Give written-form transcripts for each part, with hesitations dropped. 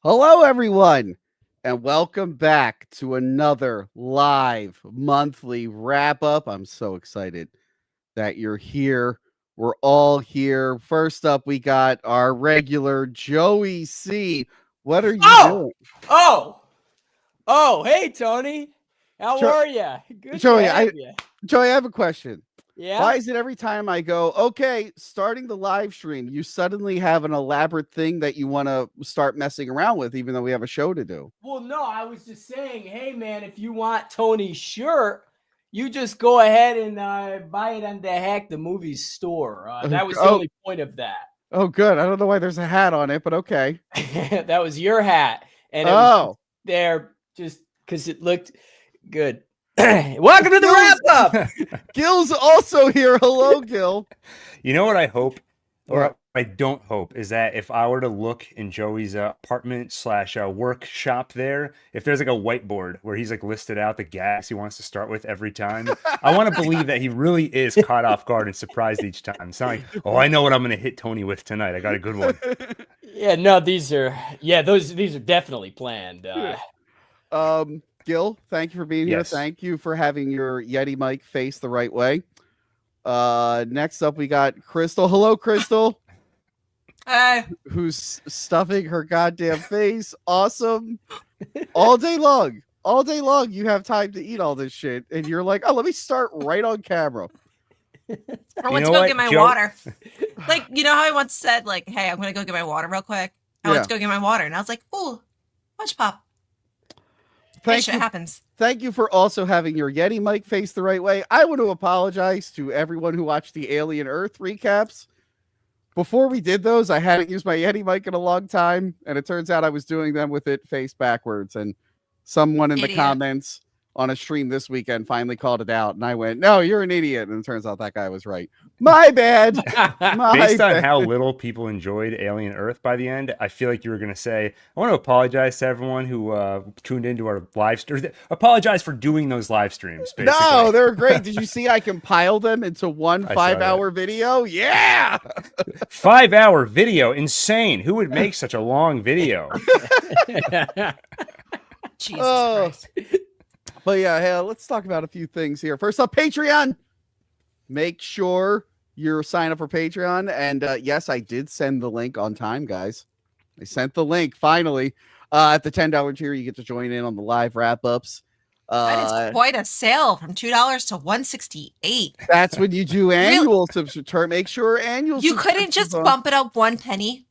Hello, everyone, and welcome back to another live monthly wrap up. I'm so excited that you're here. We're all here. First up, we got our regular Joey C. What are you doing? Hey, Tony. How Jo- are you? Good Joey, to have you. Joey, I have a question. Yeah? Why is it every time I go, okay, starting the live stream, you suddenly have an elaborate thing that you want to start messing around with, even though we have a show to do? Well, no, I was just saying, hey, man, if you want Tony's shirt, you just go ahead and buy it on the Hack the Movies store. That was the only point of that. Oh, good. I don't know why there's a hat on it, but okay. That was your hat. And it was there just because it looked good. Welcome to the wrap-up. Gil's also here. Hello, Gil. You know what I hope, or I don't hope, is that if I were to look in Joey's apartment / workshop there, if there's like a whiteboard where he's like listed out the gags he wants to start with every time, I want to believe that he really is caught off guard and surprised each time. It's not like, oh, I know what I'm going to hit Tony with tonight. I got a good one. Yeah, no, these are definitely planned. Gil, thank you for being here. Thank you for having your Yeti mic face the right way. Next up, we got Crystal. Hello, Crystal. Hi. Who's stuffing her goddamn face. Awesome. All day long. All day long, you have time to eat all this shit. And you're like, oh, let me start right on camera. I went to go get my water. Like, you know how I once said, like, hey, I'm going to go get my water real quick? I went to go get my water. And I was like, ooh, watch pop. Shit happens. Thank you for also having your Yeti mic face the right way. I want to apologize to everyone who watched the Alien Earth recaps. Before we did those, I hadn't used my Yeti mic in a long time, and it turns out I was doing them with it face backwards, and someone in the comments on a stream this weekend finally called it out, and I went, no, you're an idiot, and it turns out that guy was right. My bad. Based on how little people enjoyed Alien Earth by the end, I feel like you were going to say, I want to apologize to everyone who tuned into our live stream. Apologize for doing those live streams, basically. No, they're great. Did you see I compiled them into one 5-hour video? Yeah! 5-hour video? Insane. Who would make such a long video? Jesus Christ. But yeah, hey, let's talk about a few things here. First up, Patreon. Make sure you're signed up for Patreon. And yes, I did send the link on time, guys. I sent the link finally. At the $10 tier, you get to join in on the live wrap-ups. That is quite a sale from $2 to $168. That's when you do annual subscription. Make sure annual. You couldn't just bump it up 1 penny.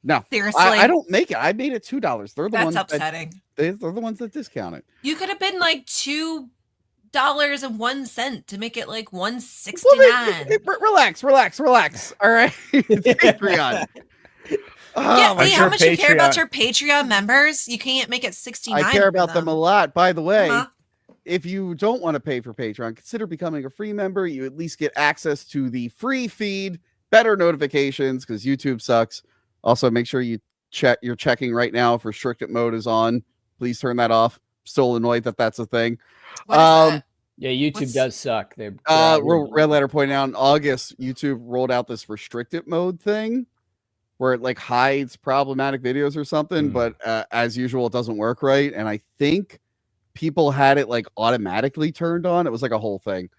No, seriously, I don't make it. I made it $2. They're the ones upsetting. They're the ones that discount it. You could have been like $2.01 to make it like $1.69. Relax. All right, it's Patreon. How much you care about your Patreon members? You can't make it 69. I care about them a lot. By the way, if you don't want to pay for Patreon, consider becoming a free member. You at least get access to the free feed, better notifications because YouTube sucks. Also, make sure you're checking right now if restricted mode is on. Please turn that off. Still annoyed that that's a thing. What is that? Yeah, YouTube does suck. Red Letter pointing out in August, YouTube rolled out this restricted mode thing where it like hides problematic videos or something. But as usual, it doesn't work right. And I think people had it like automatically turned on. It was like a whole thing.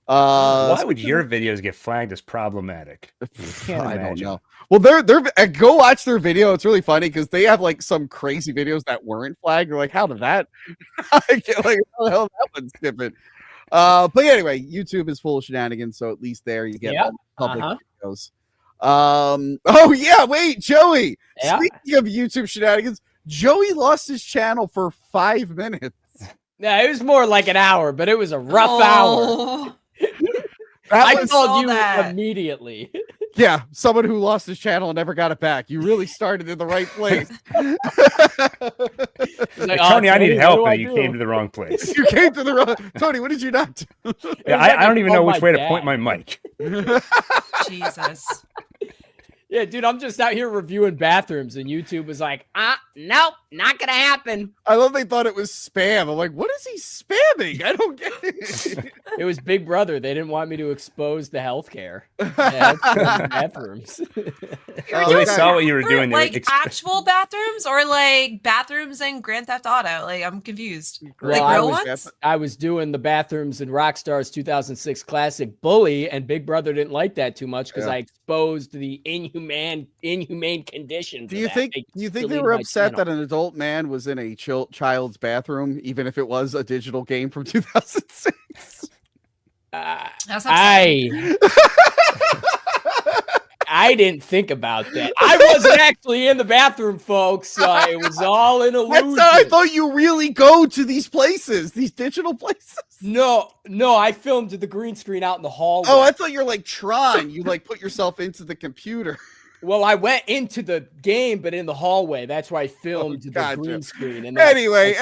Why would your videos get flagged as problematic? I don't know. Well, they're go watch their video. It's really funny because they have like some crazy videos that weren't flagged. You're like, how did that? Like, how the hell that one skip it? But anyway, YouTube is full of shenanigans, so at least there you get public videos. Oh yeah, wait, Joey. Yeah? Speaking of YouTube shenanigans, Joey lost his channel for 5 minutes. Yeah, it was more like an hour, but it was a rough hour. I called you immediately. Yeah, someone who lost his channel and never got it back. You really started in the right place. Like, Tony, I need help, but you came to the wrong place. You came to the wrong... Tony, what did you not do? Yeah, I don't even know which way to point my mic. Jesus. Yeah, dude, I'm just out here reviewing bathrooms, and YouTube was like, nope, not gonna happen. I love they thought it was spam. I'm like, what is he spamming? I don't get it. It was Big Brother. They didn't want me to expose the healthcare. Bathrooms. They saw what you were doing. Like actual bathrooms or like bathrooms in Grand Theft Auto? Like, I'm confused. Well, like real ones? I was doing the bathrooms in Rockstar's 2006 classic Bully, and Big Brother didn't like that too much because I exposed the inhumane conditions. Do you think they were upset that an adult man was in a child's bathroom, even if it was a digital game from 2006? I didn't think about that. I wasn't actually in the bathroom, folks. It was all an illusion. I thought you really go to these places, these digital places. No, I filmed the green screen out in the hallway. Oh, I thought you're like Tron. You like put yourself into the computer. Well, I went into the game, but in the hallway. That's where I filmed the green screen. And anyway,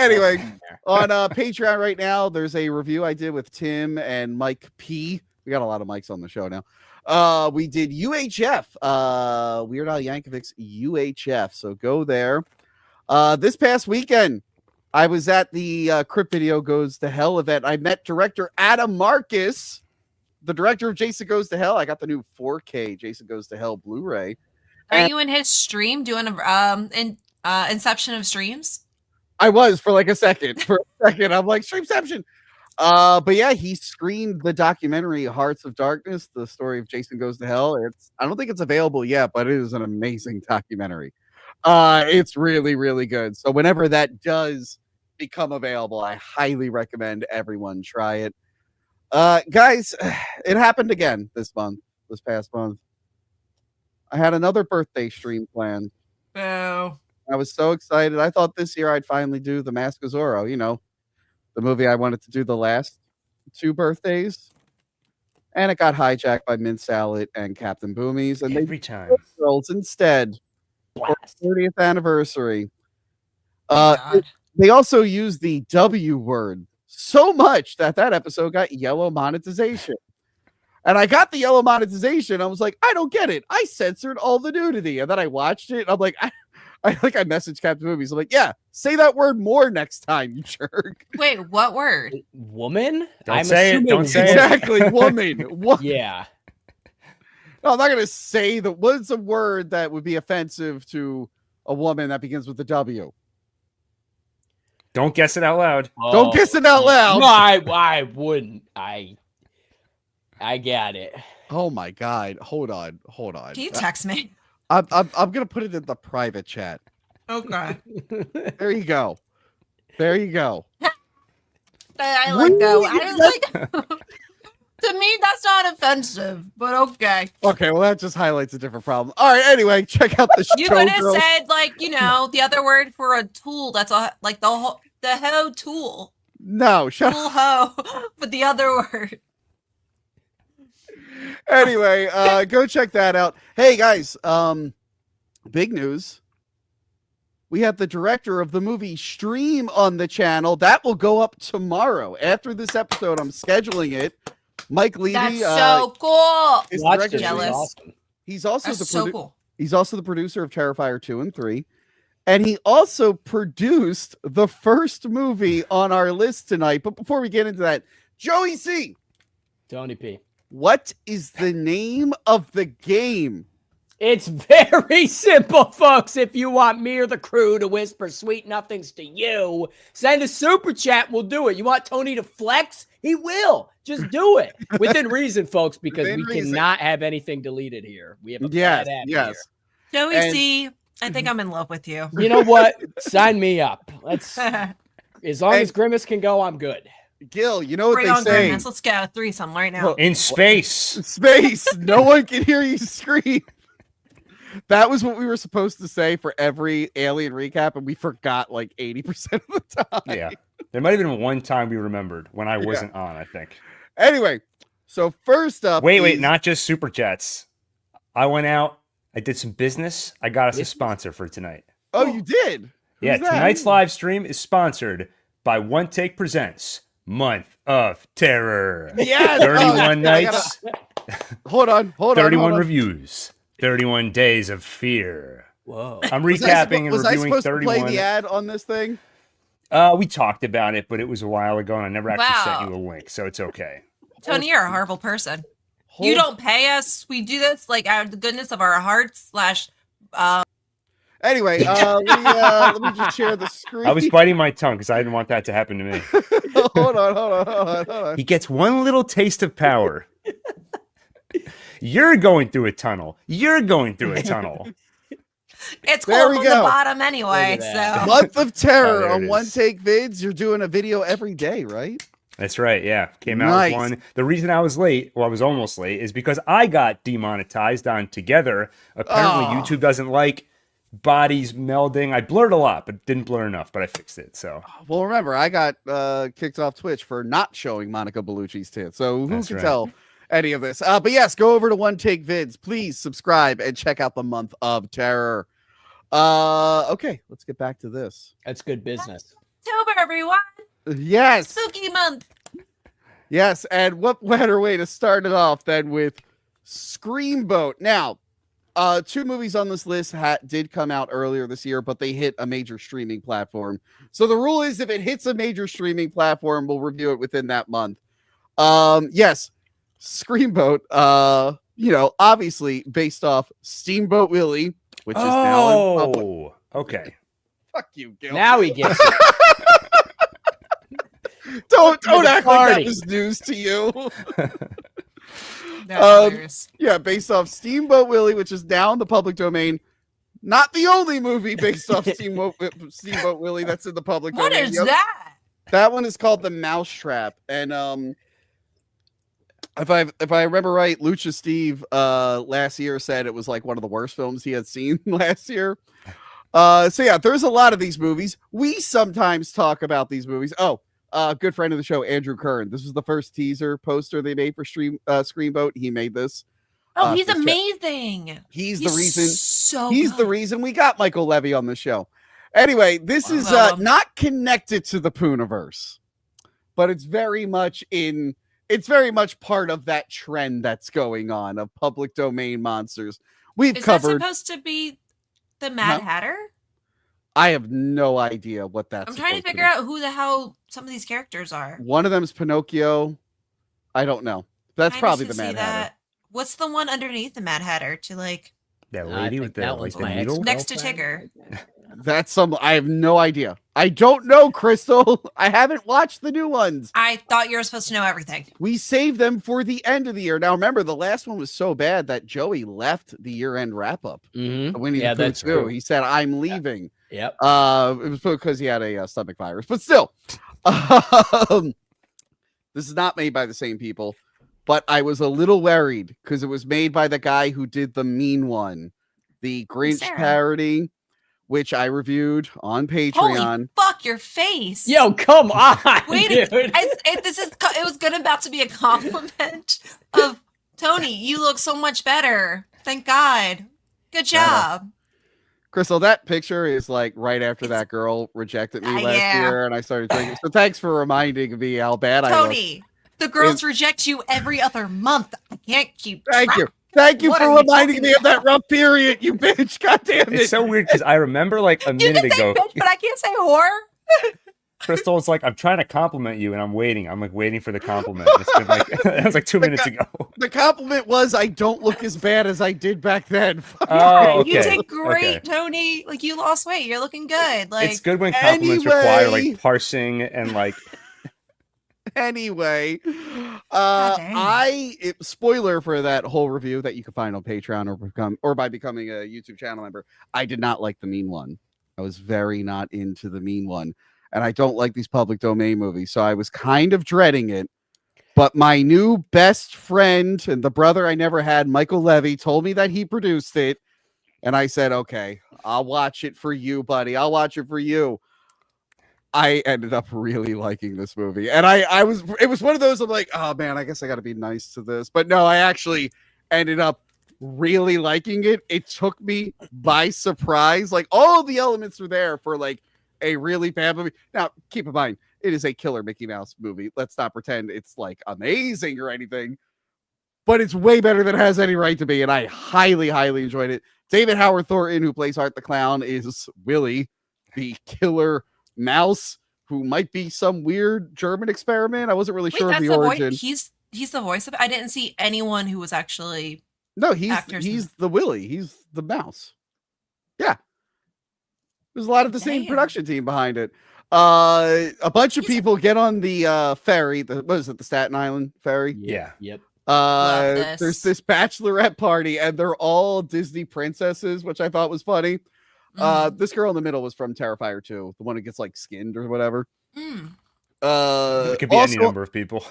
on Patreon right now, there's a review I did with Tim and Mike P. We got a lot of mics on the show now. We did UHF, Weird Al Yankovic's UHF. So go there. This past weekend, I was at the Crypt Video Goes to Hell event. I met director Adam Marcus, the director of Jason Goes to Hell. I got the new 4K Jason Goes to Hell Blu-ray. Are you in his stream doing Inception of streams? I was for like a second. I'm like, Streamception. But yeah, he screened the documentary Hearts of Darkness, the story of Jason Goes to Hell. I don't think it's available yet, but it is an amazing documentary. It's really, really good. So whenever that does become available, I highly recommend everyone try it. Guys, it happened again this past month. I had another birthday stream planned. Oh. I was so excited. I thought this year I'd finally do The Mask of Zorro, the movie I wanted to do the last 2 birthdays. And it got hijacked by Mint Salad and Captain Boomies. And every time. Girls instead. For the 30th anniversary. They also used the W word so much that episode got yellow monetization. And I got the yellow monetization. I was like, I don't get it. I censored all the nudity. And then I watched it. I'm like, I messaged Captain Movies. I'm like, yeah, say that word more next time, you jerk. Wait, what word? Woman? Don't say it. Exactly, woman. Yeah. No, I'm not going to say what's a word that would be offensive to a woman that begins with the W. Don't guess it out loud. Don't guess it out loud. No, I wouldn't. I got it. Oh my God. Hold on. Can you text me? I'm gonna put it in the private chat. Okay. There you go. I like that. I was like, to me, that's not offensive, but okay. Okay, well that just highlights a different problem. All right, anyway, check out the show. You could have said the other word for a tool. That's like the hoe tool. No, shut tool hoe, but the other word. Anyway, go check that out. Hey guys, big news. We have the director of the movie stream on the channel. That will go up tomorrow. After this episode, I'm scheduling it. Mike Levy. That's so cool. Jealous. Awesome. He's also cool. He's also the producer of Terrifier 2 and 3. And he also produced the first movie on our list tonight. But before we get into that, Joey C. Tony P. What is the name of the game? It's very simple, folks. If you want me or the crew to whisper sweet nothings to you, send a super chat. We'll do it. You want Tony to flex? He will. Just do it. Within reason, folks, because cannot have anything deleted here. We have a bad app here. Joey C., I think I'm in love with you. You know what? Sign me up. As long as Grimace can go, I'm good. Gil, you know what they say. Grimace. Let's go threesome right now. In space. Space. No one can hear you scream. That was what we were supposed to say for every Alien recap, and we forgot like 80% of the time. Yeah. There might have been one time we remembered when I wasn't on, I think. Anyway, so first up. Wait, not just super chats. I went out, I did some business, I got us a sponsor for tonight. Oh, you did? Yeah, tonight's live stream is sponsored by One Take Presents Month of Terror. Yeah, 31 nights. Hold on. 31 reviews. 31 Days of Fear. Whoa. I'm recapping and was I reviewing supposed 31. to play the ad on this thing? We talked about it, but it was a while ago, and I never actually sent you a link, so it's okay. Tony, you're a horrible person. You don't pay us. We do this like out of the goodness of our hearts / Anyway, let me just share the screen. I was biting my tongue because I didn't want that to happen to me. hold on. He gets one little taste of power. You're going through a tunnel. You're going through a tunnel. It's cold on the bottom anyway. So Month of Terror on One Take Vids. You're doing a video every day, right? That's right. Yeah, came out with one. The reason I was late, well, I was almost late, is because I got demonetized on Together. Apparently, YouTube doesn't like bodies melding. I blurred a lot, but didn't blur enough. But I fixed it. So, well, remember, I got kicked off Twitch for not showing Monica Bellucci's tits. So who can tell any of this? But yes, go over to One Take Vids. Please subscribe and check out the Month of Terror. Okay, let's get back to this. That's good business. October, everyone. Yes. Spooky month. Yes, and what better way to start it off than with Screamboat? Now, 2 movies on this list did come out earlier this year, but they hit a major streaming platform. So the rule is if it hits a major streaming platform, we'll review it within that month. Yes, Screamboat, obviously based off Steamboat Willie, which is now in public. Okay. Fuck you, Gil. Now he gets it. Don't act like that was news to you. Yeah, based off Steamboat Willie, which is now in the public domain. Not the only movie based off Steamboat Willie that's in the public domain. What is that? That one is called The Mousetrap. And if I remember right, Lucha Steve last year said it was like one of the worst films he had seen last year. So yeah, there's a lot of these movies. We sometimes talk about these movies. Good friend of the show, Andrew Kern. This was the first teaser poster they made for Screamboat. He made this. Oh, he's amazing. He's the reason we got Michael Levy on the show. Anyway, this is not connected to the Pooniverse, but it's very much part of that trend that's going on of public domain monsters. Is that supposed to be the Mad Hatter? I have no idea what that's. I'm trying to figure out who the hell some of these characters are. One of them is Pinocchio. I don't know. That's probably the Mad Hatter. What's the one underneath the Mad Hatter to like that lady with the needle next to Tigger? That's I have no idea. I don't know, Crystal. I haven't watched the new ones. I thought you were supposed to know everything. We saved them for the end of the year. Now, remember, the last one was so bad that Joey left the year-end wrap-up. Yeah, that's true. He said, "I'm leaving." Yep. It was because he had a stomach virus, but still, this is not made by the same people. But I was a little worried because it was made by the guy who did the mean one, the Grinch parody, which I reviewed on Patreon. Holy fuck your face! Yo, come on! Wait, it was about to be a compliment of Tony. You look so much better. Thank God. Good job. Crystal, that picture is like right after that girl rejected me last year and I started drinking. So thanks for reminding me how bad I look. Tony, the girls reject you every other month. I can't keep track. Thank you for reminding me of that rough period, you bitch. God damn it. It's so weird because I remember like a minute ago. You can say bitch, but I can't say whore. Crystal, it's like I'm trying to compliment you and I'm waiting. I'm like waiting for the compliment. It's been like that was like 2 minutes ago. The compliment was I don't look as bad as I did back then. Oh, okay. You did great, Tony. Like you lost weight. You're looking good. Like it's good when compliments require like parsing and like. Anyway, spoiler for that whole review that you can find on Patreon or by becoming a YouTube channel member. I did not like the mean one. I was very not into the mean one. And I don't like these public domain movies, so I was kind of dreading it. But my new best friend and the brother I never had, Michael Levy, told me that he produced it. And I said, okay, I'll watch it for you, buddy. I'll watch it for you. I ended up really liking this movie. And it was one of those, I'm like, oh man, I guess I got to be nice to this. But no, I actually ended up really liking it. It took me by surprise. Like all the elements were there for like a really bad movie. Now, keep in mind, it is a killer Mickey Mouse movie. Let's not pretend it's like amazing or anything. but it's way better than it has any right to be, and I highly, highly enjoyed it. David Howard Thornton, who plays Art the Clown, is Willie, the killer mouse, who might be some weird German experiment. I wasn't really sure of the origin. He's the voice of it. I didn't see anyone who was actually he's the Willie. He's the mouse. Yeah. There's a lot of the same production team behind it. A bunch of people get on the ferry. What is it? The Staten Island ferry? Yeah. Yep. There's this bachelorette party, and they're all Disney princesses, which I thought was funny. This girl in the middle was from Terrifier 2, the one who gets like skinned or whatever. It could be any number of people.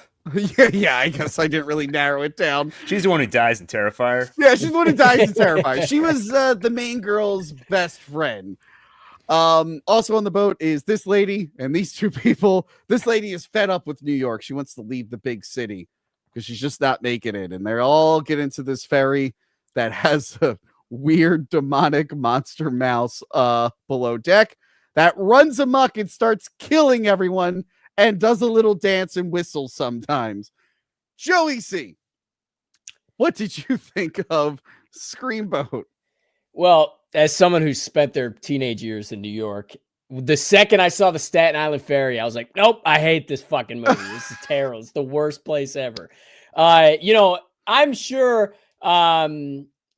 Yeah, I guess I didn't really narrow it down. She's the one who dies in Terrifier. Yeah, she's the one who dies in Terrifier. She was the main girl's best friend. Also on the boat is this lady and these two people. This lady is fed up with New York. She wants to leave the big city because she's just not making it. And they all get into this ferry that has a weird demonic monster mouse below deck that runs amok and starts killing everyone and does a little dance and whistle sometimes. Joey C, what did you think of Screamboat? Well, as someone who spent their teenage years in New York, the second I saw the Staten Island ferry, I was like, nope, I hate this fucking movie. This is terrible. It's the worst place ever. I'm sure Mr.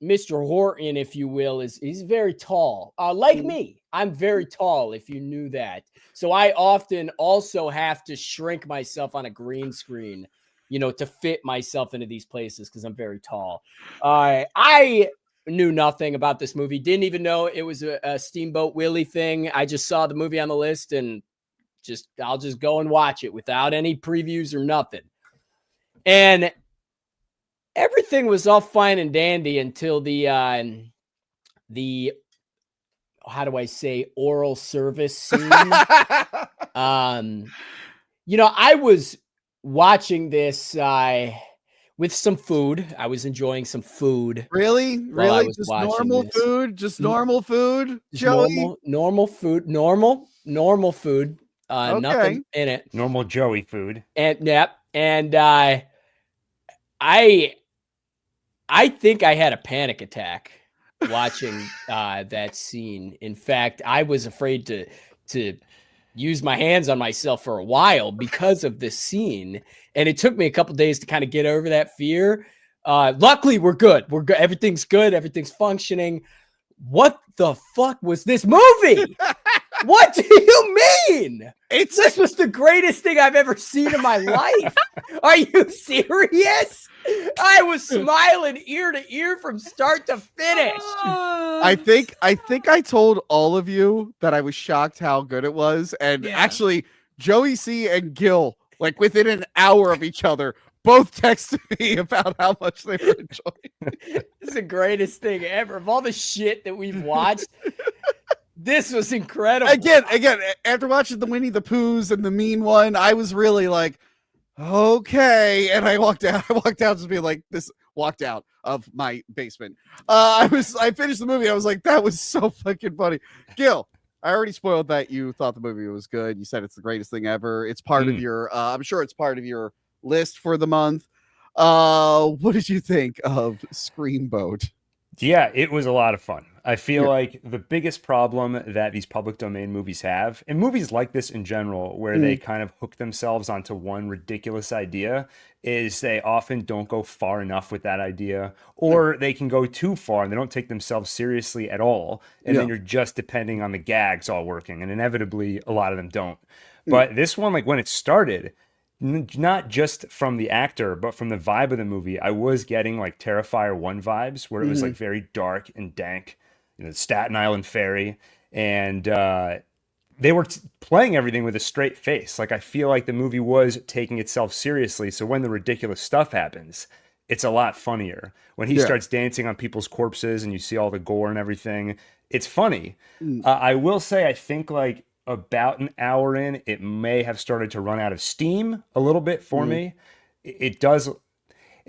Horton, if you will, he's very tall. Like me, I'm very tall, if you knew that. So I often also have to shrink myself on a green screen, to fit myself into these places because I'm very tall. I knew nothing about this movie. Didn't even know it was a Steamboat Willie thing. I just saw the movie on the list and I'll just go and watch it without any previews or nothing. And everything was all fine and dandy until the how do I say, oral service scene. I was watching this with some food. I was enjoying some food. Really? Just normal food? Just normal food? Joey? Normal food. Normal food. Okay. Nothing in it. Normal Joey food. And I think I had a panic attack watching that scene. In fact, I was afraid to use my hands on myself for a while because of this scene. And it took me a couple days to kind of get over that fear. Luckily, we're good. We're good. Everything's good. Everything's functioning. What the fuck was this movie? What do you mean? This was the greatest thing I've ever seen in my life. Are you serious? I was smiling ear to ear from start to finish. I think I told all of you that I was shocked how good it was. And actually, Joey C and Gil, like within an hour of each other, both texted me about how much they were enjoying it. It's the greatest thing ever. Of all the shit that we've watched, this was incredible. Again, after watching the Winnie the Poohs and the Mean One, I was really like, okay. And I walked out just being like, walked out of my basement. I finished the movie. I was like, that was so fucking funny. Gil, I already spoiled that you thought the movie was good. You said it's the greatest thing ever. It's part of your, I'm sure it's part of your list for the month. What did you think of Screamboat? Yeah, it was a lot of fun. I feel like the biggest problem that these public domain movies have, and movies like this in general, where they kind of hook themselves onto one ridiculous idea, is they often don't go far enough with that idea, or they can go too far and they don't take themselves seriously at all. And then you're just depending on the gags all working. And inevitably, a lot of them don't. But this one, like when it started, not just from the actor, but from the vibe of the movie, I was getting like Terrifier 1 vibes, where it was like very dark and dank, Staten Island ferry. And they were playing everything with a straight face. Like I feel like the movie was taking itself seriously. So when the ridiculous stuff happens, it's a lot funnier. When he starts dancing on people's corpses and you see all the gore and everything, it's funny. I will say, I think like about an hour in, it may have started to run out of steam a little bit for me. It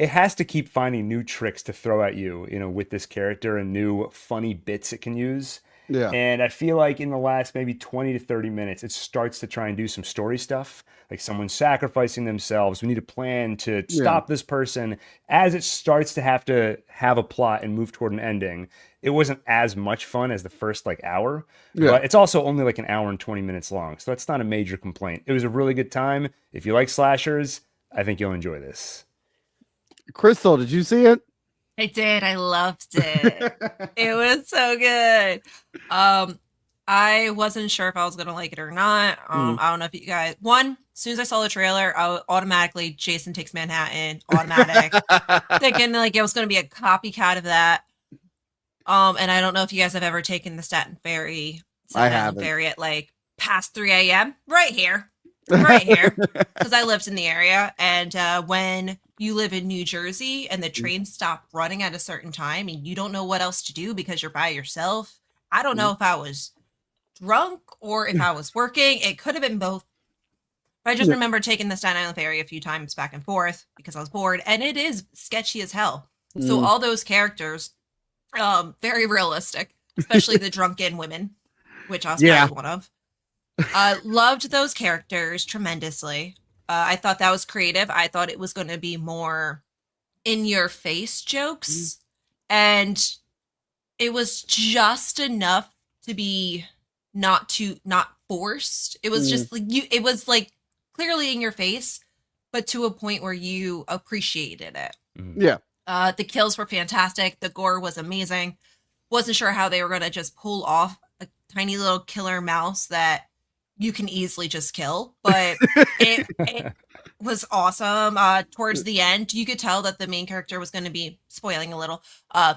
has to keep finding new tricks to throw at you, with this character and new funny bits it can use. Yeah. And I feel like in the last maybe 20 to 30 minutes, it starts to try and do some story stuff. Like someone's sacrificing themselves. We need a plan to stop this person. As it starts to have a plot and move toward an ending, it wasn't as much fun as the first like hour. But it's also only like an hour and 20 minutes long. So that's not a major complaint. It was a really good time. If you like slashers, I think you'll enjoy this. Crystal, did you see it? I did. I loved it. It was so good. I wasn't sure if I was gonna like it or not. I don't know if you guys. As soon as I saw the trailer, I automatically Jason Takes Manhattan, automatic, thinking like it was gonna be a copycat of that. And I don't know if you guys have ever taken the Staten Island Ferry at like past 3 a.m. right here, because I lived in the area, and when you live in New Jersey and the trains stop running at a certain time and you don't know what else to do because you're by yourself. I don't know if I was drunk or if I was working. It could have been both. But I just remember taking the Staten Island Ferry a few times back and forth because I was bored, and it is sketchy as hell. So all those characters, very realistic, especially the drunken women, which I was probably one of. Loved those characters tremendously. I thought that was creative. I thought it was going to be more in your face jokes, and it was just enough to be not forced. It was just like it was like clearly in your face, but to a point where you appreciated it. Yeah. The kills were fantastic. The gore was amazing. Wasn't sure how they were going to just pull off a tiny little killer mouse that you can easily just kill, but it was awesome. Towards the end, you could tell that the main character was going to be, spoiling a little,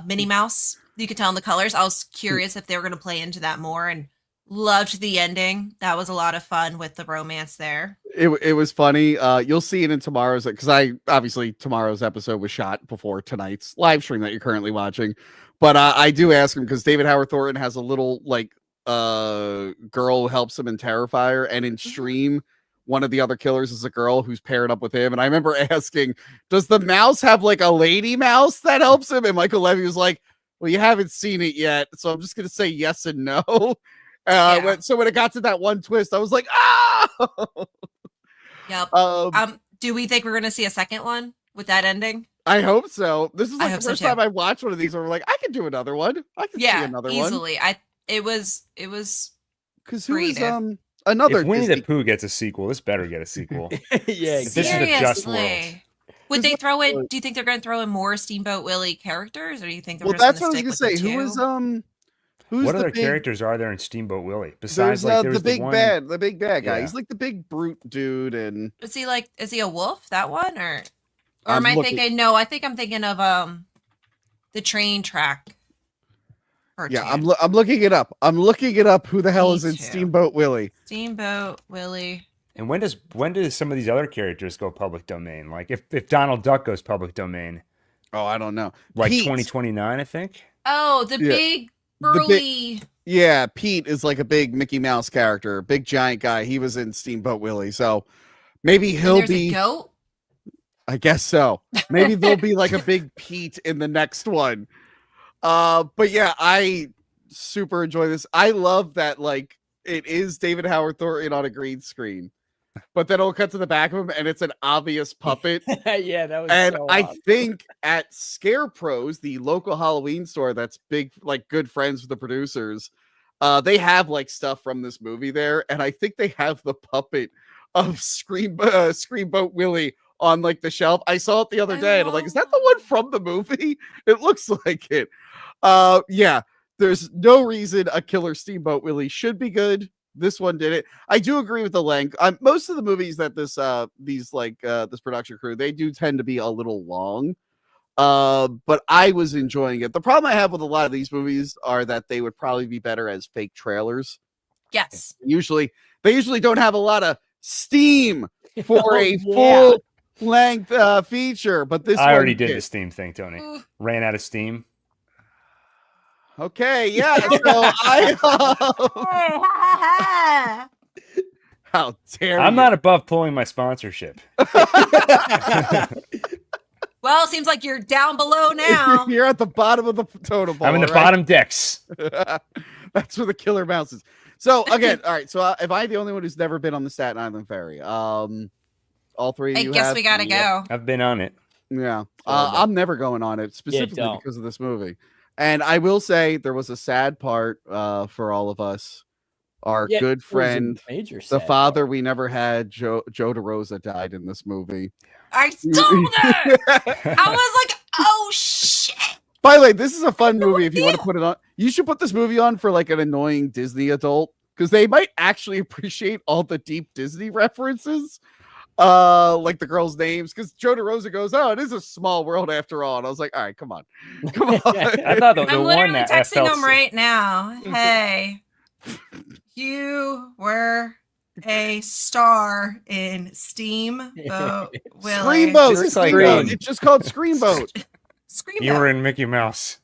Minnie Mouse. You could tell in the colors. I was curious if they were going to play into that more, and loved the ending. That was a lot of fun with the romance there. It was funny. You'll see it in tomorrow's, because obviously tomorrow's episode was shot before tonight's live stream that you're currently watching. But I do ask him because David Howard Thornton has a little like girl who helps him in Terrifier, and in Stream, one of the other killers is a girl who's paired up with him. And I remember asking, does the mouse have like a lady mouse that helps him? And Michael Levy was like, well, you haven't seen it yet, so I'm just gonna say yes and no. So when it got to that one twist, I was like, ah. Yep. Do we think we're gonna see a second one with that ending? I hope so. This is like the first so time I watched one of these where we're like, I can do another one. I can see another one easily. It was because who is another if Winnie the Pooh gets a sequel, this better get a sequel. Yeah, if this is a Just World. Would they throw in? Do you think they're going to throw in more Steamboat Willie characters, or do you think they're that's just what I was going to say. Who's what the other big characters are there in Steamboat Willie besides there's, like the big bad guy? Yeah. He's like the big brute dude. And is he a wolf? That one, or am I thinking? No, I think I'm thinking of the train track. Yeah, I'm looking it up. Who the hell is in Steamboat Willie? Steamboat Willie. And when do some of these other characters go public domain? Like if Donald Duck goes public domain? Oh, I don't know. Like 2029, I think. Oh, the big burly. Pete is like a big Mickey Mouse character, big giant guy. He was in Steamboat Willie, so maybe he'll be a goat. I guess so. Maybe there'll be like a big Pete in the next one. But yeah, I super enjoy this. I love that like it is David Howard Thornton on a green screen, but then it'll cut to the back of him and it's an obvious puppet. Yeah, that was I awesome. think at Scarepro's, the local Halloween store that's big, like good friends with the producers, they have like stuff from this movie there, and I think they have the puppet of Screamboat Willie on like the shelf. I saw it the other day and I'm like, is that the one from the movie? It looks like it. Yeah, there's no reason a killer Steamboat Willie should be good. This one did it. I do agree with the length. Most of the movies that this production crew, they do tend to be a little long. But I was enjoying it. The problem I have with a lot of these movies are that they would probably be better as fake trailers. Yes. They usually don't have a lot of steam for a full length feature, but this I already did the steam thing, Tony. Ran out of steam. Okay, yeah. So how dare I'm you? not above pulling my sponsorship. Well, it seems like you're down below now. You're at the bottom of the totem pole. I'm in the right? bottom decks. That's where the killer bounces. So again, all right. So am I the only one who's never been on the Staten Island ferry? All three of I you guess have? we gotta go. I've been on it. Yeah. I'm never going on it specifically don't. because of this movie. And I will say there was a sad part for all of us. Our Yeah, good it was a friend, major the sad father part. we never had, Joe DeRosa, died in this movie. I stole it. I was like, oh shit. By the way, this is a fun movie if you want to put it on. You should put this movie on for like an annoying Disney adult because they might actually appreciate all the deep Disney references. Like the girls' names, because Joe DeRosa goes, "Oh, it is a small world after all." And I was like, "All right, come on." I thought the I'm one literally that texting him right now. Hey, you were a star in Steamboat Willie. Screamboat. This is like, Screamboat. It's just called Screamboat. Screamboat. You were in Mickey Mouse.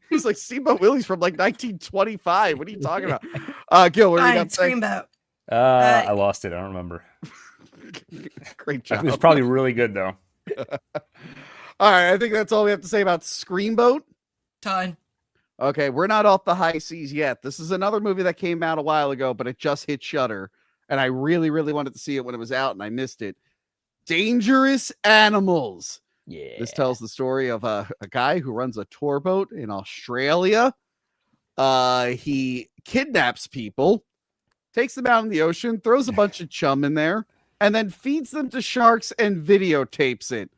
He's like Steamboat Willie's from like 1925. What are you talking about? Gil, what are you Fine, got to say? Screamboat. I lost it. I don't remember. Great job. It was probably really good though. All right, I think that's all we have to say about Screamboat. Done. Okay, we're not off the high seas yet. This is another movie that came out a while ago, but it just hit Shudder, and I really, really wanted to see it when it was out, and I missed it. Dangerous Animals. Yeah. This tells the story of a guy who runs a tour boat in Australia. He kidnaps people, takes them out in the ocean, throws a bunch of chum in there, and then feeds them to sharks and videotapes it.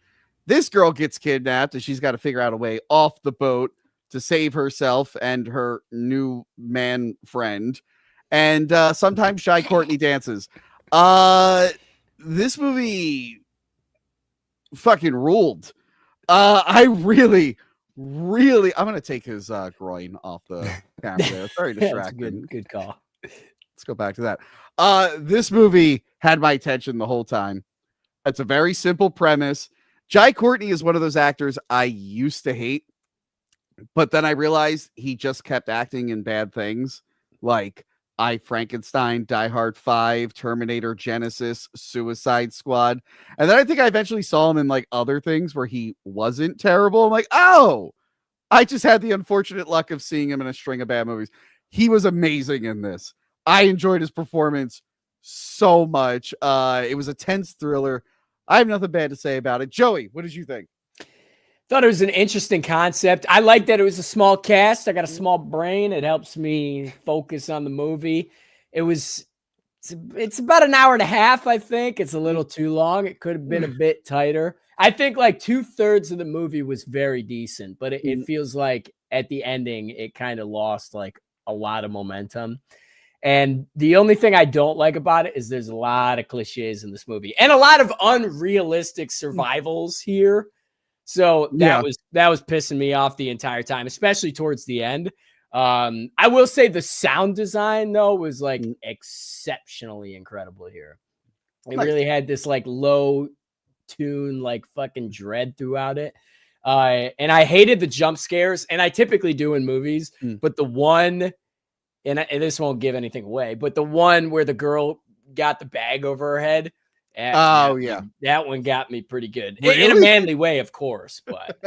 This girl gets kidnapped, and she's got to figure out a way off the boat to save herself and her new man friend. And sometimes Shy Courtney dances. This movie fucking ruled. I really, I'm gonna take his groin off the camera there. It's very distracting. Good call. Let's go back to that. This movie had my attention the whole time. It's a very simple premise. Jai Courtney is one of those actors I used to hate, but then I realized he just kept acting in bad things like I, Frankenstein, Die Hard 5, Terminator Genesis, Suicide Squad. And then I think I eventually saw him in like other things where he wasn't terrible. I'm like, oh, I just had the unfortunate luck of seeing him in a string of bad movies. He was amazing in this. I enjoyed his performance so much. It was a tense thriller. I have nothing bad to say about it. Joey, what did you think? Thought it was an interesting concept. I like that it was a small cast. I got a small brain. It helps me focus on the movie. It's about an hour and a half, I think. It's a little too long. It could have been a bit tighter. I think like 2/3 of the movie was very decent, but it feels like at the ending, it kind of lost like a lot of momentum. And the only thing I don't like about it is there's a lot of cliches in this movie and a lot of unrealistic survivals here. So that was pissing me off the entire time, especially towards the end. I will say the sound design though was like exceptionally incredible here. It really had this like low tune, like fucking dread throughout it. And I hated the jump scares, and I typically do in movies, but the one, and this won't give anything away, but the one where the girl got the bag over her head. That one got me pretty good. Really? In a manly way, of course, but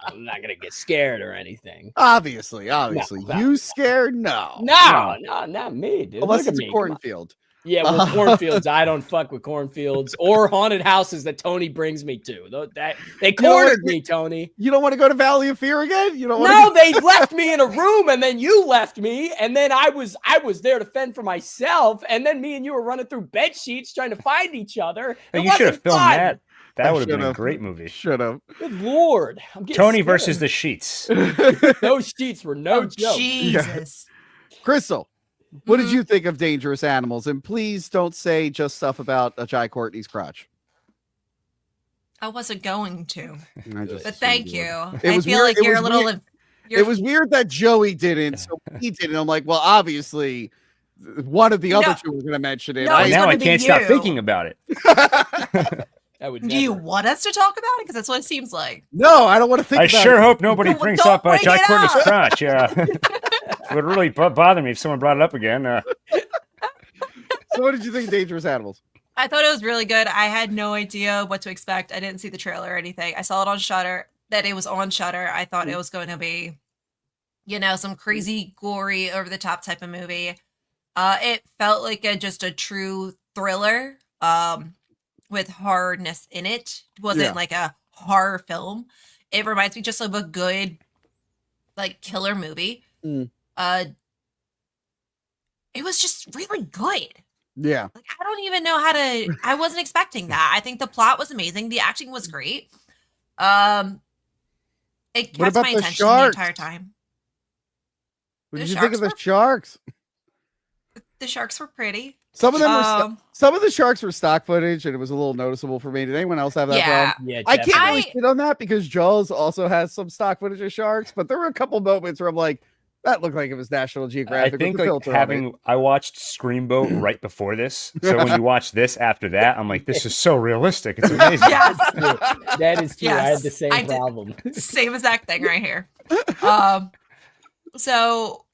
I'm not gonna get scared or anything. Obviously. No. You scared? No, not me, dude. Unless Look it's at a me. cornfield. Yeah, well, cornfields. I don't fuck with cornfields or haunted houses that Tony brings me to. They cornered me, Tony. You don't want to go to Valley of Fear again? You don't want No, they left me in a room, and then you left me, and then I was there to fend for myself, and then me and you were running through bed sheets trying to find each other. You should have filmed that. That would have been a great movie. Should have. Good Lord. I'm getting Tony scared. versus the Sheets. Those sheets were no joke. Jesus. Crystal, what did you think of Dangerous Animals? And please don't say just stuff about Jai Courtney's crotch. I wasn't going to, But thank you. It I was feel weird. like you're a little. It was weird that Joey didn't, so he didn't. I'm like, well, obviously, one of the other two was going to mention it. No, it's now gonna I be can't stop you. thinking about it. Do you want us to talk about it? Because that's what it seems like. No, I don't want to think I about sure it. hope nobody brings up bring Jai it Courtney's up. crotch. It would really bother me if someone brought it up again. So what did you think of Dangerous Animals? I thought it was really good. I had no idea what to expect. I didn't see the trailer or anything. I saw it on Shudder, that it was on Shudder. I thought it was going to be, some crazy, gory, over-the-top type of movie. It felt like just a true thriller with horrorness in it. It wasn't like a horror film. It reminds me just of a good, killer movie. It was just really good. Yeah. I don't even know I wasn't expecting that. I think the plot was amazing. The acting was great. It kept my attention the entire time. What did you think of the sharks? The sharks were pretty. Some of them some of the sharks were stock footage, and it was a little noticeable for me. Did anyone else have that problem? Yeah, I can't really shit on that because Jaws also has some stock footage of sharks, but there were a couple moments where I'm like, that looked like it was National Geographic. I think I watched Screamboat right before this, so when you watch this after that, I'm like, this is so realistic. It's amazing. Yes. That is true. Yes. I had the same problem. Same exact thing right here. So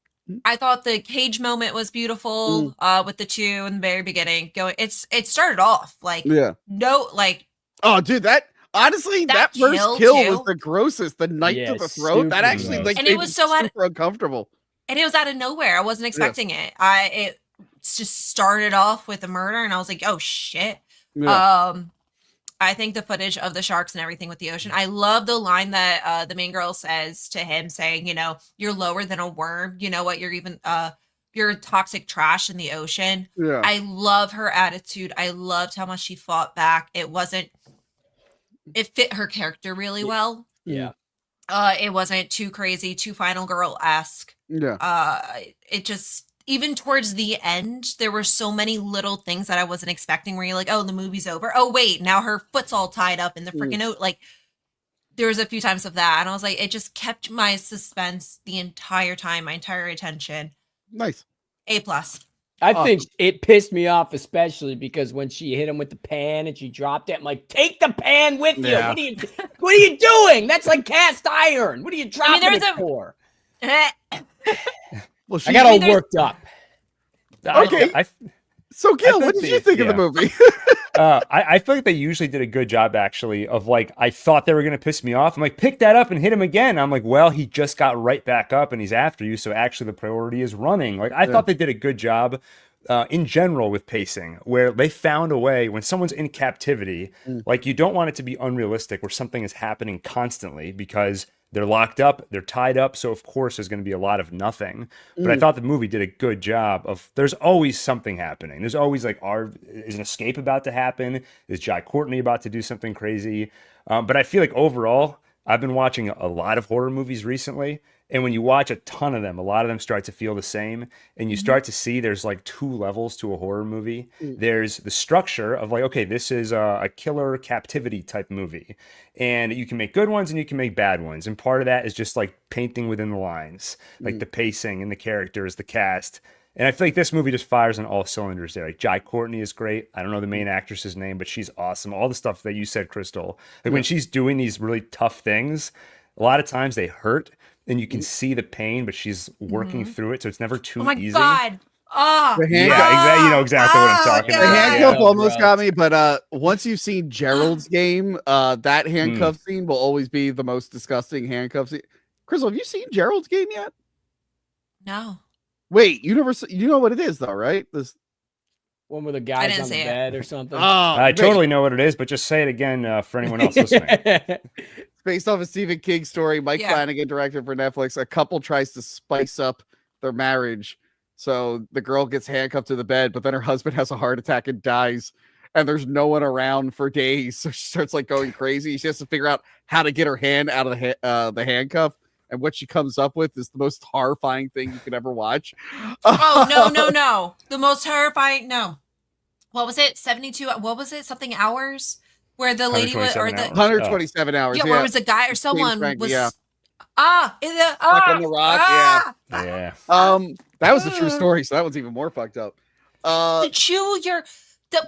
I thought the cage moment was beautiful with the two in the very beginning. It started off oh, dude, honestly, that first kill was the grossest. The knife to the throat. That actually and it was so super uncomfortable. And it was out of nowhere. I wasn't expecting it. It just started off with a murder, and I was like, oh shit. Yeah. I think the footage of the sharks and everything with the ocean. I love the line that the main girl says to him, saying, you're lower than a worm. You know what? You're toxic trash in the ocean. Yeah. I love her attitude. I loved how much she fought back. It fit her character really well. Yeah. It wasn't too crazy, too Final Girl-esque. Yeah. It just, even towards the end, there were so many little things that I wasn't expecting where you're like, oh, the movie's over. Oh, wait, now her foot's all tied up in the freaking note. There was a few times of that. And I was like, it just kept my suspense the entire time, my entire attention. Nice. A+. I think it pissed me off, especially because when she hit him with the pan and she dropped it, I'm like, take the pan with you. Yeah. What are you doing? That's like cast iron. What are you dropping it for? Well, I got all worked up. Okay. So, Gil, what did you think of the movie? I feel like they usually did a good job, actually, of I thought they were going to piss me off. I'm like, pick that up and hit him again. I'm like, well, he just got right back up and he's after you. So actually the priority is running. I thought they did a good job in general with pacing, where they found a way when someone's in captivity, you don't want it to be unrealistic where something is happening constantly because they're locked up, they're tied up, so of course there's going to be a lot of nothing. But I thought the movie did a good job of, there's always something happening. There's always is an escape about to happen? Is Jai Courtney about to do something crazy? But I feel like overall, I've been watching a lot of horror movies recently, and when you watch a ton of them, a lot of them start to feel the same, and you start to see there's two levels to a horror movie. There's the structure of okay, this is a killer captivity type movie, and you can make good ones and you can make bad ones, and part of that is just painting within the lines, the pacing and the characters, the cast. And I feel like this movie just fires on all cylinders there. Jai Courtney is great. I don't know the main actress's name, but she's awesome. All the stuff that you said, Crystal, when she's doing these really tough things, a lot of times they hurt. And you can see the pain, but she's working through it, so it's never too easy. Oh my God. Exactly. You know exactly what I'm talking about. The handcuff almost got me, but once you've seen Gerald's Game, that handcuff scene will always be the most disgusting handcuff scene. Crystal, have you seen Gerald's Game yet? No. Wait, you know what it is though, right? This one with the guys on the bed or something. I totally know what it is, but just say it again for anyone else listening. It's based off a Stephen King story. Mike Flanagan directed for Netflix. A couple tries to spice up their marriage. So the girl gets handcuffed to the bed, but then her husband has a heart attack and dies. And there's no one around for days. So she starts going crazy. She has to figure out how to get her hand out of the handcuff. And what she comes up with is the most horrifying thing you could ever watch. Oh, no. The most horrifying, no. What was it? 72, what was it? Something hours? Where the lady was, or the 127 hours. Yeah, where it was a guy or someone was. Yeah. On the rock. Yeah. That was a true story, so that one's even more fucked up. To chew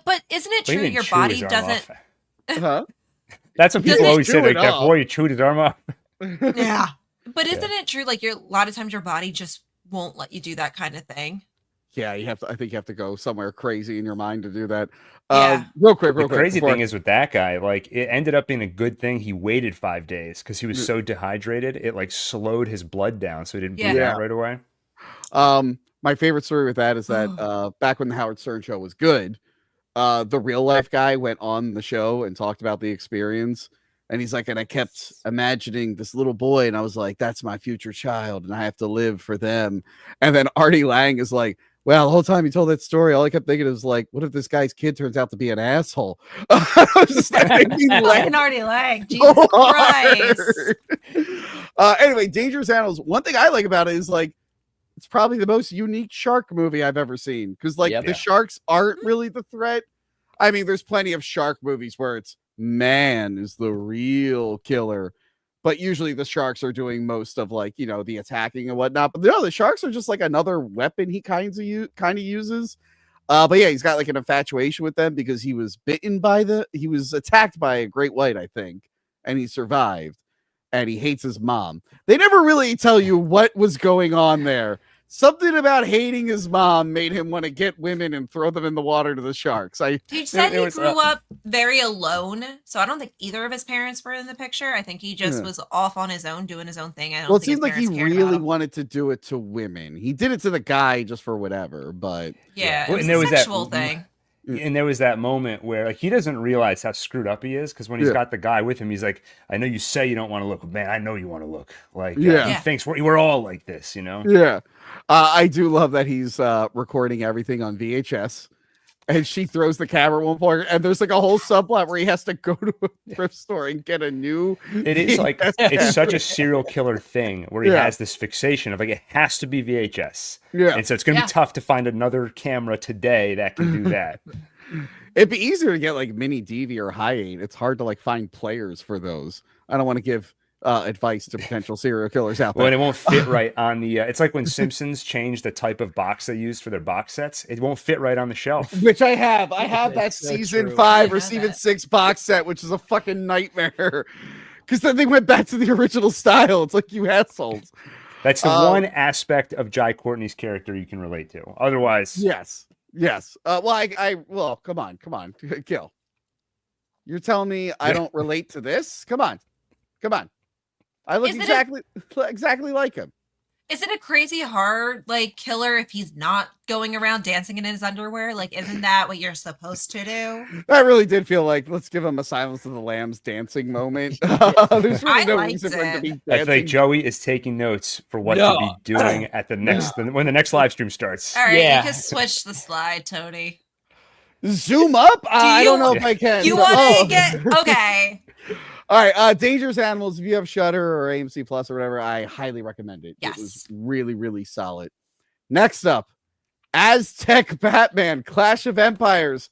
but isn't it true your body doesn't? Huh? That's what people always say. That boy, you chewed his arm off. Yeah, but isn't it true? A lot of times your body just won't let you do that kind of thing. Yeah, you have to. I think you have to go somewhere crazy in your mind to do that. Yeah. Real quick. The crazy thing is with that guy, like it ended up being a good thing. He waited 5 days because he was so dehydrated. It like slowed his blood down, so he didn't bleed out right away. My favorite story with that is that back when the Howard Stern show was good, the real life guy went on the show and talked about the experience. And he's like, and I kept imagining this little boy, and I was like, that's my future child, and I have to live for them. And then Artie Lang is like, well, the whole time he told that story, all I kept thinking was like, what if this guy's kid turns out to be an asshole? I was just like, Artie Lang, Jesus Christ. Anyway, Dangerous Animals. One thing I like about it is like, it's probably the most unique shark movie I've ever seen because like the sharks aren't really the threat. I mean, there's plenty of shark movies where it's man is the real killer, but usually the sharks are doing most of like, you know, the attacking and whatnot. But no, the sharks are just like another weapon he kind of uses. But yeah, he's got like an infatuation with them because he was he was attacked by a great white, I think, and he survived. And he hates his mom. They never really tell you what was going on there. Something about hating his mom made him want to get women and throw them in the water to the sharks. He said he grew up very alone, so I don't think either of his parents were in the picture. I think he just was off on his own, doing his own thing. I don't it seems like he really wanted to do it to women. He did it to the guy just for whatever, but it was a sexual thing. And there was that moment where like he doesn't realize how screwed up he is because when he's got the guy with him, he's like, I know you say you don't want to look, but man, I know you want to look. Like he thinks we're all like this, you know? Yeah. I do love that he's recording everything on VHS. And she throws the camera at one point, and there's like a whole subplot where he has to go to a thrift store and get a new. It is like it's such a serial killer thing where he has this fixation of like it has to be VHS. Yeah, and so it's gonna be tough to find another camera today that can do that. It'd be easier to get like mini DV or Hi8. It's hard to like find players for those. I don't want to give advice to potential serial killers out there. Well, and it won't fit right on the. It's like when Simpsons changed the type of box they used for their box sets. It won't fit right on the shelf. Which I have. I have that season 5 or season 6 box set, which is a fucking nightmare. Because then they went back to the original style. It's like, you assholes. That's the one aspect of Jai Courtney's character you can relate to. Otherwise, yes. Well, come on, Gil. You're telling me I don't relate to this? Come on. I look exactly like him. Is it a crazy hard like killer if he's not going around dancing in his underwear? Like, isn't that what you're supposed to do? That really did feel like let's give him a Silence of the Lambs dancing moment. There's really no reason for him to be dancing. I feel like Joey is taking notes for what to be doing at the next when the next live stream starts. All right, you can switch the slide, Tony. Zoom up? I don't know if I can. You want to get okay? All right, Dangerous Animals. If you have Shudder or AMC Plus or whatever, I highly recommend it. Yes. It was really, really solid. Next up, Aztec Batman, Clash of Empires.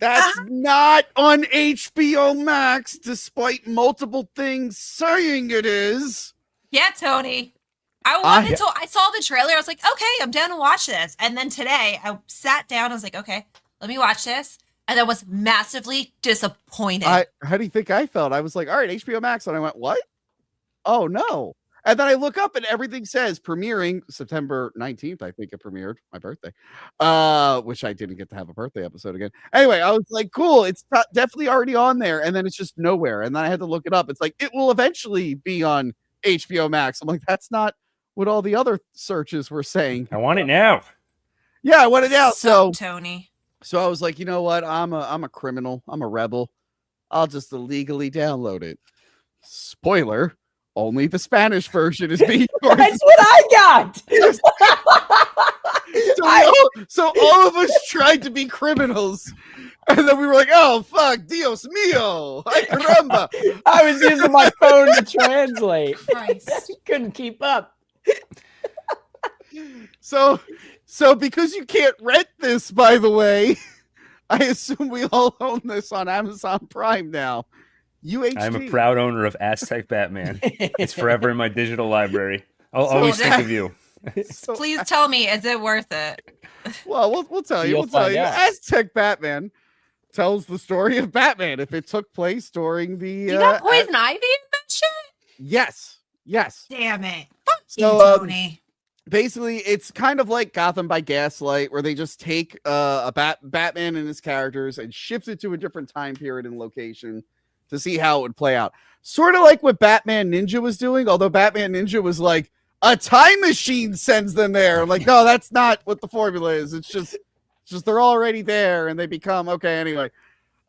That's not on HBO Max, despite multiple things saying it is. Yeah, Tony. I saw the trailer. I was like, okay, I'm down to watch this. And then today, I sat down. I was like, okay, let me watch this. And I was massively disappointed. How do you think I felt? I was like, all right, HBO Max. And I went, what? Oh, no. And then I look up and everything says premiering September 19th. I think it premiered my birthday, which I didn't get to have a birthday episode again. Anyway, I was like, cool. It's definitely already on there. And then it's just nowhere. And then I had to look it up. It's like, it will eventually be on HBO Max. I'm like, that's not what all the other searches were saying. I want it now. Yeah, I want it now. So Tony. So I was like, you know what? I'm a criminal. I'm a rebel. I'll just illegally download it. Spoiler, only the Spanish version is being That's what I got. So all of us tried to be criminals. And then we were like, oh, fuck, Dios mío. Ay, caramba. I was using my phone to translate. Christ. Couldn't keep up. So because you can't rent this, by the way, I assume we all own this on Amazon Prime now. UHD. I'm a proud owner of Aztec Batman. It's forever in my digital library. I'll always think of you. Please tell me, is it worth it? Well, we'll tell you. We'll tell you. Aztec Batman tells the story of Batman if it took place during the... You got Poison Ivy in that shit? Yes. Damn it. Fuck you, Tony. basically, it's kind of like Gotham by Gaslight, where they just take Batman and his characters and shift it to a different time period and location to see how it would play out. Sort of like what Batman Ninja was doing, although Batman Ninja was like, a time machine sends them there. I'm like, no, that's not what the formula is. It's just they're already there and they become okay anyway.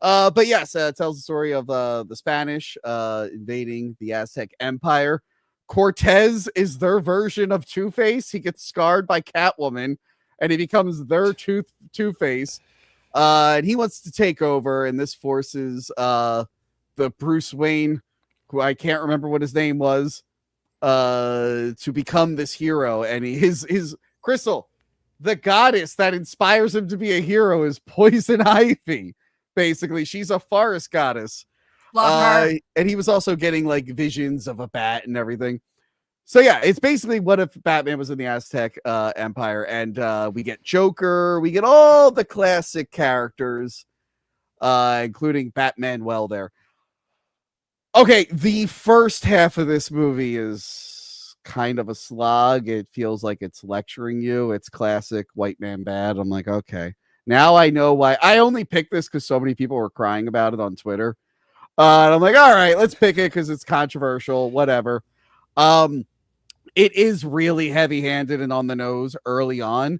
But yes, it tells the story of the Spanish invading the Aztec Empire. Cortez is their version of Two-Face. He gets scarred by Catwoman, and he becomes their Two-Face. And he wants to take over, and this forces the Bruce Wayne, who I can't remember what his name was, to become this hero. And his Crystal, the goddess that inspires him to be a hero, is Poison Ivy. Basically, she's a forest goddess. Love her. And he was also getting like visions of a bat and everything. So yeah, it's basically what if Batman was in the Aztec Empire, and we get Joker, we get all the classic characters, including Batman there. Okay, the first half of this movie is kind of a slog. It feels like it's lecturing you. It's classic white man bad. I'm like, okay, now I know why. I only picked this because so many people were crying about it on Twitter. And I'm like, all right, let's pick it because it's controversial, whatever. It is really heavy-handed and on the nose early on.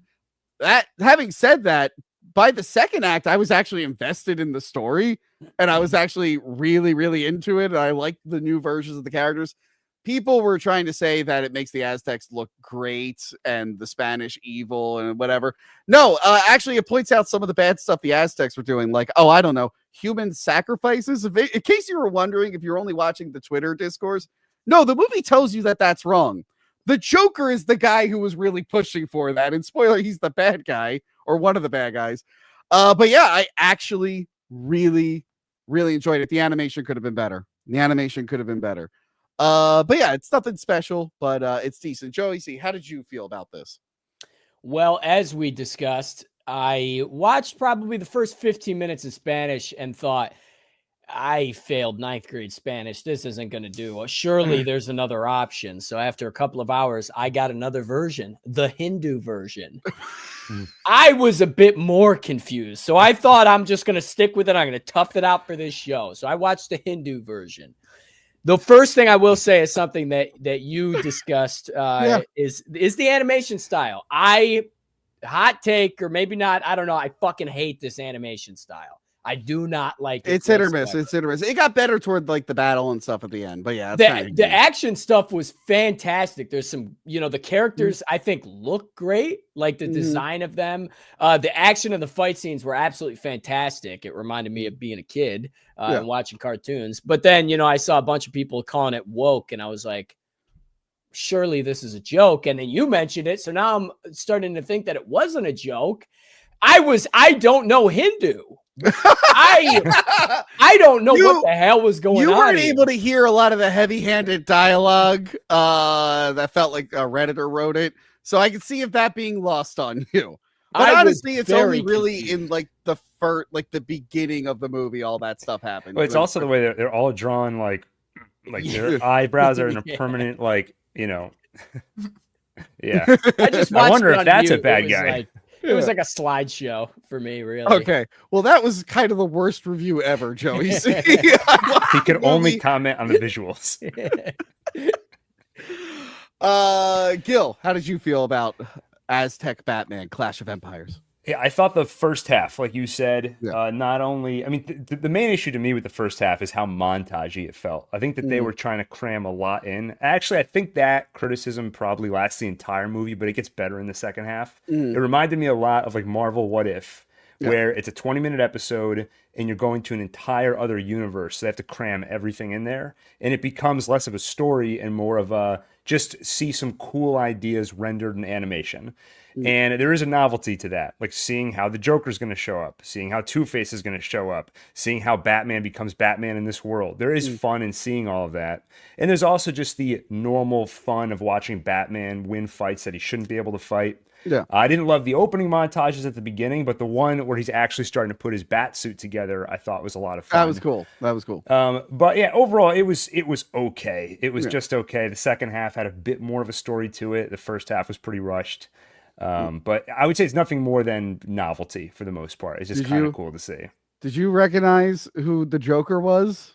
That having said that, by the second act, I was actually invested in the story, and I was actually really, really into it. And I liked the new versions of the characters. People were trying to say that it makes the Aztecs look great and the Spanish evil and whatever. No, actually, it points out some of the bad stuff the Aztecs were doing, like, oh, I don't know, human sacrifices. In case you were wondering, if you're only watching the Twitter discourse, no, the movie tells you that that's wrong. The Joker is the guy who was really pushing for that. And spoiler, he's the bad guy, or one of the bad guys. But yeah, I actually really, really enjoyed it. The animation could have been better. But yeah, it's nothing special, but it's decent. Joey C, how did you feel about this? Well, as we discussed, I watched probably the first 15 minutes of Spanish and thought, I failed 9th grade Spanish. This isn't going to do. Well, surely there's another option. So after a couple of hours, I got another version, the Hindu version. I was a bit more confused. So I thought, I'm just going to stick with it. I'm going to tough it out for this show. So I watched the Hindu version. The first thing I will say is something that you discussed is the animation style. Hot take, or maybe not, I don't know. I fucking hate this animation style. I do not like it. It's hit or miss. It got better toward like the battle and stuff at the end, but yeah, the action stuff was fantastic. There's some, the characters I think look great, like the design of them. The action and the fight scenes were absolutely fantastic. It reminded me of being a kid and watching cartoons. But then, I saw a bunch of people calling it woke, and I was like, surely this is a joke. And then you mentioned it, so now I'm starting to think that it wasn't a joke. I don't know Hindu. I don't know what the hell was going on. You weren't able to hear a lot of the heavy-handed dialogue that felt like a Redditor wrote it, so I could see if that being lost on you. But honestly, it's only really confused in like the first, like the beginning of the movie, all that stuff happened. Well, it's also the way they're all drawn, like their eyebrows are in a permanent, yeah. I wonder if that's a bad guy. It was like a slideshow for me, really. Okay. Well, that was kind of the worst review ever, Joey. He could only comment on the visuals. Gil, how did you feel about Aztec Batman Clash of Empires? Yeah, I thought the first half, like you said, not only, I mean, the main issue to me with the first half is how montagey it felt. I think that they were trying to cram a lot in. Actually, I think that criticism probably lasts the entire movie, but it gets better in the second half. It reminded me a lot of like Marvel What If, where it's a 20-minute episode and you're going to an entire other universe. So they have to cram everything in there. And it becomes less of a story and more of a just see some cool ideas rendered in animation. And there is a novelty to that, like seeing how the Joker's going to show up, seeing how Two-Face is going to show up, seeing how Batman becomes Batman in this world. There is fun in seeing all of that. And there's also just the normal fun of watching Batman win fights that he shouldn't be able to fight. Yeah. I didn't love the opening montages at the beginning, but the one where he's actually starting to put his bat suit together, I thought was a lot of fun. That was cool. But yeah, overall, it was okay. It was just okay. The second half had a bit more of a story to it. The first half was pretty rushed. But I would say it's nothing more than novelty for the most part. It's just kind of cool to see. Did you recognize who the Joker was?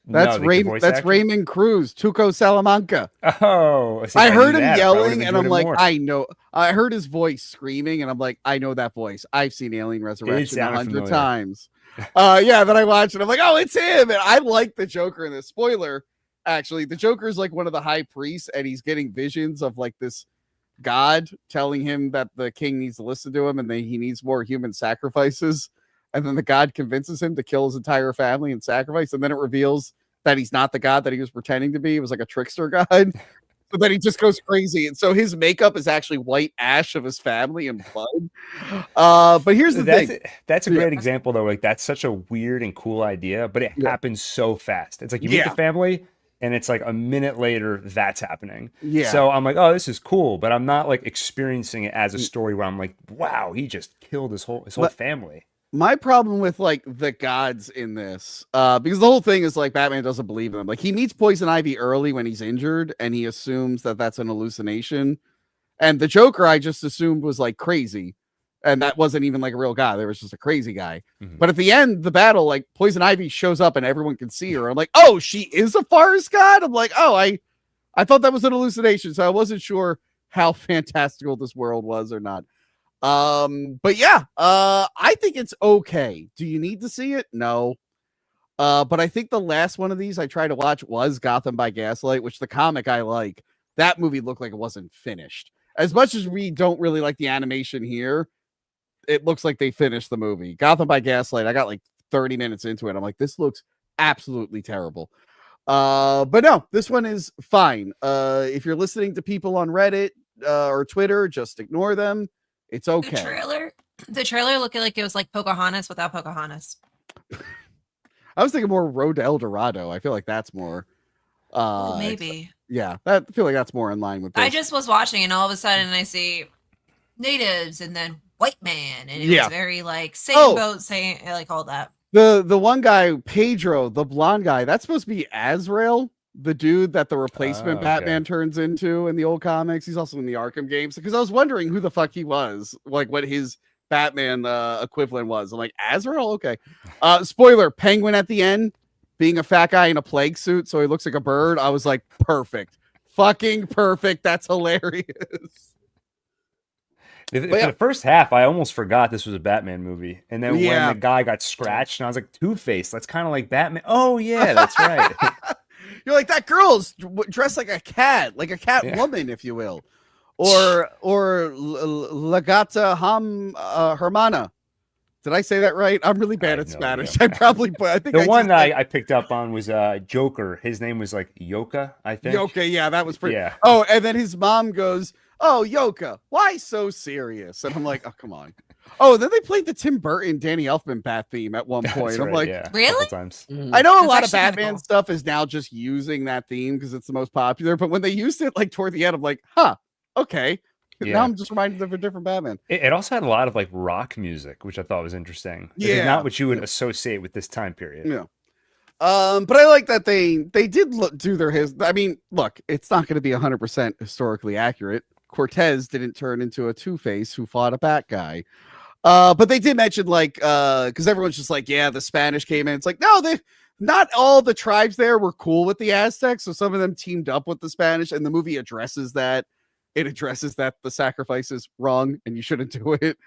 That's Raymond Cruz, Tuco Salamanca. Oh, I heard him yelling, and I'm like, I know. I heard his voice screaming, and I'm like, I know that voice. I've seen Alien Resurrection 100 times. Then I watched it. I'm like, oh, it's him. And I like the Joker in this. Spoiler, actually, the Joker is like one of the high priests, and he's getting visions of like this god telling him that the king needs to listen to him, and he needs more human sacrifices. And then the god convinces him to kill his entire family and sacrifice. And then it reveals that he's not the god that he was pretending to be. It was like a trickster god. So then he just goes crazy. And so his makeup is actually white ash of his family and blood. But here's the thing. That's a great example, though. Like, that's such a weird and cool idea, but it happens so fast. It's like you meet the family, and it's like a minute later, that's happening. Yeah. So I'm like, oh, this is cool. But I'm not like experiencing it as a story where I'm like, wow, he just killed his whole family. My problem with like the gods in this, because the whole thing is like Batman doesn't believe in them. Like he meets Poison Ivy early when he's injured, and he assumes that that's an hallucination. And the Joker, I just assumed was like crazy, and that wasn't even like a real guy. There was just a crazy guy. Mm-hmm. But at the end, the battle, like Poison Ivy shows up and everyone can see her. I'm like, oh, she is a forest god. I'm like, oh, I thought that was an hallucination, so I wasn't sure how fantastical this world was or not. But yeah, I think it's okay. Do you need to see it? No. But I think the last one of these I tried to watch was Gotham by Gaslight, which the comic I like. That movie looked like it wasn't finished. As much as we don't really like the animation here, it looks like they finished the movie. Gotham by Gaslight, I got like 30 minutes into it. I'm like, this looks absolutely terrible. But no, this one is fine. If you're listening to people on Reddit or Twitter, just ignore them. It's okay. The trailer looked like it was like Pocahontas without Pocahontas. I was thinking more Road to El Dorado. I feel like that's more. Maybe. I feel like that's more in line with this. I just was watching, and all of a sudden I see natives and then white man, and it was very like same boat, saying like all that. The one guy, Pedro, the blonde guy, that's supposed to be Azrael. The dude that the replacement Batman turns into in the old comics. He's also in the Arkham games, because I was wondering who the fuck he was, like what his Batman equivalent was. I'm like, Azrael? Okay. Spoiler, Penguin at the end being a fat guy in a plague suit, so he looks like a bird. I was like, perfect. Fucking perfect. That's hilarious. For the first half, I almost forgot this was a Batman movie. And then when the guy got scratched, and I was like, Two-Face, that's kind of like Batman. Oh, yeah, that's right. You're like, that girl's dressed like a cat woman, if you will, or La Gata Hermana. Did I say that right? I'm really bad at Spanish. I think the one I picked up on was Joker. His name was like Yoka, I think. Yoka, yeah, that was pretty. Yeah. Oh, and then his mom goes, "Oh, Yoka, why so serious?" And I'm like, "Oh, come on." Oh, then they played the Tim Burton, Danny Elfman Bat theme at one point. I'm like, really? Times. I know a lot of Batman stuff is now just using that theme because it's the most popular. But when they used it like toward the end, I'm like, huh, okay. Yeah. Now I'm just reminded of a different Batman. It also had a lot of like rock music, which I thought was interesting. It's not what you would associate with this time period. Yeah. But I like that they did do their I mean, look, it's not going to be 100% historically accurate. Cortez didn't turn into a Two-Face who fought a bad guy. But they did mention like, because everyone's just like, yeah, the Spanish came in. It's like, no, not all the tribes there were cool with the Aztecs. So some of them teamed up with the Spanish, and the movie addresses that. It addresses that the sacrifice is wrong and you shouldn't do it.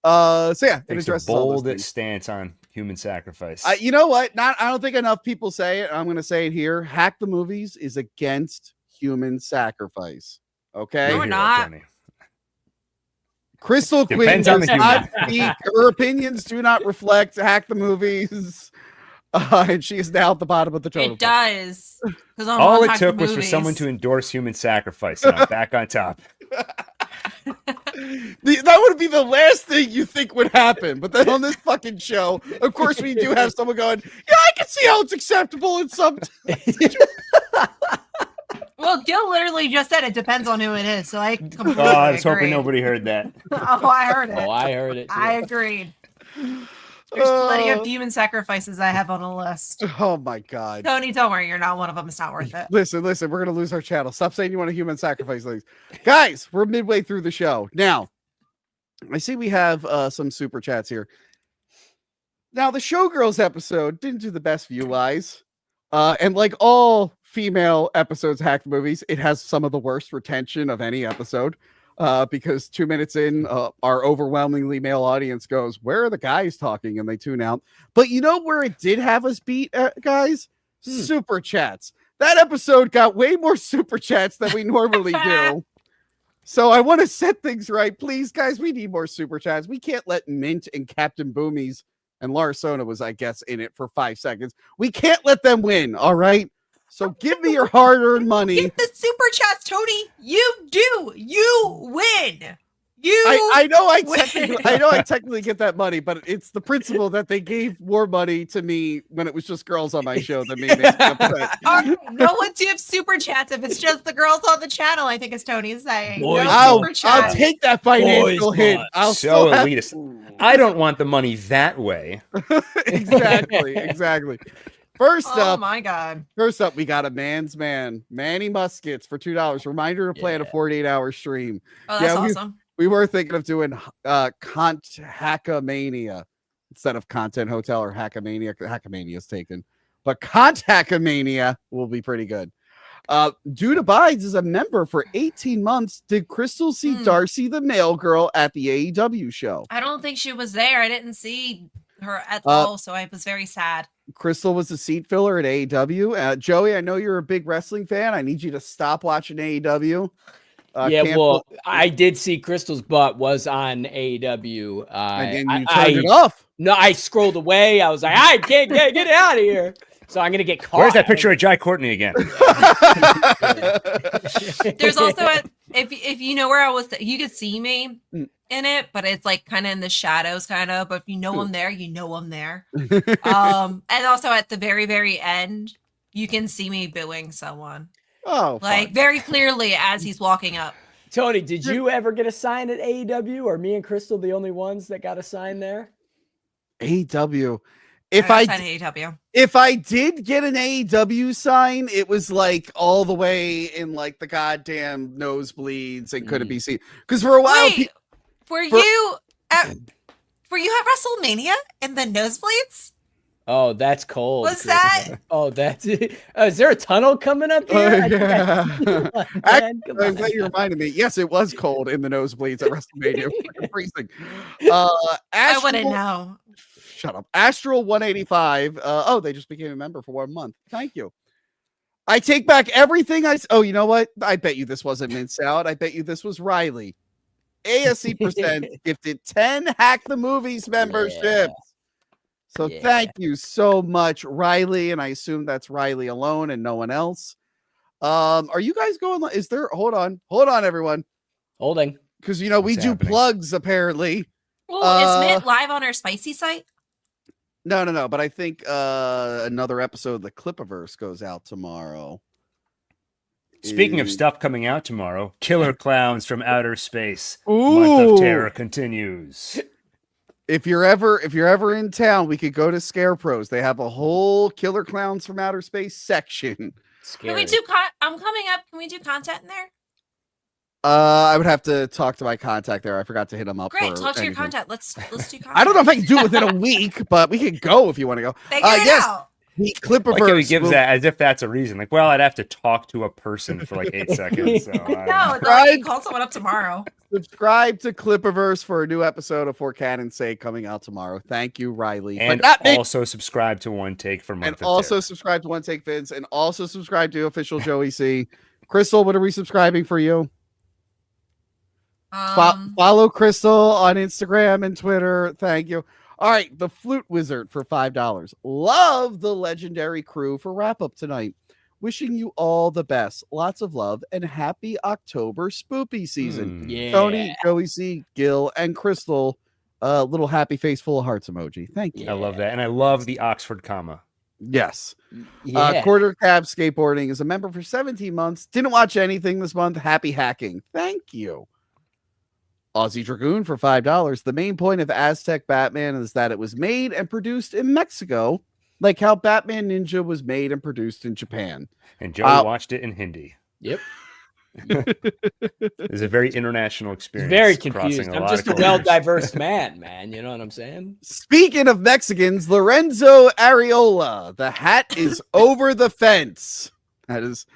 So yeah, it addresses a bold stance on human sacrifice. You know what? I don't think enough people say it. I'm going to say it here. Hack the Movies is against human sacrifice. Okay, no, we're not. Crystal Queen does not speak. Her opinions do not reflect Hack the Movies. And she is now at the bottom of the totem. It does. All it took was for someone to endorse human sacrifice, and I'm back on top. That would be the last thing you think would happen. But then on this fucking show, of course, we do have someone going, yeah, I can see how it's acceptable in some. Well, Well, Gil literally just said it depends on who it is, so I completely I was agree. hoping nobody heard that. Oh, I heard it. Oh, I heard it too. I agreed. There's plenty of human sacrifices I have on a list. Oh my God. Tony, don't worry, you're not one of them. It's not worth it. Listen, we're gonna lose our channel. Stop saying you want a human sacrifice things. Guys, we're midway through the show. Now, I see we have some super chats here. Now, the Showgirls episode didn't do the best view-wise. And like all female episodes of Hack the Movies, it has some of the worst retention of any episode. Because 2 minutes in, our overwhelmingly male audience goes, "Where are the guys talking?" And they tune out. But you know where it did have us beat, guys? Super chats. That episode got way more super chats than we normally do. So I want to set things right. Please, guys, we need more super chats. We can't let Mint and Captain Boomies, and Larsona was, I guess, in it for 5 seconds. We can't let them win, all right? So give me your hard-earned money. Get the super chats, Tony. You do. You win. I know I technically get that money, but it's the principle that they gave more money to me when it was just girls on my show than me. Makes me upset. No one gives super chats if it's just the girls on the channel. I think it's Tony's saying. I'll take that financial hit. I'll so elitist. I don't want the money that way. Exactly. First up, oh my God. First up, we got a man's man, Manny Muskets for $2. Reminder to plan a 48-hour stream. Oh, that's awesome. We were thinking of doing Hackamania instead of Content Hotel or Hackamania. Hackamania is taken, but Hackamania will be pretty good. Dude Abides is a member for 18 months. Did Crystal see Darcy the mail girl at the AEW show? I don't think she was there. I didn't see her at all, so I was very sad. Crystal was a seat filler at AEW. Joey, I know you're a big wrestling fan. I need you to stop watching AEW. I did see Crystal's butt was on AEW. And then you turned it off. No, I scrolled away. I was like, I can't get out of here. So I'm gonna get caught. Where's that picture of Jai Courtney again? There's also if you know where I was, you could see me in it, but it's like kind of in the shadows, kind of. But if you know I'm there, you know I'm there. And also at the very, very end, you can see me booing someone. Oh, like fun. very clearly as he's walking up. Tony, did you ever get a sign at AEW, or me and Crystal the only ones that got a sign there? AEW. If I did get an AEW sign, it was like all the way in like the goddamn nosebleeds and couldn't be seen. Because for a while, were you at WrestleMania in the nosebleeds? Oh, that's cold. Was that? Oh, that's it. Is there a tunnel coming up here? Yeah. I'm glad you reminded me. Yes, it was cold in the nosebleeds at WrestleMania. Freezing. I wouldn't know. Shut up. Astral 185. They just became a member for 1 month. Thank you. I take back everything you know what? I bet you this wasn't Mint Salad. I bet you this was Riley. ASC Percent gifted 10 Hack the Movies memberships. Yeah. So thank you so much, Riley. And I assume that's Riley alone and no one else. Are you guys going? Is there? Hold on, everyone. Holding. Because we do plugs apparently. Well, is Mint live on our Spicy site? No. But I think another episode of the Clipiverse goes out tomorrow. Speaking of stuff coming out tomorrow, Killer Clowns from Outer Space. Ooh. Month of Terror continues. If you're ever in town, we could go to Scarecrows. They have a whole Killer Clowns from Outer Space section. Scary. Can we do? I'm coming up. Can we do content in there? I would have to talk to my contact there. I forgot to hit him up. Great, talk to your contact. Let's do content. I don't know if I can do it within a week, but we can go if you want to go. Figure it out. The Clipperverse. Like he gives that as if that's a reason. Like, well, I'd have to talk to a person for like 8 seconds. So no, it's not like you call someone up tomorrow. Subscribe to Clipperverse for a new episode of For Cannon's Sake coming out tomorrow. Thank you, Riley. And also subscribe to One Take for Month of Terror. Subscribe to One Take Vids, and also subscribe to Official Joey C. Crystal, what are we subscribing for you? Follow Crystal on Instagram and Twitter. Thank you. All right, the Flute Wizard for $5. Love the legendary crew for wrap up tonight. Wishing you all the best. Lots of love and happy October spoopy season. Yeah. Tony, Joey C, Gil, and Crystal. Little happy face full of hearts emoji. Thank you. I love that. And I love the Oxford comma. Yes. Yeah. Quarter Cab Skateboarding is a member for 17 months. Didn't watch anything this month. Happy hacking. Thank you. Aussie Dragoon for $5. The main point of Aztec Batman is that it was made and produced in Mexico, like how Batman Ninja was made and produced in Japan. And Joey watched it in Hindi. Yep. It's a very international experience. Very confused. I'm just a well-diverse man. You know what I'm saying? Speaking of Mexicans, Lorenzo Areola, the hat is over the fence. That is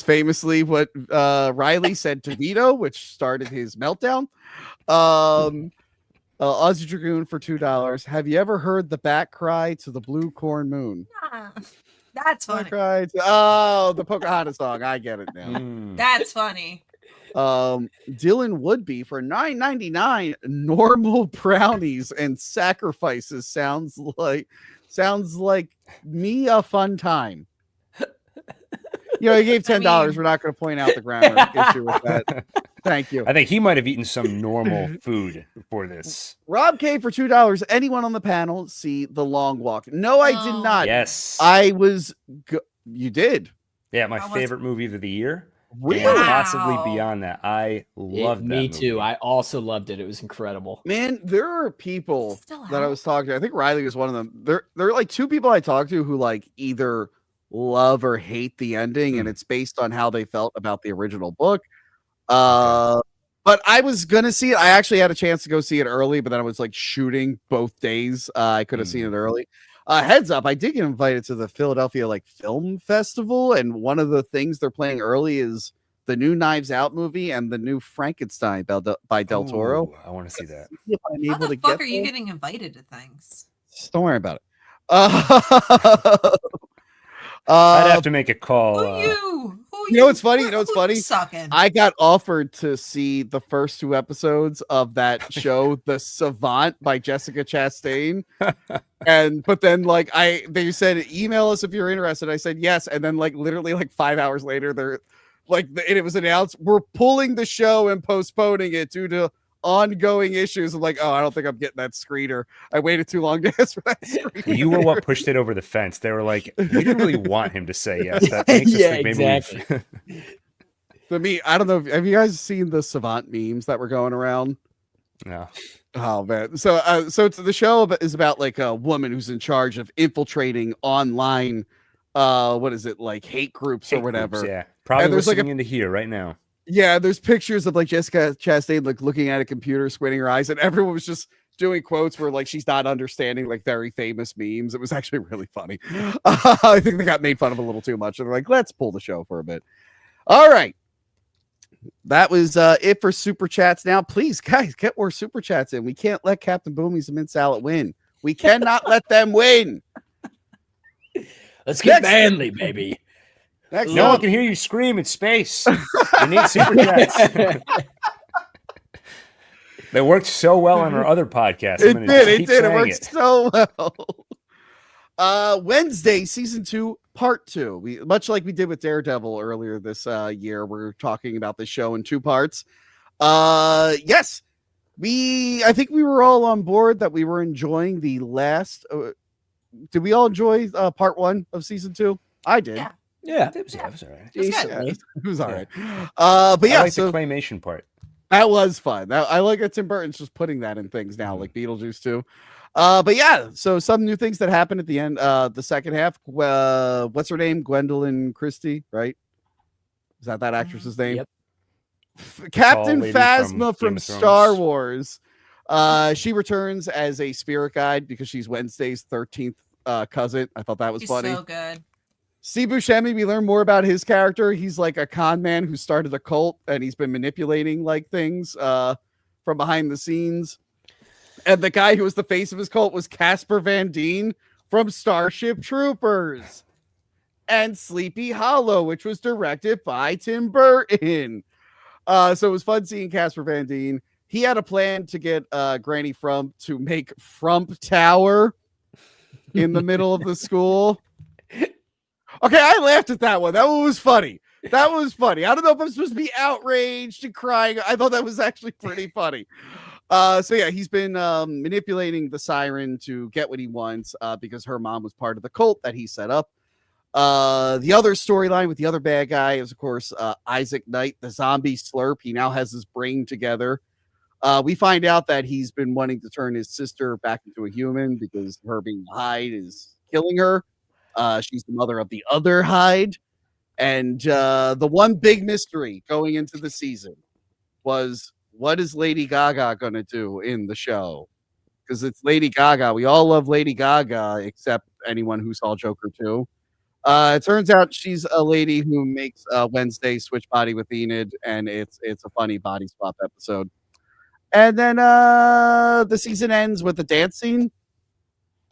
famously what Riley said to Vito, which started his meltdown. Aussie Dragoon for $2. Have you ever heard the bat cry to the blue corn moon? That's funny. The Pocahontas song. I get it now. That's funny. Dylan Woodby for $9.99. Normal brownies and sacrifices sounds like me a fun time. You know, he gave $10. We're not going to point out the grammar issue with that. Thank you. I think he might have eaten some normal food before this. Rob K for $2. Anyone on the panel see The Long Walk? No, I did not. Yes. You did. Yeah, my favorite movie of the year. Really? And possibly beyond that. I loved that Me too. movie. I also loved it. It was incredible. Man, there are people that I was talking to. I think Riley was one of them. There are like two people I talked to who like either love or hate the ending, and it's based on how they felt about the original book. But I was gonna see it. I actually had a chance to go see it early, but then I was like shooting both days. I could have seen it early. Heads up, I did get invited to the Philadelphia Film Festival, and one of the things they're playing early is the new Knives Out movie and the new Frankenstein by Del Toro. I want to see that. How the fuck are you getting invited to things? Just don't worry about it. I'd have to make a call. You know what's funny? I got offered to see the first 2 episodes of that show, The Savant by Jessica Chastain. But then they said, email us if you're interested. I said yes. And then literally 5 hours later, they're it was announced, we're pulling the show and postponing it due to ongoing issues. I'm like, oh, I don't think I'm getting that screener. I waited too long to ask for that screener. You were what pushed it over the fence. They were like, we didn't really want him to say yes. That makes us think exactly. I don't know. Have you guys seen the Savant memes that were going around? No. Oh man. So the show is about a woman who's in charge of infiltrating online hate groups or whatever. Groups, yeah. Probably listening into here right now. Yeah, there's pictures of Jessica Chastain looking at a computer, squinting her eyes, and everyone was just doing quotes where she's not understanding very famous memes. It was actually really funny. I think they got made fun of a little too much, and they're like, let's pull the show for a bit. All right. That was it for super chats. Now, please, guys, get more super chats in. We can't let Captain Boomy's and Mint Salad win. We cannot let them win. Let's get manly, baby. No one can hear you scream in space. You need super chats. They worked so well on our other podcast. It did. It worked so well. Wednesday, season 2, part 2. Much like we did with Daredevil earlier this year, we're talking about this show in 2 parts. Yes, I think we were all on board that we were enjoying the last. Did we all enjoy part 1 of season 2? I did. Yeah. It was all right. It was all right. But yeah, I like the claymation part. That was fun. I like that Tim Burton's just putting that in things now, like Beetlejuice too. But yeah, so some new things that happened at the end, the second half. What's her name? Gwendolyn Christie, right? Is that actress's name? Yep. Captain Phasma from Star Wars. She returns as a spirit guide because she's Wednesday's 13th cousin. I thought that was funny. So good. Steve Buscemi, we learn more about his character. He's like a con man who started a cult, and he's been manipulating things from behind the scenes. And the guy who was the face of his cult was Casper Van Dien from Starship Troopers and Sleepy Hollow, which was directed by Tim Burton. So it was fun seeing Casper Van Dien. He had a plan to get Granny Frump to make Frump Tower in the middle of the school. Okay, I laughed at that one. That one was funny. I don't know if I'm supposed to be outraged and crying. I thought that was actually pretty funny. So yeah, he's been manipulating the siren to get what he wants because her mom was part of the cult that he set up. The other storyline with the other bad guy is, of course, Isaac Knight, the zombie slurp. He now has his brain together. We find out that he's been wanting to turn his sister back into a human because her being a Hyde is killing her. She's the mother of the other Hyde. And the one big mystery going into the season was, what is Lady Gaga going to do in the show? Because it's Lady Gaga. We all love Lady Gaga, except anyone who saw Joker 2. It turns out she's a lady who makes Wednesday switch body with Enid, and it's a funny body swap episode. And then the season ends with the dance scene.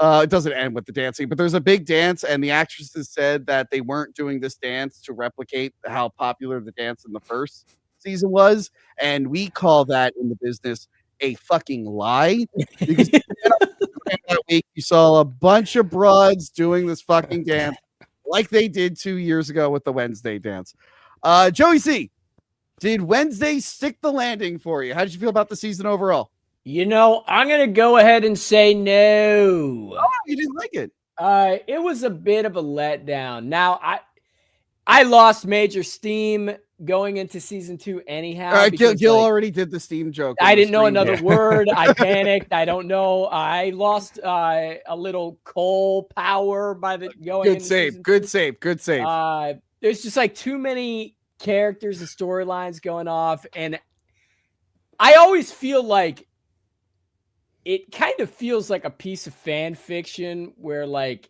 It doesn't end with the dancing, but there's a big dance, and the actresses said that they weren't doing this dance to replicate how popular the dance in the first season was, and we call that in the business a fucking lie. Because that week you saw a bunch of broads doing this fucking dance like they did 2 years ago with the Wednesday dance. Joey C, did Wednesday stick the landing for you? How did you feel about the season overall? You know, I'm going to go ahead and say no. Oh, you didn't like it? It was a bit of a letdown. Now, I lost major steam going into season 2 anyhow. Gil already did the steam joke. I didn't know another word. I panicked. I don't know. I lost a little coal power by the going. Good save. Good save. Good save. There's just like too many characters and storylines going off, and I always feel like it kind of feels like a piece of fan fiction where like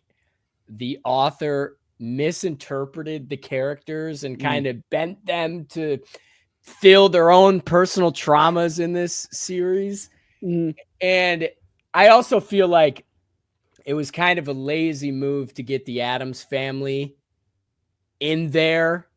the author misinterpreted the characters and kind of bent them to fill their own personal traumas in this series. And I also feel like it was kind of a lazy move to get the Addams family in there.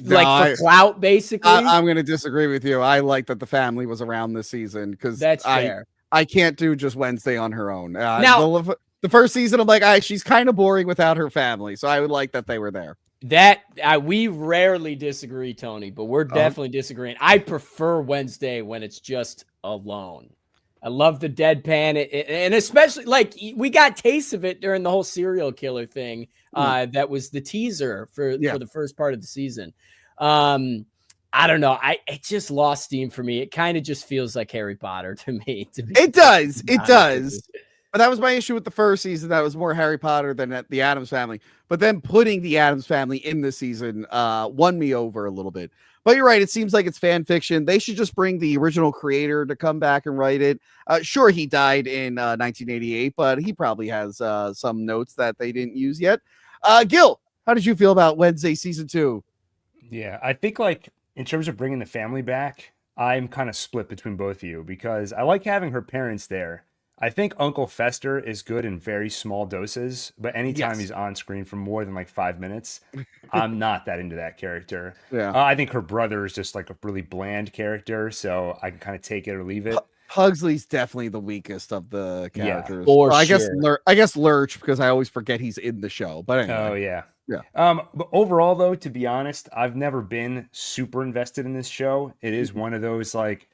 For clout, basically. I'm going to disagree with you. I like that the family was around this season because that's fair. I can't do just Wednesday on her own. Now, the first season, I'm like, she's kind of boring without her family, so I would like that they were there. That we rarely disagree, Tony, but we're definitely disagreeing. I prefer Wednesday when it's just alone. I love the deadpan, and especially like we got tastes of it during the whole serial killer thing. That was the teaser for the first part of the season. I don't know. It just lost steam for me. It kind of just feels like Harry Potter to me. It does. But that was my issue with the first season. That was more Harry Potter than the Addams Family. But then putting the Addams Family in this season won me over a little bit. But you're right. It seems like it's fan fiction. They should just bring the original creator to come back and write it. Sure, he died in 1988, but he probably has some notes that they didn't use yet. Gil, how did you feel about Wednesday season 2? Yeah, I think like in terms of bringing the family back, I'm kind of split between both of you because I like having her parents there. I think Uncle Fester is good in very small doses, but anytime he's on screen for more than like 5 minutes, I'm not that into that character. Yeah, I think her brother is just like a really bland character, so I can kind of take it or leave it. Pugsley's definitely the weakest of the characters. Yeah, I guess Lurch, because I always forget he's in the show. But anyway. Oh yeah. But overall, though, to be honest, I've never been super invested in this show. It is one of those like,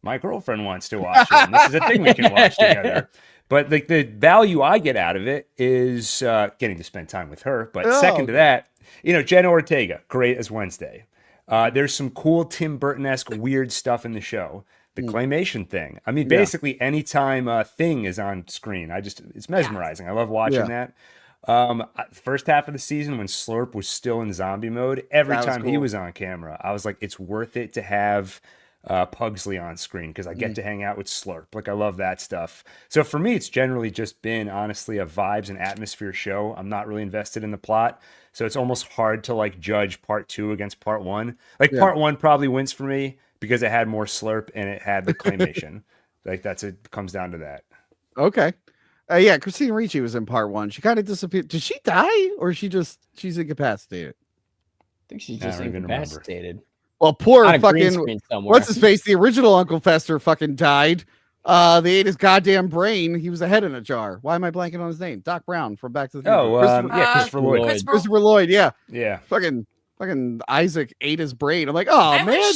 my girlfriend wants to watch it, and this is a thing we can watch together. But like the value I get out of it is getting to spend time with her. But second to that, Jenna Ortega, great as Wednesday. There's some cool Tim Burton-esque weird stuff in the show. The claymation thing. I mean, basically anytime a thing is on screen, it's mesmerizing. I love watching that. First half of the season when Slurp was still in zombie mode, every time he was on camera, I was like, it's worth it to have Pugsley on screen because I get to hang out with Slurp. Like, I love that stuff. So for me, it's generally just been honestly a vibes and atmosphere show. I'm not really invested in the plot, so it's almost hard to like judge part 2 against part 1. Like part 1 probably wins for me because it had more Slurp and it had the claymation. Like it comes down to that. Okay. Christina Ricci was in part 1. She kind of disappeared. Did she die or she's incapacitated? I think she's just incapacitated. Well, poor fucking what's his face? The original Uncle Fester fucking died. They ate his goddamn brain. He was a head in a jar. Why am I blanking on his name? Doc Brown from Back to the Future. Christopher Lloyd. Christopher Lloyd. Yeah. Yeah. Fucking Isaac ate his brain. I'm like, oh man.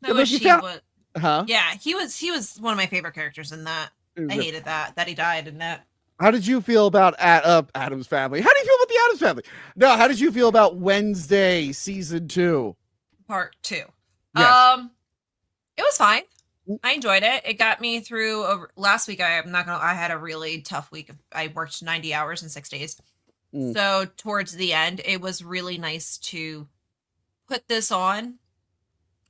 I wish she would. Huh? Yeah, he was one of my favorite characters in that. I hated that he died in that. How did you feel about Addams Family? How do you feel about the Addams Family? No, how did you feel about Wednesday season 2? Part 2. Yes. It was fine. I enjoyed it. It got me through last week. I had a really tough week. I worked 90 hours in 6 days. So towards the end, it was really nice to put this on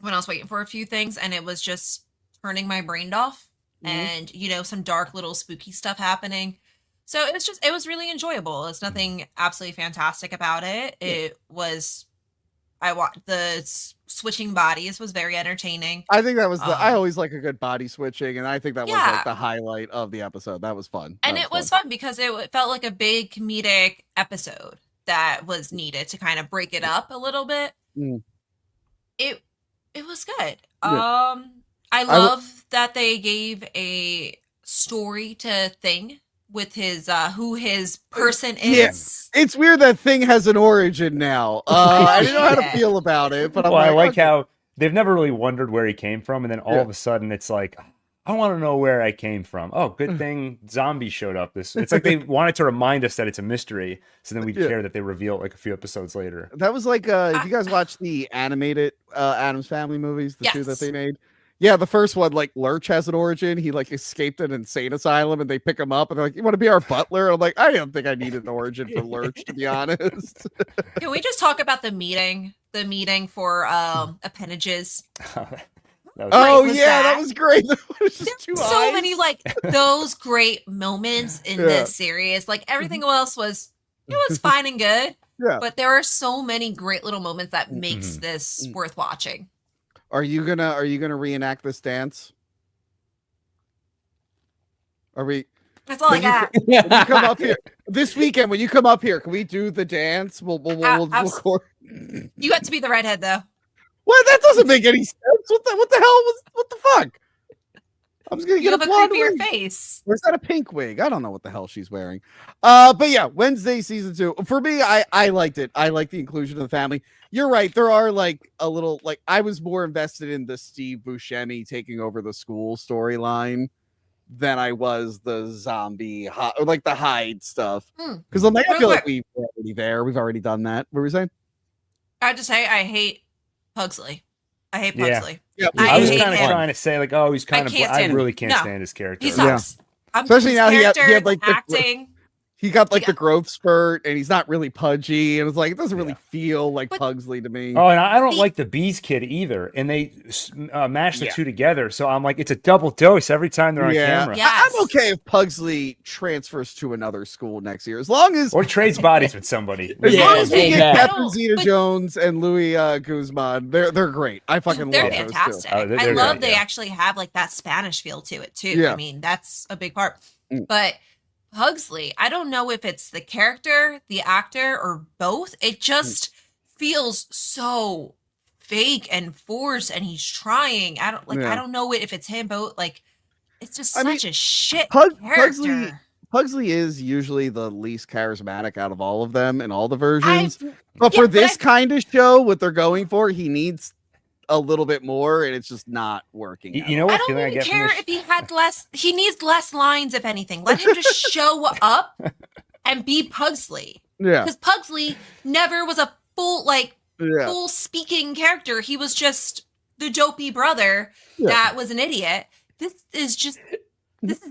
when I was waiting for a few things, and it was just turning my brain off and, some dark little spooky stuff happening. So it was really enjoyable. It's nothing absolutely fantastic about it. It was, I watched the switching bodies was very entertaining. I think that was I always like a good body switching, and I think that was like the highlight of the episode. That was fun. And it was fun because it felt like a big comedic episode that was needed to kind of break it up a little bit. It was good. I love that they gave a story to Thing with his who his person is. Yeah. It's weird that Thing has an origin now. I didn't know how to feel about it, but I like how they've never really wondered where he came from, and then all of a sudden it's like, I want to know where I came from. Oh, good thing zombies showed up. It's like they wanted to remind us that it's a mystery, so then we'd care that they reveal it like a few episodes later. That was like if you guys watched the animated Addams Family movies, the 2 that they made. Yeah, the first one, like Lurch has an origin. He like escaped an insane asylum, and they pick him up, and they're like, "You want to be our butler?" I'm like, I don't think I needed an origin for Lurch, to be honest. Can we just talk about the meeting? The meeting for appendages. That was great. So many like those great moments in this series. Like everything else was fine and good. Yeah, but there are so many great little moments that makes this worth watching. Are you gonna reenact this dance? Are we? That's all I got. When you come up here this weekend, when you come up here, can we do the dance? We'll record. You got to be the redhead though. Well, that doesn't make any sense. What the hell what the fuck? I'm just gonna get a blonde wig. Face. Or is that a pink wig? I don't know what the hell she's wearing. But yeah, Wednesday season 2. For me, I liked it. I like the inclusion of the family. You're right. There are like a little like I was more invested in the Steve Buscemi taking over the school storyline than I was the zombie or like the Hyde stuff. Because I'm like, I feel like we're already there. We've already done that. What were we saying? I have to say I hate Pugsley. I hate Pugsley. Yeah. I was kind of trying to say like, oh, he's kind of. I really can't stand his character. He sucks. Especially now he had like acting. He got like the growth spurt, and he's not really pudgy, and it's like it doesn't really feel like Pugsley to me. Oh, and I don't like the Bees kid either, and they mash the two together, so I'm like, it's a double dose every time they're on camera. Yes. I'm okay if Pugsley transfers to another school next year, as long as or trades bodies with somebody. As long as we get Captain Zeta-Jones and Louis Guzman, they're great. I fucking love fantastic. those two. I love they actually have like that Spanish feel to it too. Yeah. I mean, that's a big part. But Pugsley, I don't know if it's the character, the actor, or both. It just feels so fake and forced, and he's trying. I don't know if it's him, but like, it's just such a shit character. Pugsley is usually the least charismatic out of all of them in all the versions. But for this kind of show, what they're going for, he needs a little bit more, and it's just not working. You know what? I don't even care if he had less. He needs less lines, if anything. Let him just show up and be Pugsley. Yeah, because Pugsley never was a full speaking character. He was just the dopey brother that was an idiot. This is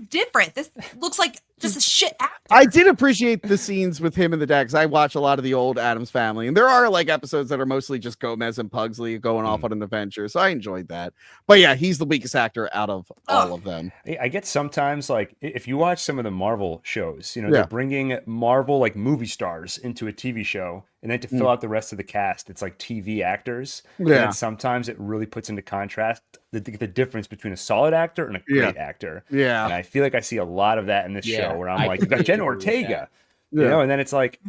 different. This looks like just a shit actor. I did appreciate the scenes with him and the dad, because I watch a lot of the old Addams Family, and there are like episodes that are mostly just Gomez and Pugsley going off on an adventure, so I enjoyed that. But yeah, he's the weakest actor out of all of them. I get sometimes like if you watch some of the Marvel shows, they're bringing Marvel like movie stars into a TV show, and then to fill out the rest of the cast, it's like TV actors. Yeah. And sometimes it really puts into contrast the difference between a solid actor and a great actor. Yeah. And I feel like I see a lot of that in this show where I'm like, you got Jen Ortega, and then it's like,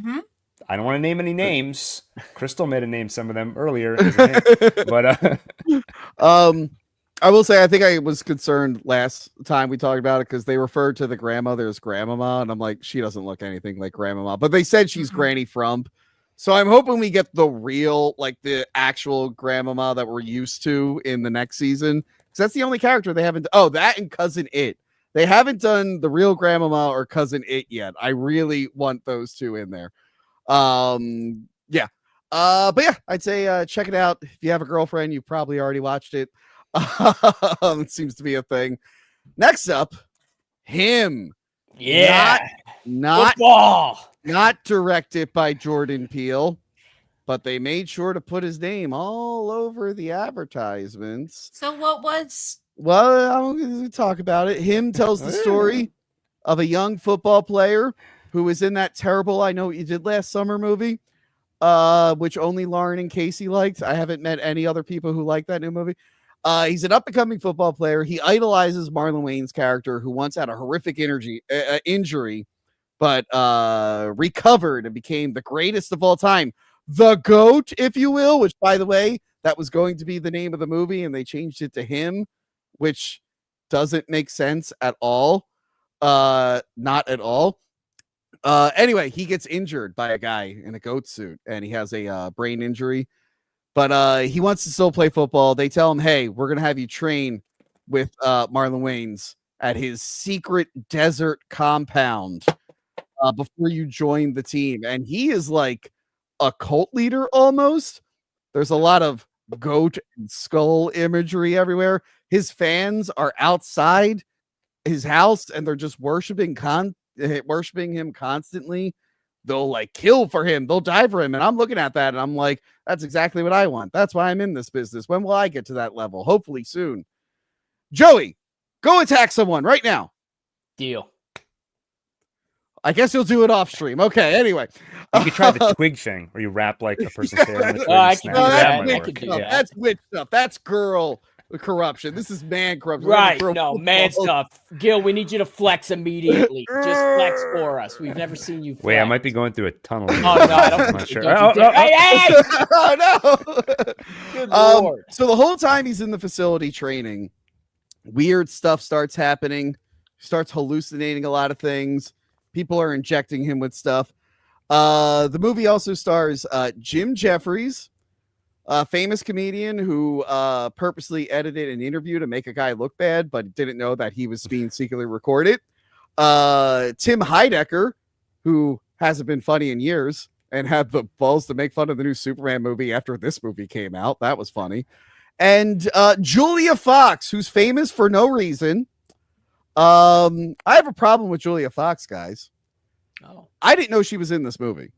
I don't want to name any names. Crystal made a name some of them earlier, but I will say I think I was concerned last time we talked about it because they referred to the grandmother as Grandmama, and I'm like, she doesn't look anything like Grandmama, but they said she's Granny Frump. So I'm hoping we get the real, like the actual Grandmama that we're used to in the next season. because that's the only character they haven't. Oh, that and Cousin It. They haven't done the real Grandmama or Cousin It yet. I really want those two in there. Yeah. But yeah, I'd say check it out. If you have a girlfriend, you probably already watched it. It seems to be a thing. Next up, Him. Yeah. Not football. Not directed by Jordan Peele, but they made sure to put his name all over the advertisements. So what was? Well, I'm going to talk about it. Him tells the story of a young football player who was in that terrible I Know What You Did Last Summer movie, which only Lauren and Casey liked. I haven't met any other people who like that new movie. He's an up-and-coming football player. He idolizes Marlon Wayne's character, who once had a horrific injury, but recovered and became the greatest of all time. The GOAT, if you will, which, by the way, that was going to be the name of the movie, and they changed it to Him, which doesn't make sense at all. Not at all. Anyway, he gets injured by a guy in a goat suit, and he has a brain injury. But he wants to still play football. They tell him, hey, we're going to have you train with Marlon Wayans at his secret desert compound before you join the team. And he is like a cult leader almost. There's a lot of goat and skull imagery everywhere. His fans are outside his house, and they're just worshiping him constantly. They'll like kill for him. They'll die for him. And I'm looking at that and I'm like, that's exactly what I want. That's why I'm in this business. When will I get to that level? Hopefully soon. Joey, go attack someone right now. Deal. I guess you'll do it off stream. Okay. Anyway, you could try the twig thing where you wrap like a person's hair on the twig. I and can snap do it. that. Might I work. can do that. That's witch stuff. That's girl corruption. This is man corruption. Right. No, man stuff. Gil, we need you to flex immediately. Just flex for us. We've never seen you flex. Wait, I might be going through a tunnel. Oh, no, I don't I'm think not you sure. do. Oh, Hey, hey! Oh, no. Good Lord. So the whole time he's in the facility training, weird stuff starts happening. He starts hallucinating a lot of things. People are injecting him with stuff. The movie also stars Jim Jeffries, a famous comedian who purposely edited an interview to make a guy look bad, but didn't know that he was being secretly recorded. Tim Heidecker, who hasn't been funny in years and had the balls to make fun of the new Superman movie after this movie came out. That was funny. And Julia Fox, who's famous for no reason. I have a problem with Julia Fox, guys. Oh. I didn't know she was in this movie.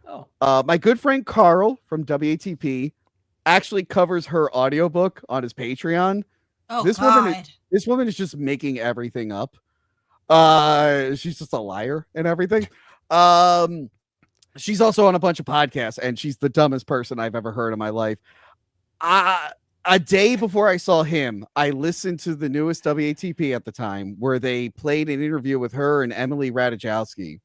Oh. My good friend Carl from WATP actually covers her audiobook on his Patreon. Oh, This woman is just making everything up. She's just a liar and everything. She's also on a bunch of podcasts, and she's the dumbest person I've ever heard in my life. A day before I saw Him, I listened to the newest WATP at the time, where they played an interview with her and Emily Ratajkowski.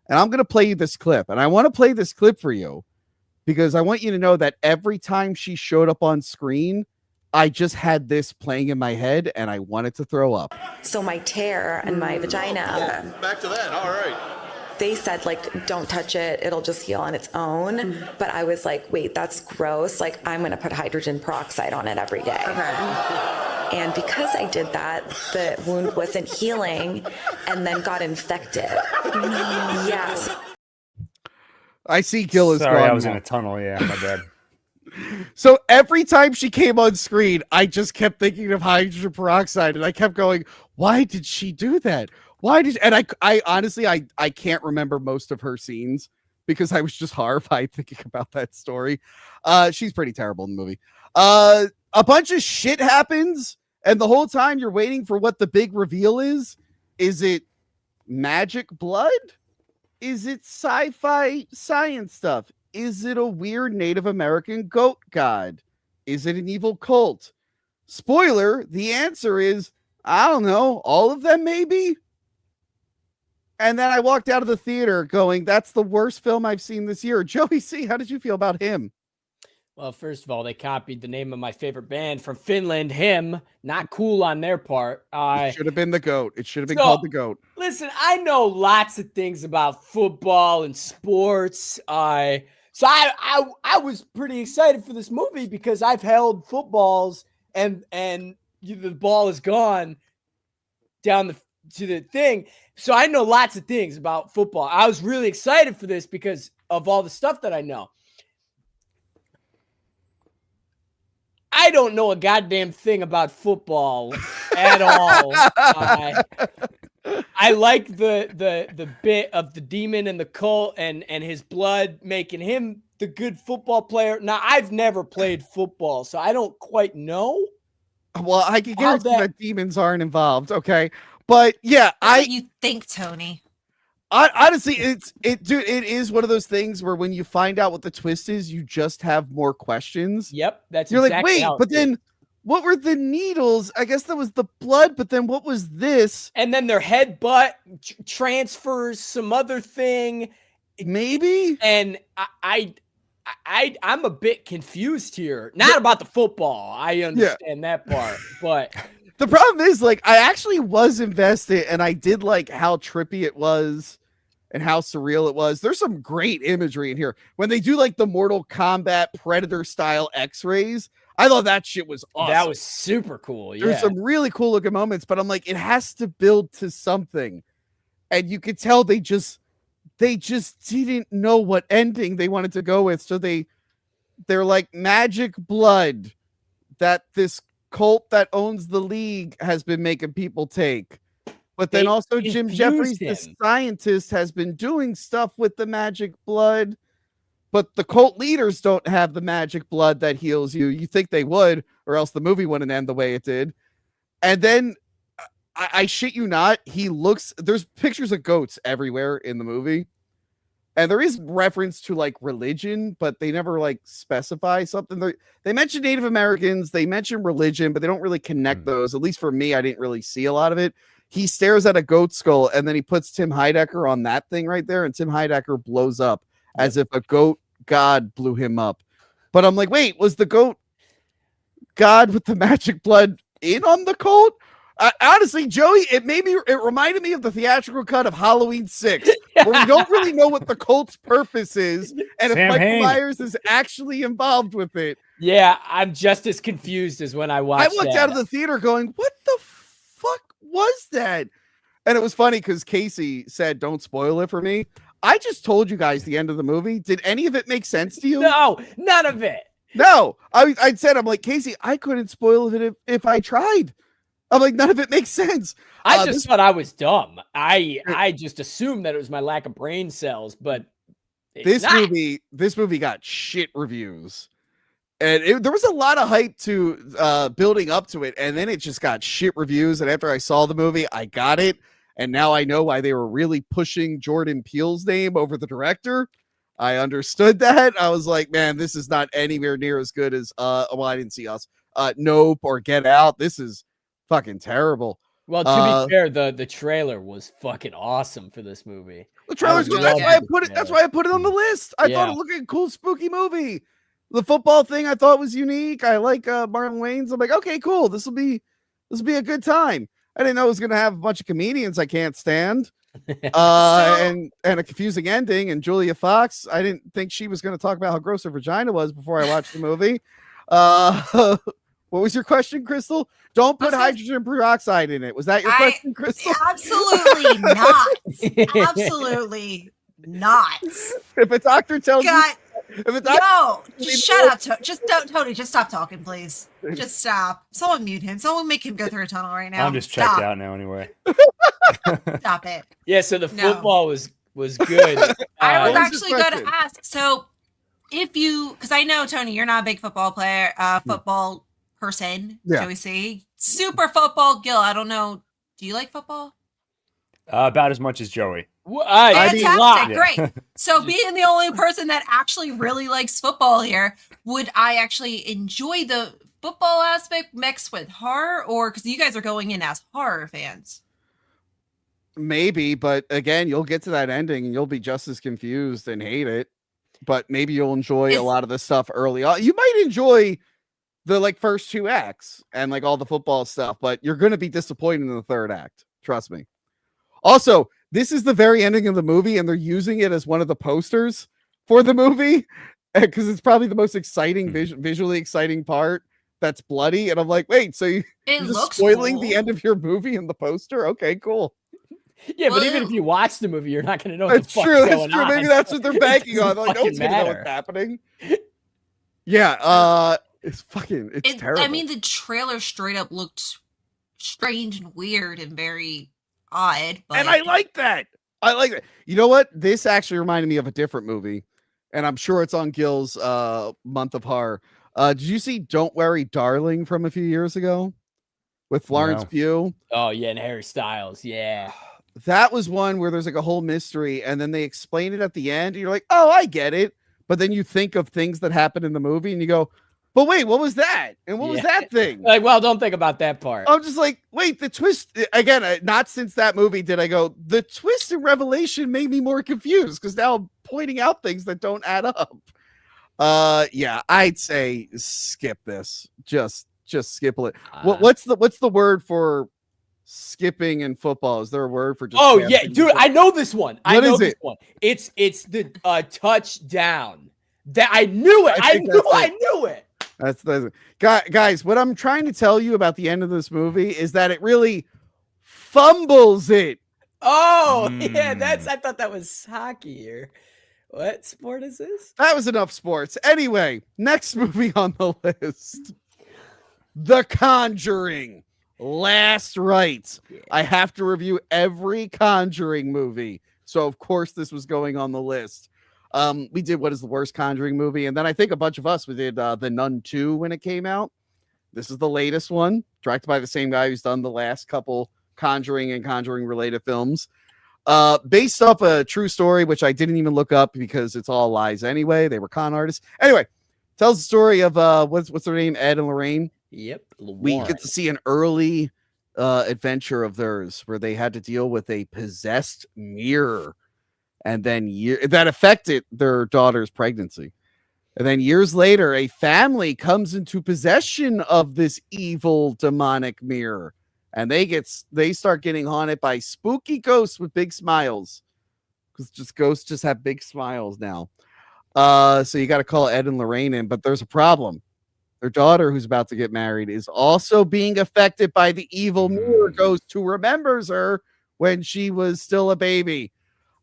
And I'm going to play you this clip. And I want to play this clip for you because I want you to know that every time she showed up on screen, I just had this playing in my head and I wanted to throw up. So my tear and my vagina. Back to that. All right. They said, like, don't touch it. It'll just heal on its own. But I was like, wait, that's gross. Like, I'm going to put hydrogen peroxide on it every day. Okay. And because I did that, the wound wasn't healing and then got infected. Yes. I see Gil is Sorry, gone I was now. in a tunnel. Yeah, my bad. So every time she came on screen, I just kept thinking of hydrogen peroxide and I kept going, why did she do that? And I honestly, I can't remember most of her scenes because I was just horrified thinking about that story. She's pretty terrible in the movie. A bunch of shit happens, and the whole time you're waiting for what the big reveal is. Is it magic blood? Is it sci-fi science stuff? Is it a weird Native American goat god? Is it an evil cult? Spoiler, the answer is, I don't know, all of them maybe? And then I walked out of the theater going, that's the worst film I've seen this year. Joey C., how did you feel about Him? Well, first of all, they copied the name of my favorite band from Finland, Him. Not cool on their part. It should have been the GOAT. It should have been called the GOAT. Listen, I know lots of things about football and sports. So I was pretty excited for this movie because I've held footballs and the ball is gone down to the thing. So I know lots of things about football. I was really excited for this because of all the stuff that I know. I don't know a goddamn thing about football at all. I like the bit of the demon and the cult and his blood making him the good football player. Now, I've never played football, so I don't quite know. Well, I can guarantee that demons aren't involved, okay? But yeah, That's what you think, Tony. Honestly, it is one of those things where when you find out what the twist is, you just have more questions. Yep, you're exactly like, wait, but then what were the needles? I guess that was the blood, but then what was this? And then their headbutt transfers some other thing, maybe. And I'm a bit confused here. Not about the football. I understand that part, but. The problem is, like, I actually was invested, and I did like how trippy it was and how surreal it was. There's some great imagery in here. When they do, like, the Mortal Kombat Predator-style X-rays, I thought that shit was awesome. That was super cool, yeah. There's some really cool-looking moments, but I'm like, it has to build to something. And you could tell they just didn't know what ending they wanted to go with, so they're like, magic blood that this cult that owns the league has been making people take, but then also Jim Jeffries, the scientist, has been doing stuff with the magic blood, but the cult leaders don't have the magic blood that heals you. You think they would, or else the movie wouldn't end the way it did. And then I shit you not, there's pictures of goats everywhere in the movie. And there is reference to like religion, but they never like specify something. They mention Native Americans, they mention religion, but they don't really connect those. At least for me, I didn't really see a lot of it. He stares at a goat skull and then he puts Tim Heidecker on that thing right there, and Tim Heidecker blows up as if a goat god blew him up. But I'm like, wait, was the goat god with the magic blood in on the cult? Honestly, Joey, it reminded me of the theatrical cut of Halloween 6, where we don't really know what the cult's purpose is, and if Michael Myers is actually involved with it. Yeah, I'm just as confused as when I watched. I walked out of the theater going, "What the fuck was that?" And it was funny because Casey said, "Don't spoil it for me." I just told you guys the end of the movie. Did any of it make sense to you? No, none of it. No, I said, I'm like, Casey, I couldn't spoil it if I tried. I'm like, none of it makes sense. I just thought I was dumb. I just assumed that it was my lack of brain cells, but this movie got shit reviews, and there was a lot of hype to building up to it, and then it just got shit reviews. And after I saw the movie, I got it, and now I know why they were really pushing Jordan Peele's name over the director. I understood that. I was like, man, this is not anywhere near as good as well, I didn't see Nope or Get Out. This is fucking terrible. Well, to be fair, the trailer was fucking awesome for this movie. The trailer's good. That's why I put it. That's why I put it on the list. I thought it looked like a cool, spooky movie. The football thing I thought was unique. I like Marlon Wayans. I'm like, okay, cool. This will be a good time. I didn't know it was gonna have a bunch of comedians I can't stand, and a confusing ending. And Julia Fox, I didn't think she was gonna talk about how gross her vagina was before I watched the movie. What was your question, Crystal? Don't put hydrogen peroxide in it. Was that your question, Crystal? Absolutely not. Absolutely not. If a doctor tells you, just shut up. Tony, just stop talking, please. Just stop. Someone mute him. Someone make him go through a tunnel right now. I'm just checked out now anyway. Stop it. Yeah, so the football was good. I was actually going to ask. So because I know, Tony, you're not a big football player, football person, Joey C. Super football Gil. I don't know. Do you like football? About as much as Joey. Fantastic, great. So being the only person that actually really likes football here, would I actually enjoy the football aspect mixed with horror, or because you guys are going in as horror fans? Maybe, but again, you'll get to that ending and you'll be just as confused and hate it. But maybe you'll enjoy a lot of the stuff early on. You might enjoy the first two acts and all the football stuff, but you're going to be disappointed in the third act. Trust me. Also, this is the very ending of the movie, and they're using it as one of the posters for the movie because it's probably the most exciting, visually exciting part that's bloody, and I'm like, wait, so you're just looks spoiling cool. the end of your movie in the poster? Okay, cool. Yeah, Well, but even if you watch the movie, you're not going to know what That's the fuck's true. That's going true. on. Maybe that's what they're banking on. Like, no one's gonna know matter. what's happening. Yeah, it's terrible. I mean, the trailer straight up looked strange and weird and very odd. But and I like that. I like that. You know what? This actually reminded me of a different movie, and I'm sure it's on Gil's month of horror. Did you see Don't Worry, Darling from a few years ago with Florence Pugh? Oh yeah, and Harry Styles. Yeah. That was one where there's like a whole mystery, and then they explain it at the end, and you're like, oh, I get it. But then you think of things that happen in the movie, and you go, but wait, what was that? And what was that thing? Like, well, don't think about that part. I'm just like, wait, the twist again. Not since that movie did I go. The twist and revelation made me more confused because now I'm pointing out things that don't add up. Yeah, I'd say skip this. Just skip it. What's the word for skipping in football? Is there a word for just? Oh yeah, dude, I know this one. What is it? It's the touchdown. That I knew it. I knew it. That's guys. What I'm trying to tell you about the end of this movie is that it really fumbles it. Oh yeah, I thought that was hockey here. What sport is this? That was enough sports. Anyway, next movie on the list, The Conjuring. Last Rites. Yeah. I have to review every Conjuring movie, so of course this was going on the list. We did what is the worst Conjuring movie, and then I think a bunch of us we did The Nun 2 when it came out. This is the latest one, directed by the same guy who's done the last couple Conjuring and Conjuring related films. Based off a true story, which I didn't even look up because it's all lies anyway. They were con artists. Anyway, tells the story of what's their name, Ed and Lorraine. Yep. We get to see an early adventure of theirs where they had to deal with a possessed mirror, and then that affected their daughter's pregnancy. And then years later, a family comes into possession of this evil demonic mirror, and they start getting haunted by spooky ghosts with big smiles, because ghosts just have big smiles now. So you got to call Ed and Lorraine in, but there's a problem. Their daughter, who's about to get married, is also being affected by the evil mirror ghost who remembers her when she was still a baby.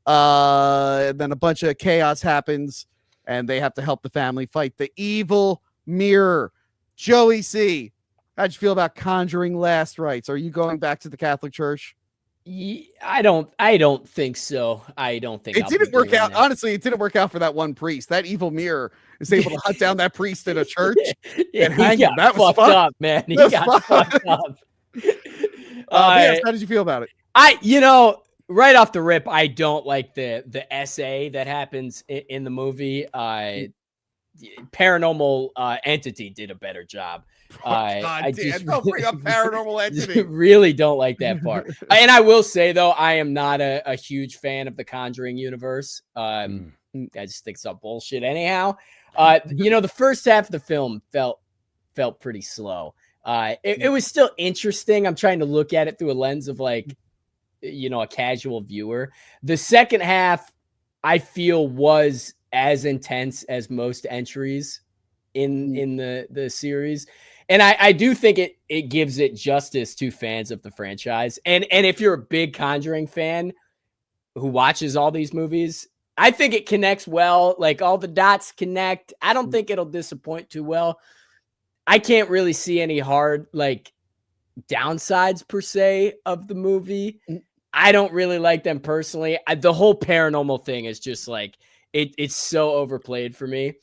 And then a bunch of chaos happens, and they have to help the family fight the evil mirror. Joey C., how'd you feel about Conjuring Last Rites? Are you going back to the Catholic Church? I don't think so. I don't think it didn't work out. Honestly, it didn't work out for that one priest. That evil mirror is able to hunt down that priest in a church and hang him. That was fucked up, man. He got fucked up. Yes, how did you feel about it? Right off the rip, I don't like the essay that happens in the movie. Paranormal Entity did a better job. I just don't bring up Paranormal Entity. Really don't like that part. And I will say though, I am not a huge fan of the Conjuring universe. I just think it's all bullshit anyhow. The first half of the film felt pretty slow. It was still interesting. I'm trying to look at it through a lens of like, a casual viewer. The second half, I feel, was as intense as most entries in the series. And I do think it gives it justice to fans of the franchise. And if you're a big Conjuring fan who watches all these movies, I think it connects well. Like all the dots connect. I don't think it'll disappoint too well. I can't really see any hard downsides per se of the movie. I don't really like them personally. The whole paranormal thing is just like it's so overplayed for me.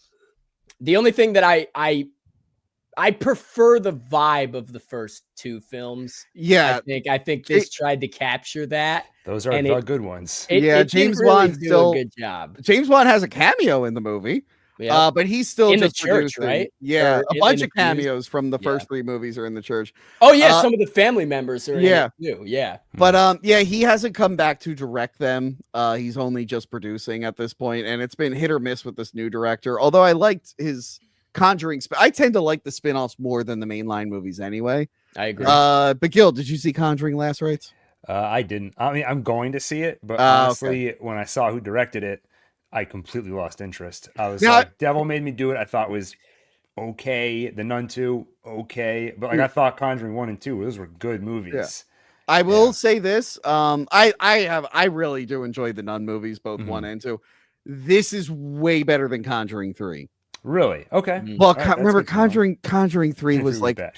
The only thing that I prefer the vibe of the first two films. Yeah, I think this tried to capture that. Those are the good ones. James Wan still a good job. James Wan has a cameo in the movie. Yeah, but he's still in just the church, producing. right? Yeah, a bunch of cameos from the first three movies are in the church. Oh yeah, some of the family members are in it too. Yeah, but he hasn't come back to direct them. He's only just producing at this point, and it's been hit or miss with this new director. Although I liked his Conjuring. I tend to like the spin-offs more than the mainline movies anyway. I agree. But Gil, did you see Conjuring Last Rites? I didn't. I mean, I'm going to see it, but honestly, when I saw who directed it, I completely lost interest. I was like, Devil Made Me Do It. I thought was okay. The Nun 2, okay. But like I thought Conjuring 1 and 2, those were good movies. Yeah. I will say this. I really do enjoy the Nun movies, both 1 and 2. This is way better than Conjuring 3. Really? Okay. Well, remember Conjuring 3 was like a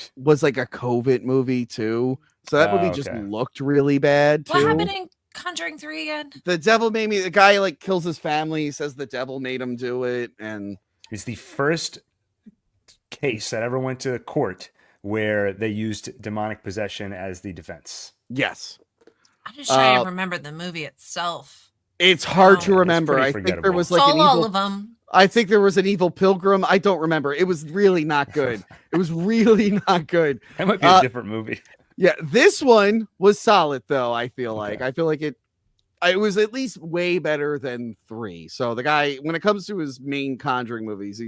COVID movie too. So that movie just looked really bad too. What happened in Conjuring 3 again? The devil made me. The guy like kills his family. He says the devil made him do it, and it's the first case that ever went to court where they used demonic possession as the defense. Yes. I'm just trying to remember the movie itself. It's hard to remember. I think there was like an evil, all of them. I think there was an evil pilgrim. I don't remember. It was really not good. It was really not good. That might be a different movie. Yeah, this one was solid though. I feel like it was at least way better than 3. So the guy, when it comes to his main Conjuring movies,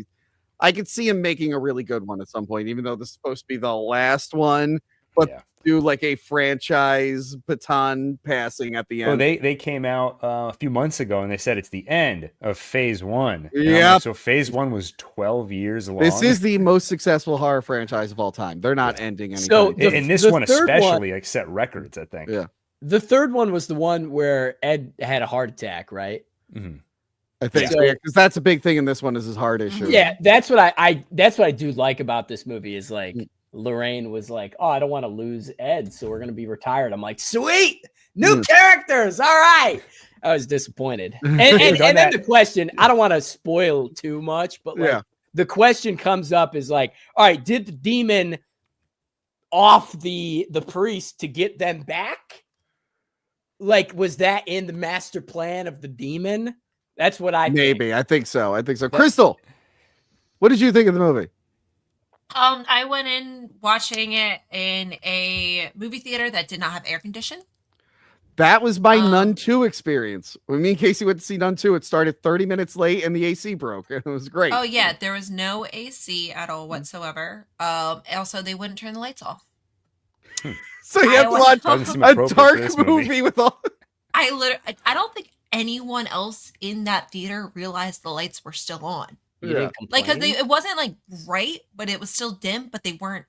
I could see him making a really good one at some point, even though this is supposed to be the last one. But do like a franchise baton passing at the end. Oh, they came out a few months ago and they said it's the end of phase 1. Yeah. So phase 1 was 12 years long. This is the most successful horror franchise of all time. They're not ending anything. So and this one especially like set records, I think. Yeah. The third one was the one where Ed had a heart attack, right? I think so, because that's a big thing in this one is his heart issue. Yeah, that's what that's what I do like about this movie is like Lorraine was like, "Oh, I don't want to lose Ed, so we're gonna be retired." I'm like, "Sweet, new characters, all right." I was disappointed, and then the question, I don't want to spoil too much, but like the question comes up is like, "All right, did the demon off the priest to get them back? Like, was that in the master plan of the demon?" That's what I think. I think so. Crystal, what did you think of the movie? I went in watching it in a movie theater that did not have air conditioning. That was my Nun 2 experience. When me and Casey went to see Nun 2, it started 30 minutes late and the AC broke. It was great. Oh yeah, there was no AC at all whatsoever. Also, they wouldn't turn the lights off. So you have to watch a dark movie with all. I don't think anyone else in that theater realized the lights were still on. Like, because it wasn't like bright, but it was still dim, but they weren't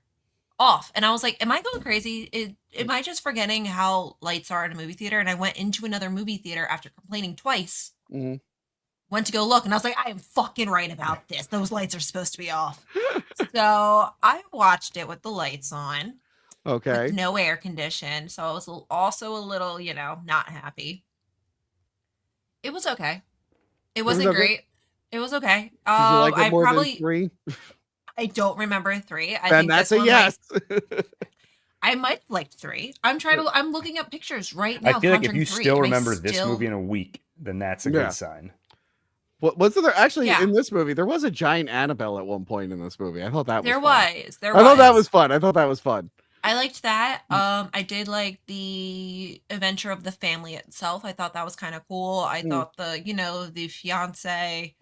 off. And I was like, am I going crazy? Am I just forgetting how lights are in a movie theater? And I went into another movie theater after complaining twice. Went to go look, and I was like, I am fucking right about this. Those lights are supposed to be off. So I watched it with the lights on. Okay. With no air condition. So I was also a little, not happy. It was okay. It wasn't great. It was okay. Did you like it more than 3? I don't remember 3. I think that's a yes. I might have liked 3. I'm looking up pictures right now. I feel like if you still remember this movie in a week, then that's a good sign. What was there actually in this movie? There was a giant Annabelle at one point in this movie. I thought that was There fun. was. I thought that was fun. I liked that. I did like the adventure of the family itself. I thought that was kind of cool. I thought the fiance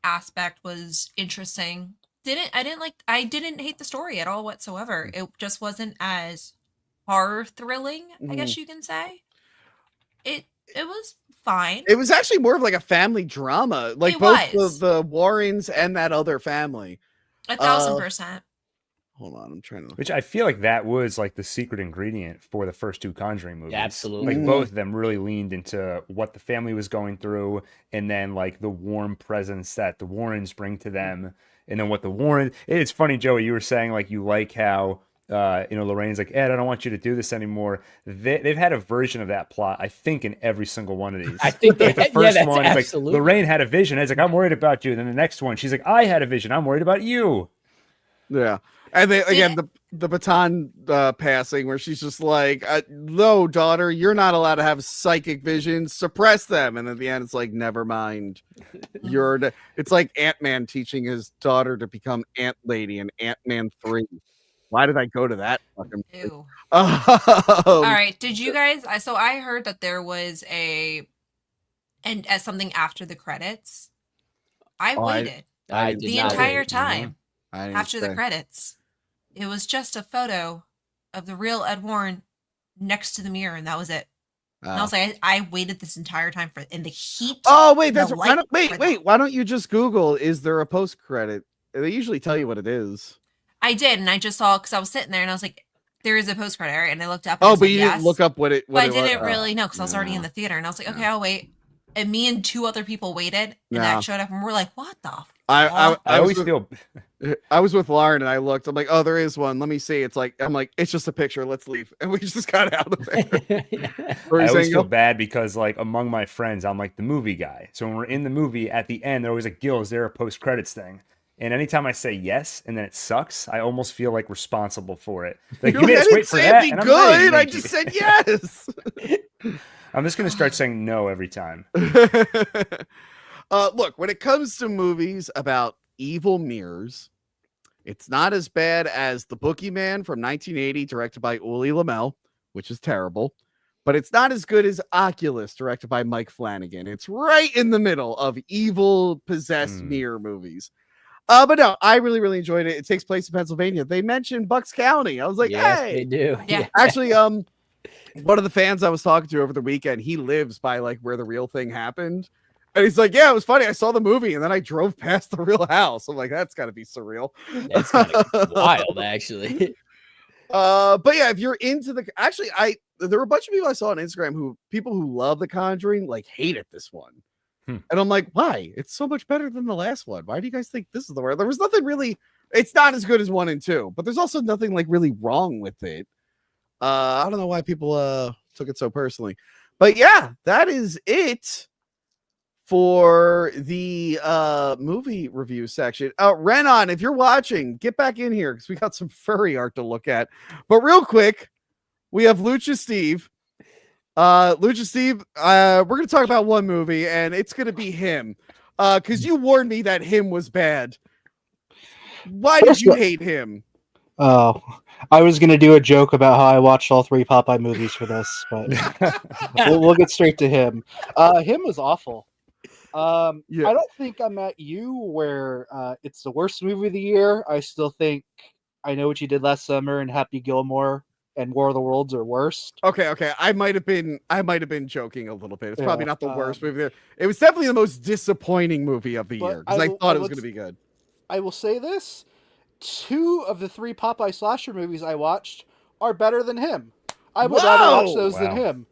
aspect was interesting. I didn't hate the story at all whatsoever. It just wasn't as horror thrilling, I guess you can say. It was fine. It was actually more of like a family drama, like both the Warrens and that other family. 1,000%. Hold on, I'm trying to. Which I feel like that was like the secret ingredient for the first 2 Conjuring movies. Yeah, absolutely. Like both of them really leaned into what the family was going through, and then like the warm presence that the Warrens bring to them, and then what the Warrens. It's funny, Joey, you were saying like you like how Lorraine's like, Ed, I don't want you to do this anymore. They've had a version of that plot, I think, in every single one of these. I think like the first one, it's like Lorraine had a vision. Ed's like, I'm worried about you. And then the next one, she's like, I had a vision. I'm worried about you. Yeah. And then again, the baton passing where she's just like, no, daughter, you're not allowed to have psychic visions. Suppress them. And at the end, it's like, never mind. It's like Ant-Man teaching his daughter to become Ant Lady in Ant-Man 3. Why did I go to that fucking Ew. All right. Did you guys? So I heard that there was something after the credits. I waited the entire time after the credits. It was just a photo of the real Ed Warren next to the mirror, and that was it. And I was like, I waited this entire time in the heat. Oh wait, wait. Why don't you just Google? Is there a post credit They usually tell you what it is. I did, and I just saw because I was sitting there and I was like, "There is a post-credit area," and I looked up. And but you didn't look up what it. But I was? didn't really know because I was already in the theater, and I was like, "Okay, I'll wait." And me and 2 other people waited, and that showed up, and we're like, "What the?" I always feel. I was with Lauren, and I looked. I'm like, "Oh, there is one. Let me see." It's like I'm like, "It's just a picture. Let's leave." And we just got out of there. I always feel bad because, like, among my friends, I'm like the movie guy. So when we're in the movie, at the end, they're always like, "Gil, is there a post-credits thing?" And anytime I say yes, and then it sucks, I almost feel like responsible for it. Like, you made us wait for that, and I'm good. I just said yes. I'm just gonna start saying no every time. Look, when it comes to movies about evil mirrors, it's not as bad as The Boogeyman from 1980, directed by Uli Lamel, which is terrible. But it's not as good as Oculus, directed by Mike Flanagan. It's right in the middle of evil possessed mirror movies. But no, I really, really enjoyed it. It takes place in Pennsylvania. They mentioned Bucks County. I was like, yes, hey, they do. Yeah. Actually, one of the fans I was talking to over the weekend, he lives by like where the real thing happened. And he's like, yeah, it was funny. I saw the movie and then I drove past the real house. I'm like, that's gotta be surreal. That's kind of wild, actually. But yeah, if you're into there were a bunch of people I saw on Instagram people who love The Conjuring, like hated this one. And I'm like, why? It's so much better than the last one. Why do you guys think this is the worst? There was nothing really, it's not as good as 1 and 2, but there's also nothing like really wrong with it. I don't know why people took it so personally. But yeah, that is it for the movie review section. Renan, if you're watching, get back in here because we got some furry art to look at. But real quick, we have Lucha Steve. Lucha Steve, we're gonna talk about one movie, and it's gonna be Him. Because you warned me that Him was bad. Why did you hate Him? Oh, I was gonna do a joke about how I watched all 3 Popeye movies for this, but we'll get straight to Him. Him was awful. I don't think I'm at you where it's the worst movie of the year. I still think I Know What You Did Last Summer and Happy Gilmore and War of the Worlds are worst. Okay. I might have been joking a little bit. It's probably not the worst movie there. It was definitely the most disappointing movie of the year because I thought it was going to be good. I will say this: 2 of the 3 Popeye slasher movies I watched are better than Him. I would rather watch those than Him.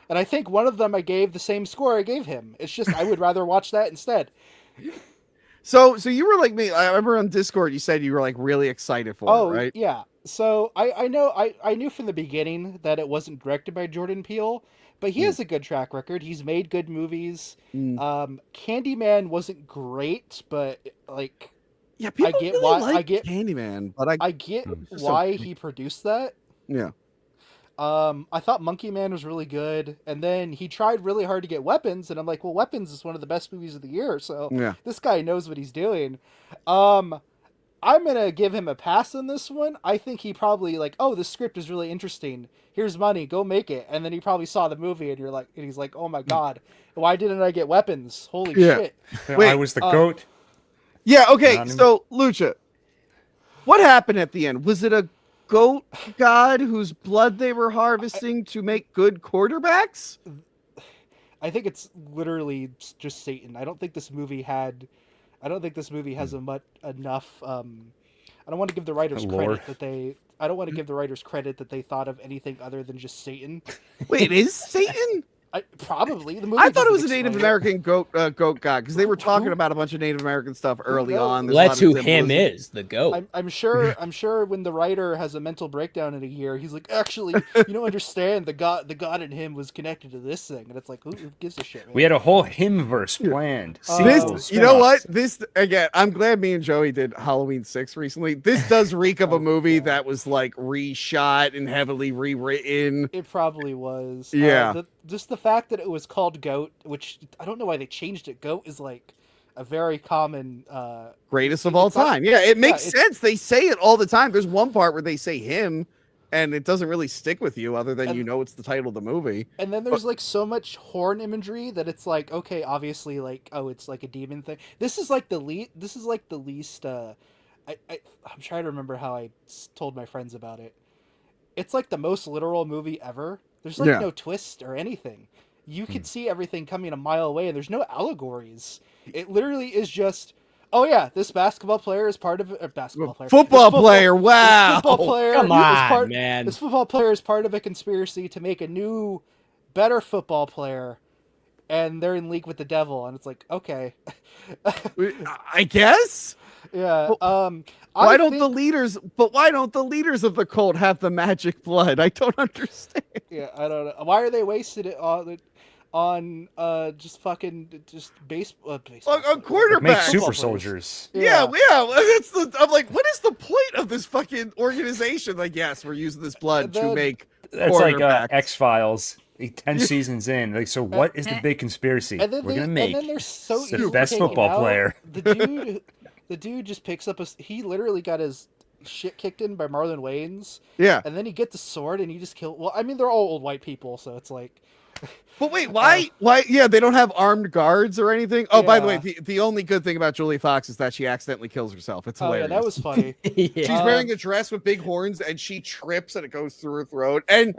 And I think one of them I gave the same score I gave Him. It's just I would rather watch that instead. So you were like me. I remember on Discord you said you were like really excited for it, right? Yeah. So I knew from the beginning that it wasn't directed by Jordan Peele, but he has a good track record. He's made good movies. Candyman wasn't great, but like people I get really why like I get Candyman, but I get why he produced that. Yeah. I thought Monkey Man was really good, and then he tried really hard to get Weapons, and I'm like, well, Weapons is one of the best movies of the year, so this guy knows what he's doing. I'm gonna give him a pass on this one. I think he probably like, oh, this script is really interesting. Here's money, go make it. And then he probably saw the movie, and he's like, oh my god, why didn't I get Weapons? Holy shit! Wait, I was the goat. Yeah. Okay. So Lucha, what happened at the end? Was it a goat god whose blood they were harvesting to make good quarterbacks? I think it's literally just Satan. I don't think this movie has enough. I don't want to give the writers credit that they. I don't want to give the writers credit that they thought of anything other than just Satan. Wait, is Satan? Probably the movie. I thought it was a Native American goat god because they were talking about a bunch of Native American stuff early on. Well, that's who Him is, the goat. I'm sure when the writer has a mental breakdown in a year, he's like, actually, you don't understand. The god in him was connected to this thing, and it's like, who gives a shit? Man? We had a whole Him-verse planned. You know what? This again. I'm glad me and Joey did Halloween 6 recently. This does reek of a movie that was like reshot and heavily rewritten. It probably was. Yeah. Just the fact that it was called Goat, which I don't know why they changed it. Goat is like a very common greatest of all time. Yeah, it makes sense. They say it all the time. There's one part where they say Him, and it doesn't really stick with you other than it's the title of the movie. And then there's like so much horn imagery that it's like, okay, obviously like, oh, it's like a demon thing. This is like the least I'm trying to remember how I told my friends about it. It's like the most literal movie ever. There's like no twist or anything. You could see everything coming a mile away, and there's no allegories. It literally is just, Oh yeah, this basketball player is part of a basketball player. Football player. Wow. Football player. Come on, man. This football player is part of a conspiracy to make a new, better football player, and they're in league with the devil. And it's like, okay, I guess. Yeah. Why don't the leaders of the cult have the magic blood? I don't understand. Yeah, I don't know. Why are they wasting it on just baseball? On quarterback. Make super soldiers. Yeah. I'm like, what is the point of this fucking organization? Like, yes, we're using this blood to make. That's like X-Files. 10 seasons in, like, so what is the big conspiracy? We're gonna make and then they're so the best football player. The dude just picks up he literally got his shit kicked in by Marlon Wayans. Yeah. And then he gets the sword and he just kill. Well, I mean, they're all old white people, so it's like. But wait, why? Yeah, they don't have armed guards or anything. Oh, by the way, the only good thing about Julie Fox is that she accidentally kills herself. It's hilarious. Yeah, that was funny. She's wearing a dress with big horns and she trips and it goes through her throat. And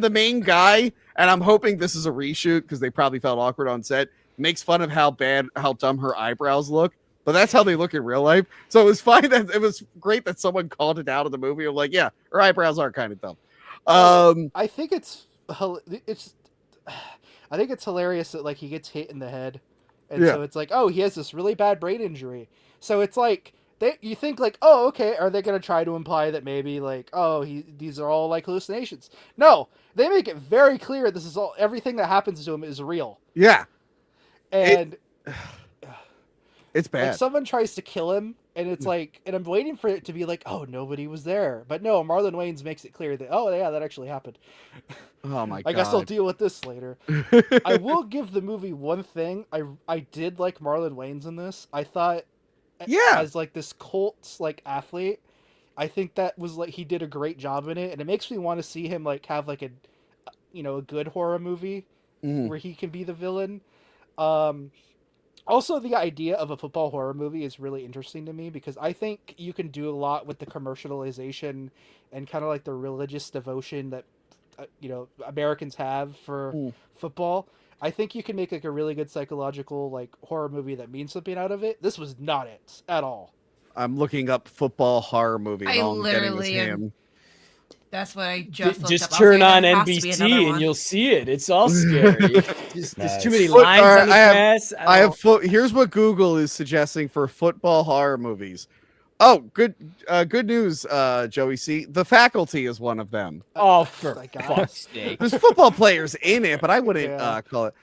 the main guy, and I'm hoping this is a reshoot because they probably felt awkward on set, makes fun of how dumb her eyebrows look. But that's how they look in real life. So it was fine that it was great that someone called it out of the movie. I'm like, yeah, her eyebrows are kind of dumb. I think it's hilarious that like he gets hit in the head, and so it's like, oh, he has this really bad brain injury. So it's like you think like, oh, okay, are they gonna try to imply that maybe like, oh, these are all like hallucinations? No, they make it very clear this is everything that happens to him is real. Yeah, and. It's bad. Like someone tries to kill him, and it's like, and I'm waiting for it to be like, oh, nobody was there. But no, Marlon Wayans makes it clear that, oh, yeah, that actually happened. Oh, my God. I guess I'll deal with this later. I will give the movie one thing. I did like Marlon Wayans in this. I thought, as like this cult like athlete, I think that was like, he did a great job in it. And it makes me want to see him like have like a good horror movie where he can be the villain. Also, the idea of a football horror movie is really interesting to me because I think you can do a lot with the commercialization and kind of like the religious devotion that Americans have for football. I think you can make like a really good psychological like horror movie that means something out of it. This was not it at all. I'm looking up football horror movie. I literally am. That's what I just looked just up. turn on NBC and you'll see it. It's all scary. There's too many lines on the mess. Here's what Google is suggesting for football horror movies. Oh, good news, Joey C. The Faculty is one of them. Oh, for fuck's sake. There's football players in it, but I wouldn't call it.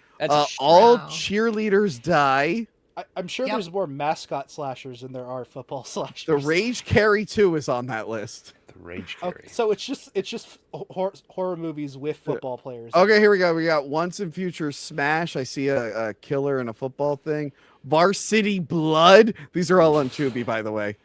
All cheerleaders die. I'm sure there's more mascot slashers than there are football slashers. The Rage Carry 2 is on that list. Rage Carry. Okay, so it's just horror movies with football players. Okay, here we go. We got Once and Future Smash. I see a killer in a football thing. Varsity Blood. These are all on Tubi, by the way.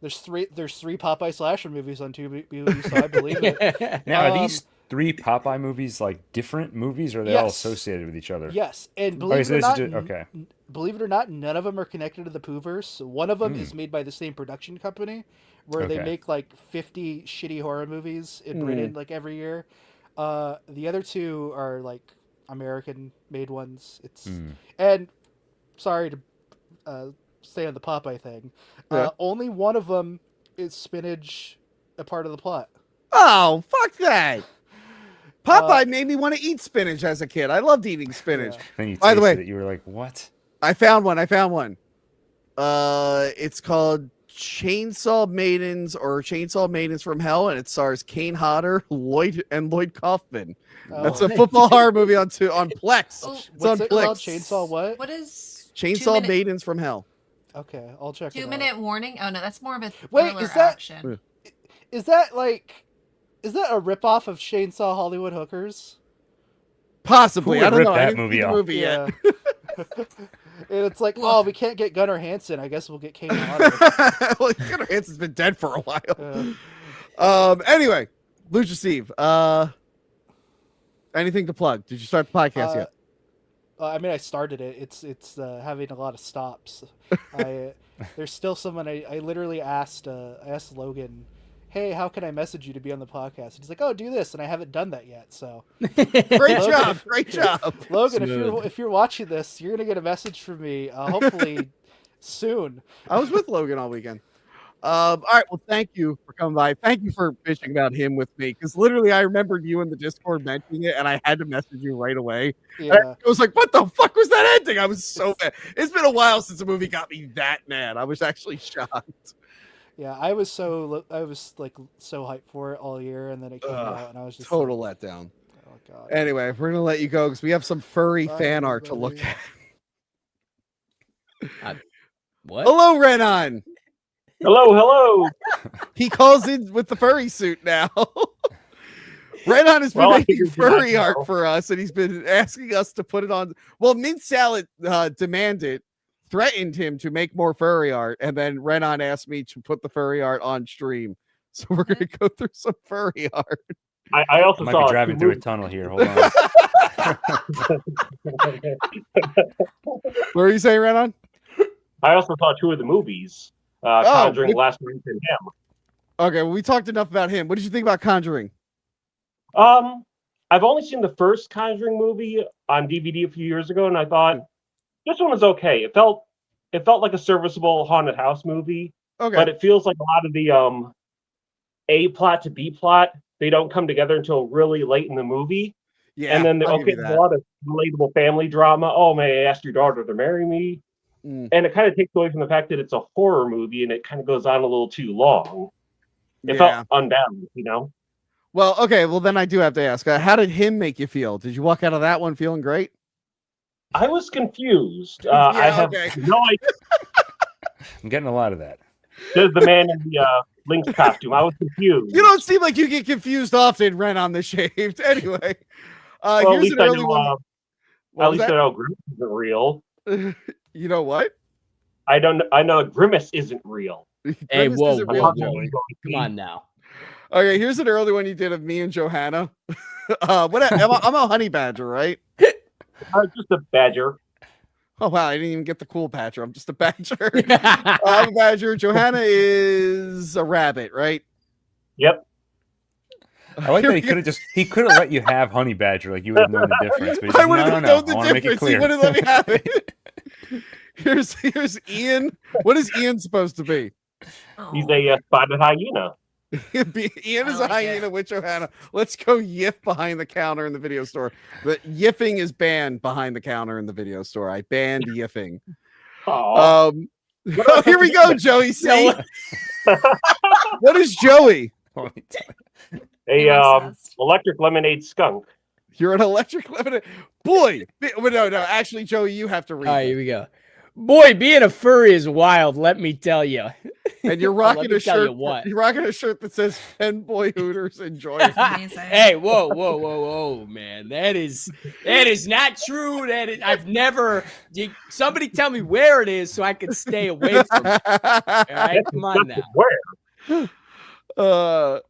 There's three Popeye slasher movies on Tubi, so I believe it. Now, are these 3 Popeye movies like different movies, or are they all associated with each other? Yes, and believe it or not, none of them are connected to the Pooverse. One of them is made by the same production company, where they make like 50 shitty horror movies in Britain like every year. The other 2 are like American-made ones. And sorry to stay on the Popeye thing. Only one of them is spinach a part of the plot. Oh, fuck that. Popeye made me want to eat spinach as a kid. I loved eating spinach. Yeah. Then you By the way, it, you were like, what? I found one. It's called Chainsaw Maidens or Chainsaw Maidens from Hell, and it stars Kane Hodder, Lloyd Kaufman. That's a football horror movie on Plex. It's on Plex. Called? Chainsaw what? What is Chainsaw Maidens from Hell? Okay, I'll check it out. 2-minute warning? Oh no, that's more of a thriller action. Is that a ripoff of Chainsaw Hollywood Hookers? Possibly. I don't know. That movie off. Yet. And it's like, oh, we can't get Gunnar Hansen. I guess we'll get Kane Hodder. Well, Gunnar Hansen's been dead for a while. Anyway, Lucha Steve. Anything to plug? Did you start the podcast yet? I mean, I started it. It's having a lot of stops. There's still someone. I literally asked Logan hey, how can I message you to be on the podcast? And he's like, oh, do this, and I haven't done that yet. So great job, great job, Logan. If you're watching this, you're gonna get a message from me, hopefully soon. I was with Logan all weekend. All right, well, thank you for coming by. Thank you for bitching about him with me, because literally I remembered you in the Discord mentioning it, and I had to message you right away. Yeah. I was like, what the fuck was that ending? I was so mad. It's been a while since a movie got me that mad. I was actually shocked. Yeah, I was like so hyped for it all year, and then it came out, and I was just total like, letdown. Oh god. Anyway, we're gonna let you go because we have some furry Bye, fan art to look everybody. at. What? Hello, Renan. Hello. He calls in with the furry suit now. Renan has been making furry art for us, and he's been asking us to put it on. Well, Mint Salad threatened him to make more furry art, and then Renan asked me to put the furry art on stream. So we're going to go through some furry art. I also might saw be driving through a tunnel here. Hold on. What were you saying, Renan? I also saw 2 of the movies. Conjuring, Last Night, and him. Okay, well, we talked enough about him. What did you think about Conjuring? I've only seen the first Conjuring movie on DVD a few years ago, and I thought this one was okay. It felt like a serviceable haunted house movie. Okay, but it feels like a lot of the A plot to B plot, they don't come together until really late in the movie. Yeah, and then I'll give you there's that. a lot of relatable family drama. Oh, may I ask your daughter to marry me? And it kind of takes away from the fact that it's a horror movie, and it kind of goes on a little too long. It felt unbalanced, you know? Well, okay. Well, then I do have to ask, how did him make you feel? Did you walk out of that one feeling great? I was confused. I have no idea. I'm getting a lot of that. There's the man in the Lynx costume. I was confused. You don't seem like you get confused often, Ren, on the shaved. Anyway, well, here's an early one. At least I know Grimace isn't real. You know what? I know Grimace isn't real. Hey, whoa, real. Come on now. Okay, here's an early one you did of me and Johanna. I'm a honey badger, right? Just a badger. Oh wow, I didn't even get the cool badger. I'm just a badger. I'm a badger. Johanna is a rabbit, right? Yep. I like that he could have let you have honey badger, like you would have known the difference. But I would have known the I want to make it difference. He clear. wouldn't let me have it. Here's Ian. What is Ian supposed to be? He's a spotted hyena. Ian is a hyena with Johanna. Let's go yiff behind the counter in the video store. The yiffing is banned behind the counter in the video store. I banned yiffing. Oh, here we go, Joey. See, what is Joey? A electric lemonade skunk. You're an electric lemonade boy. No. Actually, Joey, you have to read. All right, here we go. Boy, being a furry is wild. Let me tell you. And you're rocking a shirt. What? You're rocking a shirt that says "Fanboy Hooters Enjoy." Hey, whoa, man! That is not true. I've never. Somebody tell me where it is so I can stay away from it. All right, come on now. Where?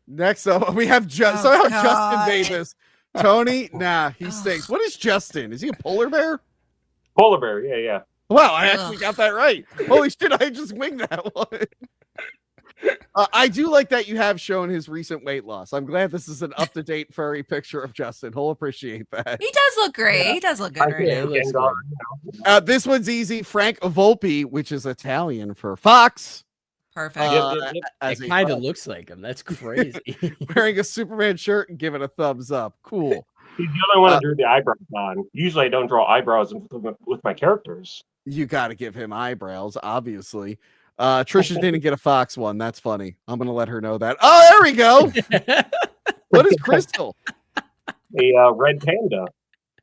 Next up, we have somehow Justin made this. Tony, nah, he stinks. What is Justin? Is he a polar bear? Polar bear, yeah. Wow, I actually got that right. Holy shit, I just winged that one. I do like that you have shown his recent weight loss. I'm glad this is an up-to-date furry picture of Justin. He'll appreciate that. He does look great. He does look good right now. This one's easy. Frank Volpe, which is Italian for fox. Perfect. It kind of looks like him. That's crazy. Wearing a Superman shirt and giving a thumbs up. Cool. He's the only one that drew the eyebrows on. Usually I don't draw eyebrows with my characters. You got to give him eyebrows, obviously. Trisha didn't get a fox one. That's funny. I'm going to let her know that. Oh, there we go. What is Crystal? A red panda.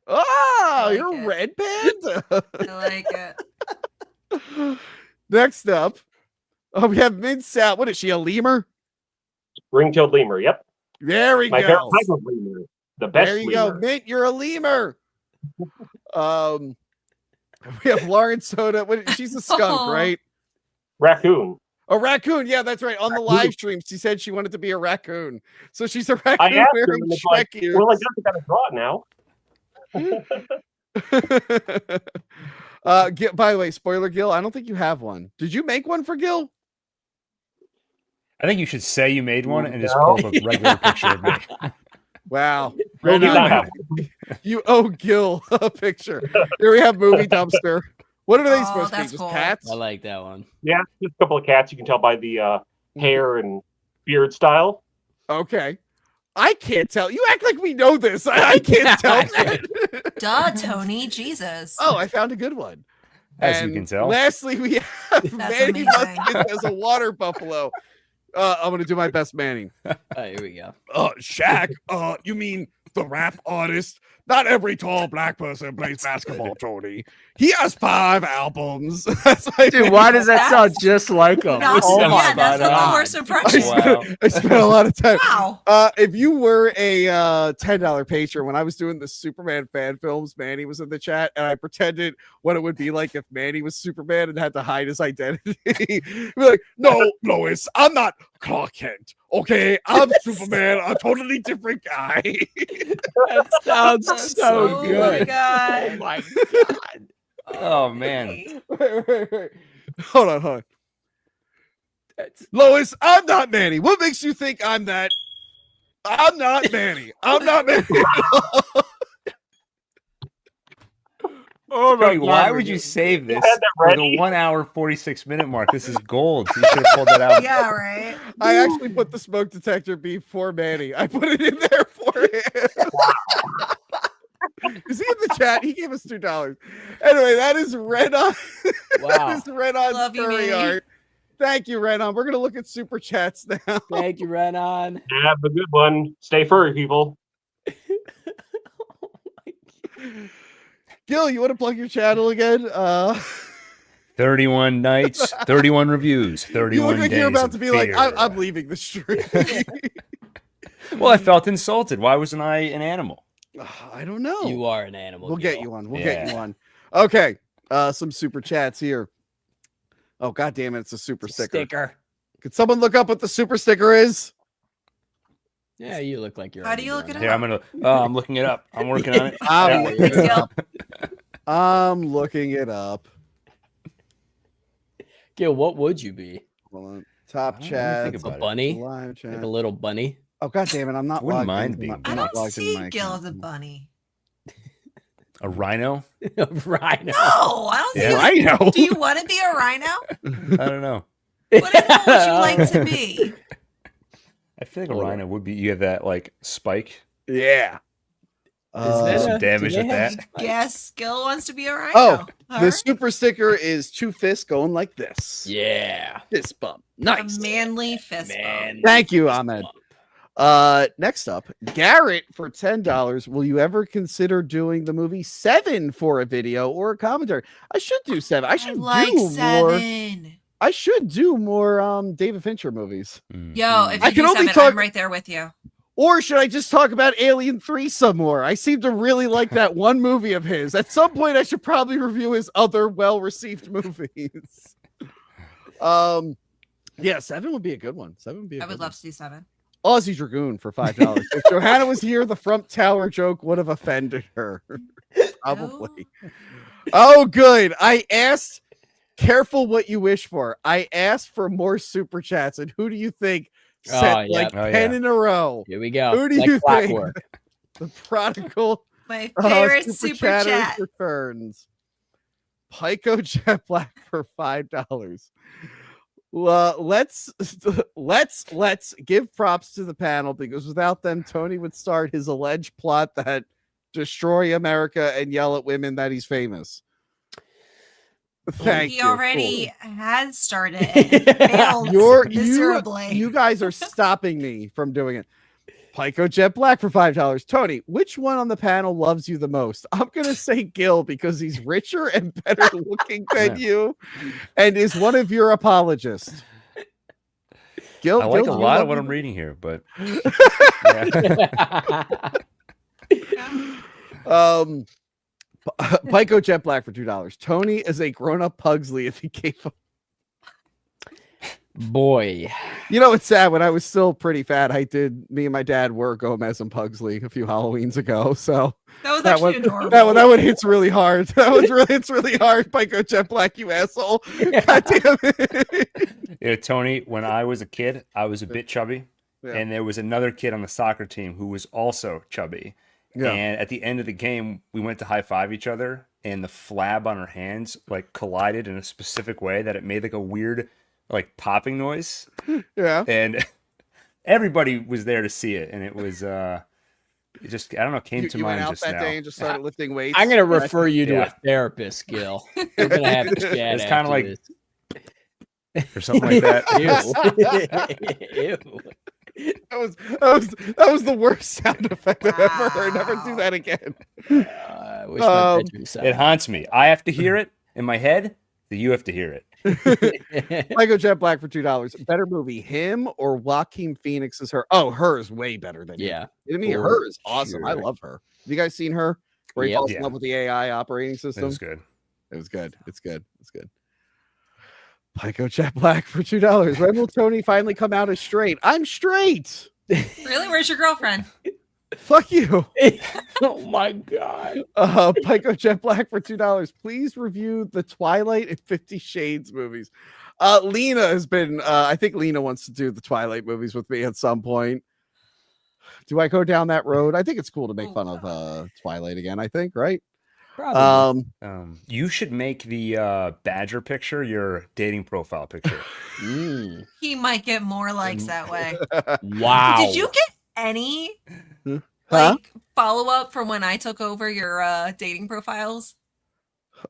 Oh, you're a red panda. I like it. Next up, we have Mid-South. What is she, a lemur? Ring-tailed lemur, yep. There we My go. favorite type of lemur. The best There you lemur. go. Mint, you're a lemur. We have Lauren Soda. She's a skunk, right? Raccoon. A raccoon. Yeah, that's right. On the live stream, she said she wanted to be a raccoon. So she's a raccoon I asked her, wearing and it's Shrek like, ears. well, I guess I got to draw it now. By the way, spoiler, Gil, I don't think you have one. Did you make one for Gil? I think you should say you made one and just pull up a regular picture of me. Wow. Movie You owe Gil a picture. Here we have Movie Dumpster. What are they supposed to be? That's Just cool. cats? I like that one. Yeah, just a couple of cats. You can tell by the hair and beard style. Okay. I can't tell. You act like we know this. I can't tell. Duh, Tony. Jesus. Oh, I found a good one. As And you can tell. lastly, we have Manny amazing. Muskins as a water buffalo. I'm going to do my best Manny. Here we go. Shaq, you mean the rap artist? Not every tall black person plays basketball, Tony. He has 5 albums. Dude, why does that sound just like him? No, Oh my yeah, that's not the God. worst impression. Wow. I spent a lot of time. Wow. If you were a $10 patron, when I was doing the Superman fan films, Manny was in the chat, and I pretended what it would be like if Manny was Superman and had to hide his identity. Be like, no, Lois, I'm not Clark Kent. Okay, I'm Superman, a totally different guy. That sounds so good. Oh my God. Oh my God. Oh man. Wait. Hold on. Lois, I'm not Manny. What makes you think I'm that? I'm not Manny. I'm not Manny. Oh my God, why would you save this for the 1 hour 46-minute mark? This is gold. You should have pulled that out. Yeah, right. I actually put the smoke detector before Manny. I put it in there for him. Is he in the chat? He gave us $2. Anyway, that is Renon. Wow. That is Renon's Love you, furry Manny. art. Thank you, Renon. We're gonna look at super chats now. Thank you, Renan. Have a good one. Stay furry, people. Gil, you want to plug your channel again? 31 nights, 31 reviews, You 31 look like days you're about of to be like, fear. I'm leaving the stream. Well, I felt insulted. Why wasn't I an animal? I don't know. You are an animal. We'll Gil. get you one. We'll Yeah. get you one. Okay. Some super chats here. Oh, God damn it. It's a super sticker. Could someone look up what the super sticker is? Yeah, you look like you're. How do you look it Here, I'm looking it up. I'm working on it. I'm Yeah, looking Thanks, it Gil. up. I'm looking it up. Gil, what would you be? Hold on. Top I don't chat. think A about it. bunny? Live chat. Like a little bunny? Oh, God damn it. I'm not Wouldn't logged mind into being- my- I I'm not don't logged into see my Gil account. as a bunny. A rhino? Rhino. No, I don't Yeah. see you. Rhino. Do you want to be a rhino? I don't know. What animal would you like to be? I feel like a Hold on. rhino would be. You have that like spike. Yeah. there some do damage they with have that? spikes? Guess Gil wants to be a rhino. Oh, Her? the super sticker is 2 fists going like this. Yeah. Fist bump. A Nice. manly fist Man. bump. Thank you, Ahmed. Next up, Garrett for $10. Will you ever consider doing the movie 7 for a video or a commentary? I should do 7. I should like do more. 7. I should do more David Fincher movies. Yo, if I you can do only 7, talk- I'm right there with you. Or should I just talk about Alien 3 some more? I seem to really like that one movie of his. At some point, I should probably review his other well-received movies. Yeah, 7 would be a good one. 7 would be a I good would one. love to see 7. Aussie Dragoon for $5. If Johanna was here, the front tower joke would have offended her. Probably. Oh, good. I asked, careful what you wish for. I asked for more super chats, and who do you think sent like 10 in a row? Here we go. Who do Like you clockwork. think? The prodigal My favorite super chatter chat. returns. Pico Jet Black for $5. Well, let's give props to the panel, because without them, Tony would start his alleged plot that destroy America and yell at women that he's famous. Thank He you. already has started and failed miserably. You guys are stopping me from doing it. Pico Jet Black for $5. Tony, which one on the panel loves you the most? I'm gonna say Gil, because he's richer and better looking than you, and is one of your apologists. Gil, I like Gil, a do you lot love of what me? I'm reading here, but Pico Jet Black for $2. Tony is a grown-up Pugsley if he gave up. Boy. You know, it's sad. When I was still pretty fat, me and my dad were Gomez and Pugsley a few Halloweens ago. So that was actually adorable. That one hits really hard. Hits really hard. Pico Jet Black, you asshole. God damn it. Tony, when I was a kid, I was a bit chubby. Yeah. And there was another kid on the soccer team who was also chubby. Yeah. And at the end of the game, we went to high five each other, and the flab on our hands like collided in a specific way that it made like a weird like popping noise. Yeah. And everybody was there to see it. And it was it just, I don't know, came to mind just that now. Day and just started lifting weights. I'm gonna refer you to a therapist, Gil. We're gonna have to chat. It's kind of like or something like that. Ew. That was the worst sound effect I've ever heard. Never do that again. I wish my bedroom sound. It haunts me. I have to hear it in my head. So you have to hear it. Michael Jet Black for $2. Better movie, him or Joaquin Phoenix's Her? Oh, Her is way better than him. I mean, Her is awesome. Sure. I love Her. Have you guys seen Her? Where he falls in love with the AI operating system. It was good. It's good. Pico Jet Black for $2. When will Tony finally come out as straight? I'm straight. Really? Where's your girlfriend? Fuck you. Oh my god. Pico Jet Black for $2. Please review the Twilight and 50 Shades movies. Lena has been I think Lena wants to do the Twilight movies with me at some point. Do I go down that road? I think it's cool to make fun of Twilight again, I think, right? Probably. You should make the Badger picture your dating profile picture. He might get more likes that way. Wow. Did you get any follow up from when I took over your dating profiles?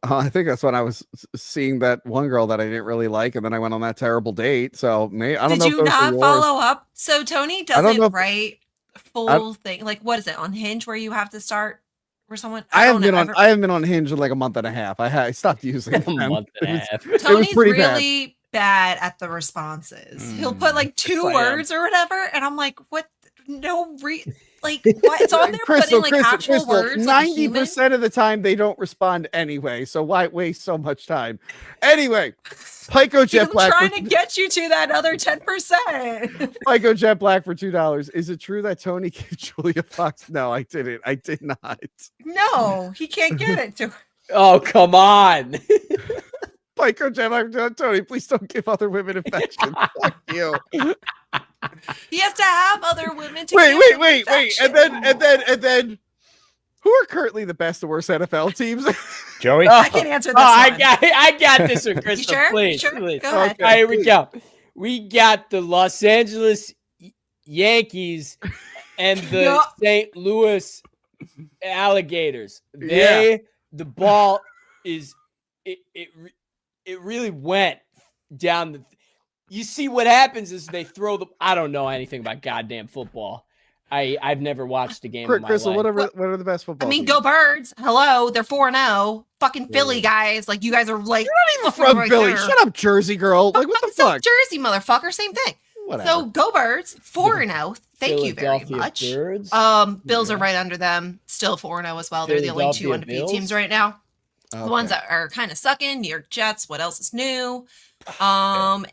I think that's when I was seeing that one girl that I didn't really like, and then I went on that terrible date. So I don't know. Did you not follow up? So Tony doesn't write full thing. Like, what is it on Hinge where you have to start? Someone I haven't been on Hinge in like a month and a half. I stopped using it. A month and a half. Tony's really bad at the responses. He'll put like 2 words or whatever, and I'm like, what? No, like what? It's on there putting like actual words. 90% of the time they don't respond anyway. So why waste so much time? Anyway, Pico Jet Black. I'm trying to get you to that other 10%. Pico Jet Black for $2. Is it true that Tony gave Julia Fox? No, I didn't. I did not. No, he can't get it to her. Oh, come on. Pico Jet Black for $2. Tony, please don't give other women affection. Fuck you. He has to have other women to wait. And then who are currently the best and worst NFL teams? Joey? I can answer this one. I got this one, Chris. You sure? Please. Go ahead. All right, here we go. We got the Los Angeles Yankees and the St. Louis Alligators. The ball is it really went down the. You see what happens is they throw the. I don't know anything about goddamn football. I've never watched a game. Crystal, what are the best football? I mean, teams? go Birds! Hello, they're 4-0. Fucking Philly guys, like you guys are like. You're not even from Philly. There. Shut up, Jersey girl. Like what the fuck? Jersey motherfucker, same thing. Whatever. So go Birds, 4-0. Thank you very much. Birds? Bills are right under them, still 4-0 as well. They're the only 2 undefeated teams right now. Okay. The ones that are kind of sucking, New York Jets. What else is new?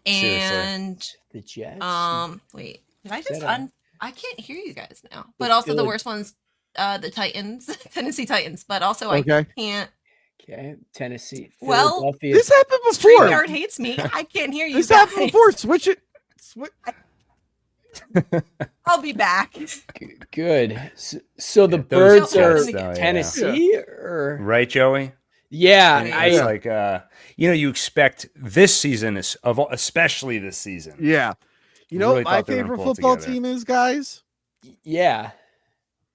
And the Jets. Wait, did I just I can't hear you guys now. But also the worst ones, the Titans, Tennessee Titans. But also I can't. Okay, Tennessee. Well, this happened before. StreamYard hates me. I can't hear you. This happened before. Switch it. I'll be back. Good. So the Birds are Tennessee, or right, Joey? Yeah, it's like you expect this season especially this season. Yeah, what my favorite football team is, guys. Yeah,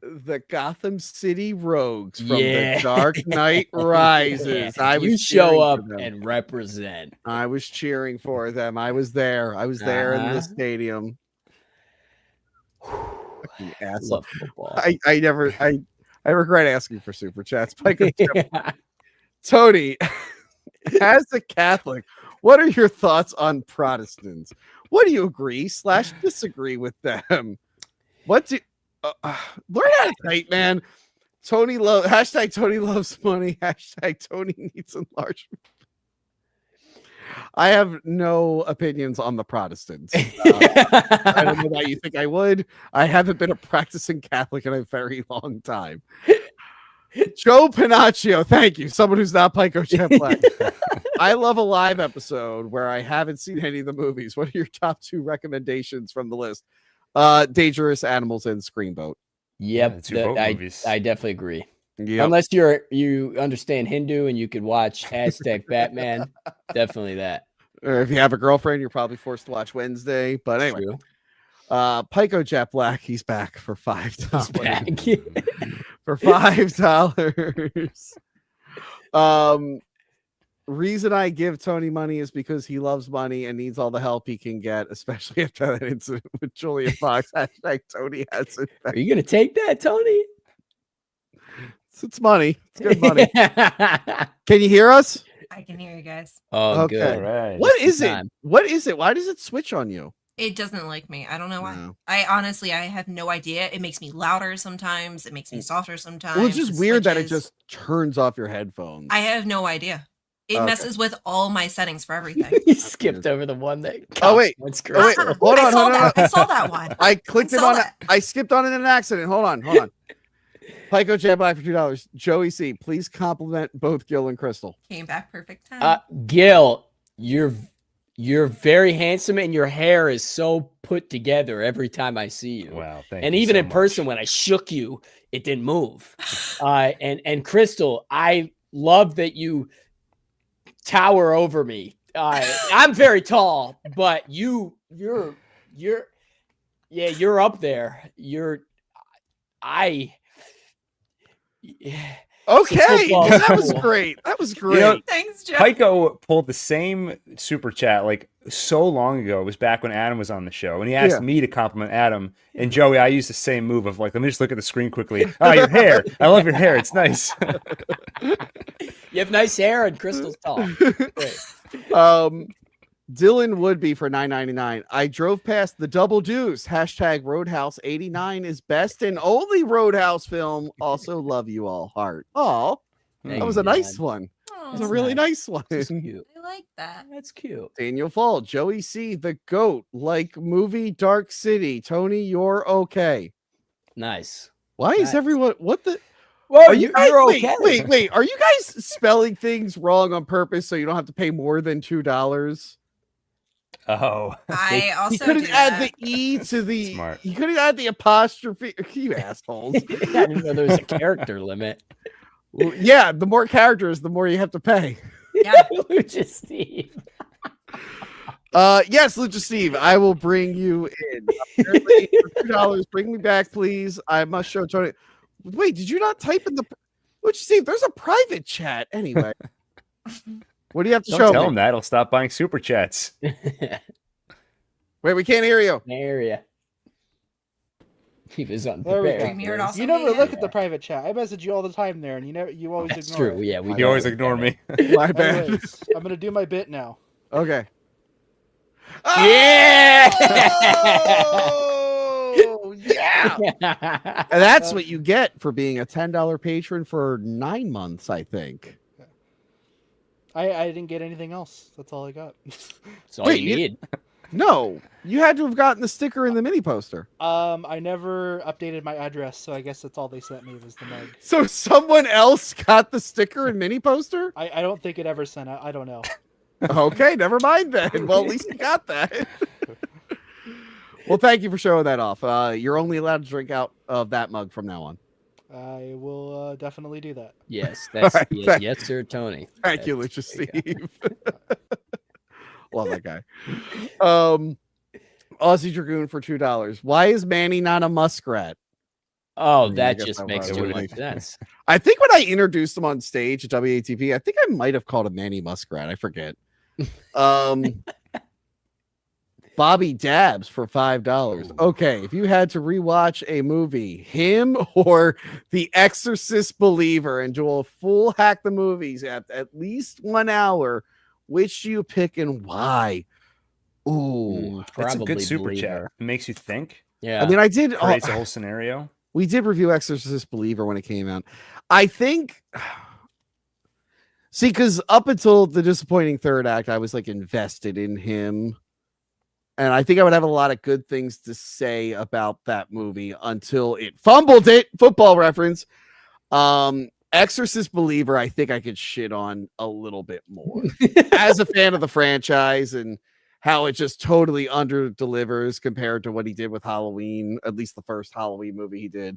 the Gotham City Rogues from the Dark Knight Rises. You show up and represent. I was cheering for them. I was there. I was there in the stadium. Love football. I regret asking for super chats. Tony, as a Catholic, what are your thoughts on Protestants? What do you agree / disagree with them? What do learn how to type, man? Tony loves money. # Tony needs enlargement. I have no opinions on the Protestants. I don't know why you think I would. I haven't been a practicing Catholic in a very long time. Joe Panaccio, thank you. Someone who's not Pico Jet Black. I love a live episode where I haven't seen any of the movies. What are your top 2 recommendations from the list? Dangerous Animals and Screamboat. Yep, I definitely agree. Yep. Unless you understand Hindu and you could watch Aztec Batman, definitely that. Or if you have a girlfriend, you're probably forced to watch Wednesday. But anyway, Pico Jet Black, he's back for $5. For $5. Reason I give Tony money is because he loves money and needs all the help he can get, especially after that incident with Julia Fox. Hashtag Tony has it back. Are you gonna take that, Tony? It's money. It's good money. Can you hear us? I can hear you guys. Oh, okay. Good. Right. What is it? What is it? Why does it switch on you? It doesn't like me. I don't know why. No. I have no idea. It makes me louder sometimes. It makes me softer sometimes. Well, it's just weird that it just turns off your headphones. I have no idea. It messes with all my settings for everything. You skipped over the one that. Oh wait, what's wait, hold on, I saw that one. I clicked it on. I skipped on it in an accident. Hold on. Pico Jet Black for $2. Joey C, please compliment both Gil and Crystal. Came back perfect time. Gil, you're very handsome and your hair is so put together every time I see you. Wow, thank and you even so in person, much. when I shook you, it didn't move. And Crystal, I love that you tower over me. I'm very tall, but you're up there. Okay, that was great. That was great. You know, Thanks, Joe. Pico pulled the same super chat like so long ago. It was back when Adam was on the show, and he asked me to compliment Adam. And Joey, I used the same move of like, let me just look at the screen quickly. Oh, your hair! I love your hair. It's nice. You have nice hair, and Crystal's tall. Great. Dylan Woodby for $9.99. I drove past the Double Deuce. Hashtag Roadhouse 89 is best and only Roadhouse film. Also love you all. Heart. Oh, that was a nice one. That was a really nice one. That's cute. I like that. That's cute. Daniel Fall, Joey C, the GOAT, like movie Dark City. Tony, you're okay. Nice. Why is everyone? What the? Whoa, Are you guys, you're okay. Wait. Are you guys spelling things wrong on purpose so you don't have to pay more than $2? Oh, I also you couldn't add the E to the. Smart. You couldn't add the apostrophe. You assholes. I didn't know there was a character limit. Well, yeah, the more characters, the more you have to pay. Yeah. Lucha Steve. Yes, Lucha Steve, I will bring you in. Apparently, for $2, bring me back, please. I must show Tony. Wait, did you not type in the Lucha Steve? There's a private chat anyway. What do you have to show me? Tell him that. He'll stop buying super chats. Wait, we can't hear you. Area. He was There we go. unprepared. You never look at the private chat. I message you all the time there, and you always That's ignore true. it. Yeah, You always ignore me. My bad. Anyways, I'm gonna do my bit now. Okay. Yeah. Oh, yeah. And that's what you get for being a $10 patron for 9 months, I think. I didn't get anything else. That's all I got. That's all you need. No, you had to have gotten the sticker in the mini poster. I never updated my address, so I guess that's all they sent me was the mug. So someone else got the sticker and mini poster? I don't think it ever sent out. I don't know. Okay, never mind then. Well, at least you got that. Well, thank you for showing that off. You're only allowed to drink out of that mug from now on. I will definitely do that. Yes, that's All right, yes, sir, Tony. Thank you, Lucha Steve. Love that guy. Aussie Dragoon for $2. Why is Manny not a muskrat? Oh, I that guess just that makes probably too would much sense. I think when I introduced him on stage at WATP, I think I might have called him Manny Muskrat. I forget. Bobby Dabs for $5. Okay, if you had to rewatch a movie, him or The Exorcist Believer, and do a full hack the movies at least 1 hour, which do you pick and why? Ooh, That's a Probably good super chat. Believer. It makes you think. Yeah. I mean, I did. Creates a whole scenario. We did review Exorcist Believer when it came out. I think See, because up until the disappointing third act, I was like invested in him. And I think I would have a lot of good things to say about that movie until it fumbled it. Football reference. Exorcist Believer, I think I could shit on a little bit more as a fan of the franchise and how it just totally under delivers compared to what he did with Halloween, at least the first Halloween movie he did.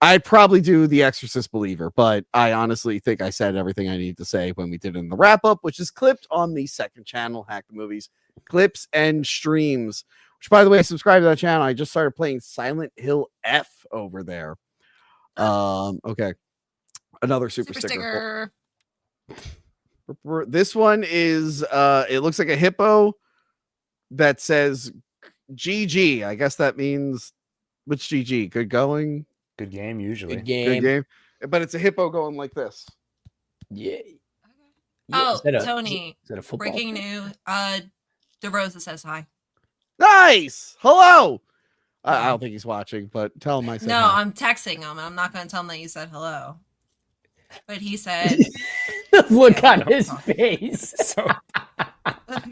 I'd probably do The Exorcist Believer, but I honestly think I said everything I need to say when we did it in the wrap up, which is clipped on the second channel, Hack the Movies, Clips and Streams, which, by the way, subscribe to that channel. I just started playing Silent Hill F over there. Okay. Another super sticker. This one is, it looks like a hippo that says GG. I guess that means, what's GG? Good going? Good game, usually. Good game. Good game. But it's a hippo going like this. Yeah. Oh, Is that Tony. Is that a football? Breaking news. DeRosa says hi. Nice. Hello. I don't think he's watching, but tell him I said No, hi. I'm texting him. I'm not going to tell him that you said hello. But he said, Look on his face. So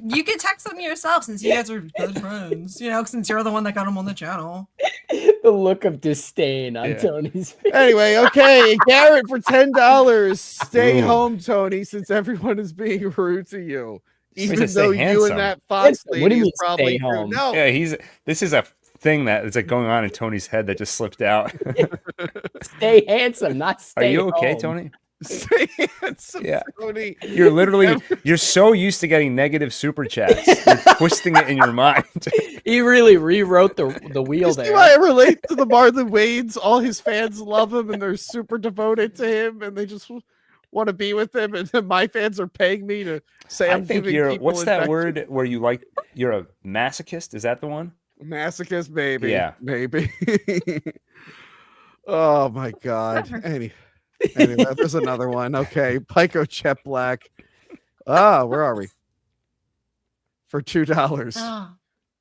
you can text him yourself since you guys are good friends. You know, since you're the one that got him on the channel. The look of disdain on Tony's face. Anyway, okay, Garrett for $10. Stay home, Tony, since everyone is being rude to you. Even though you and that Fox lady What do you is mean probably stay home? No. yeah, this is a thing that is like going on in Tony's head that just slipped out. Stay handsome, not stay Are you okay, home. Tony? Stay handsome, Yeah. Tony. You're so used to getting negative super chats. You're twisting it in your mind. He really rewrote the wheel You see there. why I relate to the Marlon Wayans? All his fans love him and they're super devoted to him and they just want to be with him. And then my fans are paying me to say I'm think giving you're. people What's that infection. word where you like? You're a masochist. Is that the one? Masochist, maybe. Yeah. Maybe. Oh my God. Anyway, there's another one. Okay. Pico Chet Black. Where are we? For $2. Oh,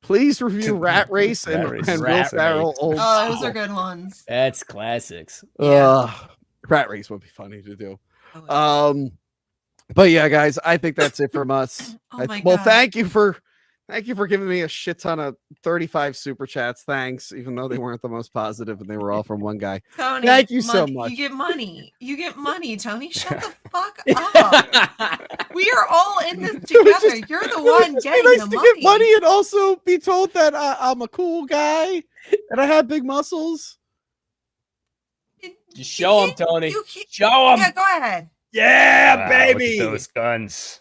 Please review Rat Race and Rat Wheelbarrow Race. Old those School. are good ones. That's classics. Rat Race would be funny to do. But yeah, guys, I think that's it from us. Oh my Well, God. thank you for giving me a shit ton of 35 super chats. Thanks, even though they weren't the most positive and they were all from one guy. Tony, Thank you so much. You get money. You get money, Tony. Shut the fuck up. We are all in this together. You're the one getting nice the to money. get money and also be told that I'm a cool guy and I have big muscles. Just show him, Tony. You can't- Show him. Yeah, go ahead. Yeah, Wow, baby. look at those guns.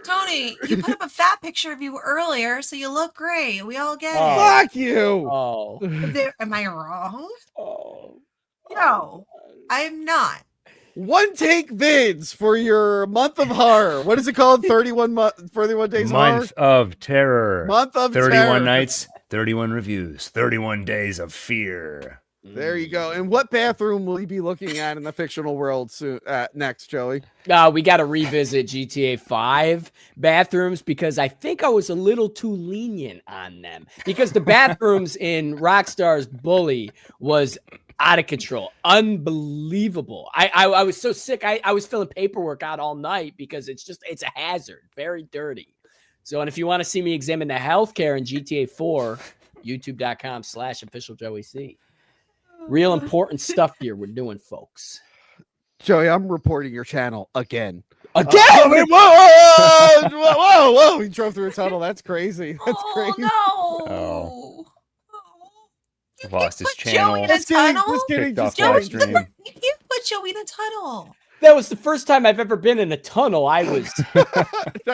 Tony, you put up a fat picture of you earlier, so you look great. We all get Oh. Fuck you. Oh. it. Am I wrong? Oh. No, I am not. One take vids for your month of horror. What is it called? 31 days of horror? Month of terror. Month of 31 terror. nights, 31 reviews, 31 days of fear. There you go. And what bathroom will you be looking at in the fictional world soon, next, Joey? We got to revisit GTA 5 bathrooms because I think I was a little too lenient on them because the bathrooms in Rockstar's Bully was out of control. Unbelievable. I was so sick. I was filling paperwork out all night because it's a hazard. Very dirty. So, and if you want to see me examine the healthcare in GTA 4, youtube.com/officialjoeyc. Real important stuff here we're doing, folks. Joey, I'm reporting your channel again. Again? Whoa. We drove through a tunnel. That's crazy. That's crazy. No. Oh. You Lost can't his put Joey channel. in a Just kidding. tunnel. Just kidding. Kicked Just off kidding. live stream. You can't put Joey in a tunnel. That was the first time I've ever been in a tunnel. I was No,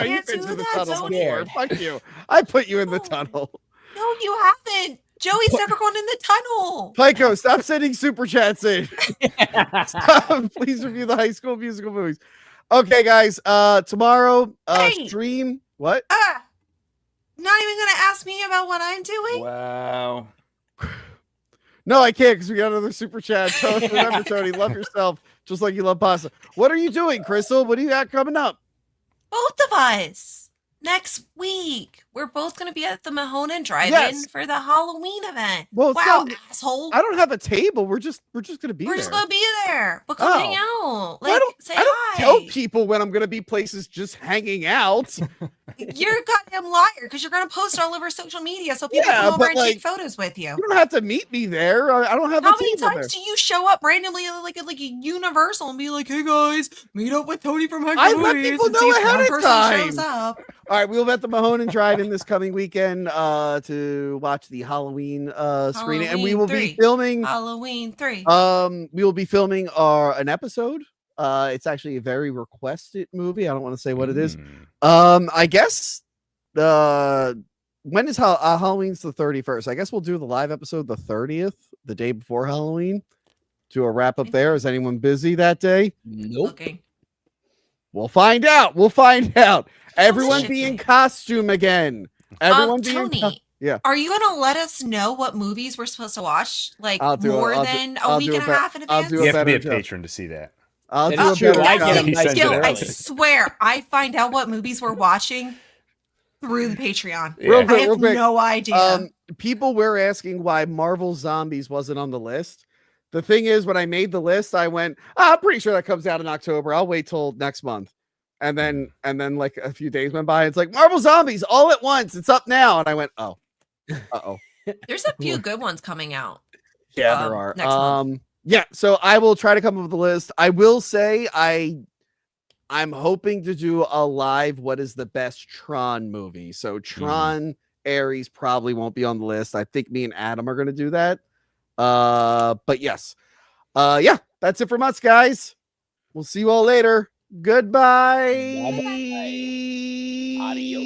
Can't you've been do to the that, tunnel Tony. before. Fuck you. I put you in the No. tunnel. No, you haven't. Joey's never gone in the tunnel. Pico, stop sending super chats in. Stop. Please review the High School Musical movies. Okay, guys. Tomorrow, Hey. stream. What? Not even gonna ask me about what I'm doing. Wow. No, I can't because we got another super chat. Remember, Tony, love yourself just like you love pasta. What are you doing, Crystal? What do you got coming up? Both of us next week. We're both going to be at the Mahoning Drive-In for the Halloween event. Well, wow, asshole! I don't have a table. We're just going to be there. We're just going to be there. But come hang out. Like, I don't tell people when I'm going to be places just hanging out. You're a goddamn liar because you're going to post it all over social media so people come over and take photos with you. You don't have to meet me there. I don't have. How many times do you show up randomly like a Universal and be like, "Hey guys, meet up with Tony from Hunter Movies." I let people know ahead of time. Shows up. All right, we'll be at the Mahoning Drive-In this coming weekend to watch the Halloween screening, and we will be filming Halloween 3. We will be filming an episode. It's actually a very requested movie. I don't want to say what it is. I guess when is Halloween's the 31st? I guess we'll do the live episode the 30th, the day before Halloween. Do a wrap up there. Is anyone busy that day? Nope. Okay. We'll find out. Everyone be in costume again. Everyone be Tony, yeah. Are you gonna let us know what movies we're supposed to watch? Like more than a week and a half in advance? You have to be a patron to see that. I'll do a better job. I swear, I find out what movies we're watching through the Patreon. Yeah. I have no idea. People were asking why Marvel Zombies wasn't on the list. The thing is, when I made the list, I went, I'm pretty sure that comes out in October. I'll wait till next month. And then like a few days went by. It's like Marvel Zombies all at once. It's up now. And I went, oh. There's a few good ones coming out. Yeah, there are. Next month. Yeah, so I will try to come up with a list. I will say I'm hoping to do a live what is the best Tron movie. So Tron Ares probably won't be on the list. I think me and Adam are going to do that. But yes. Yeah, that's it from us, guys. We'll see you all later. Goodbye. Bye-bye. Adios.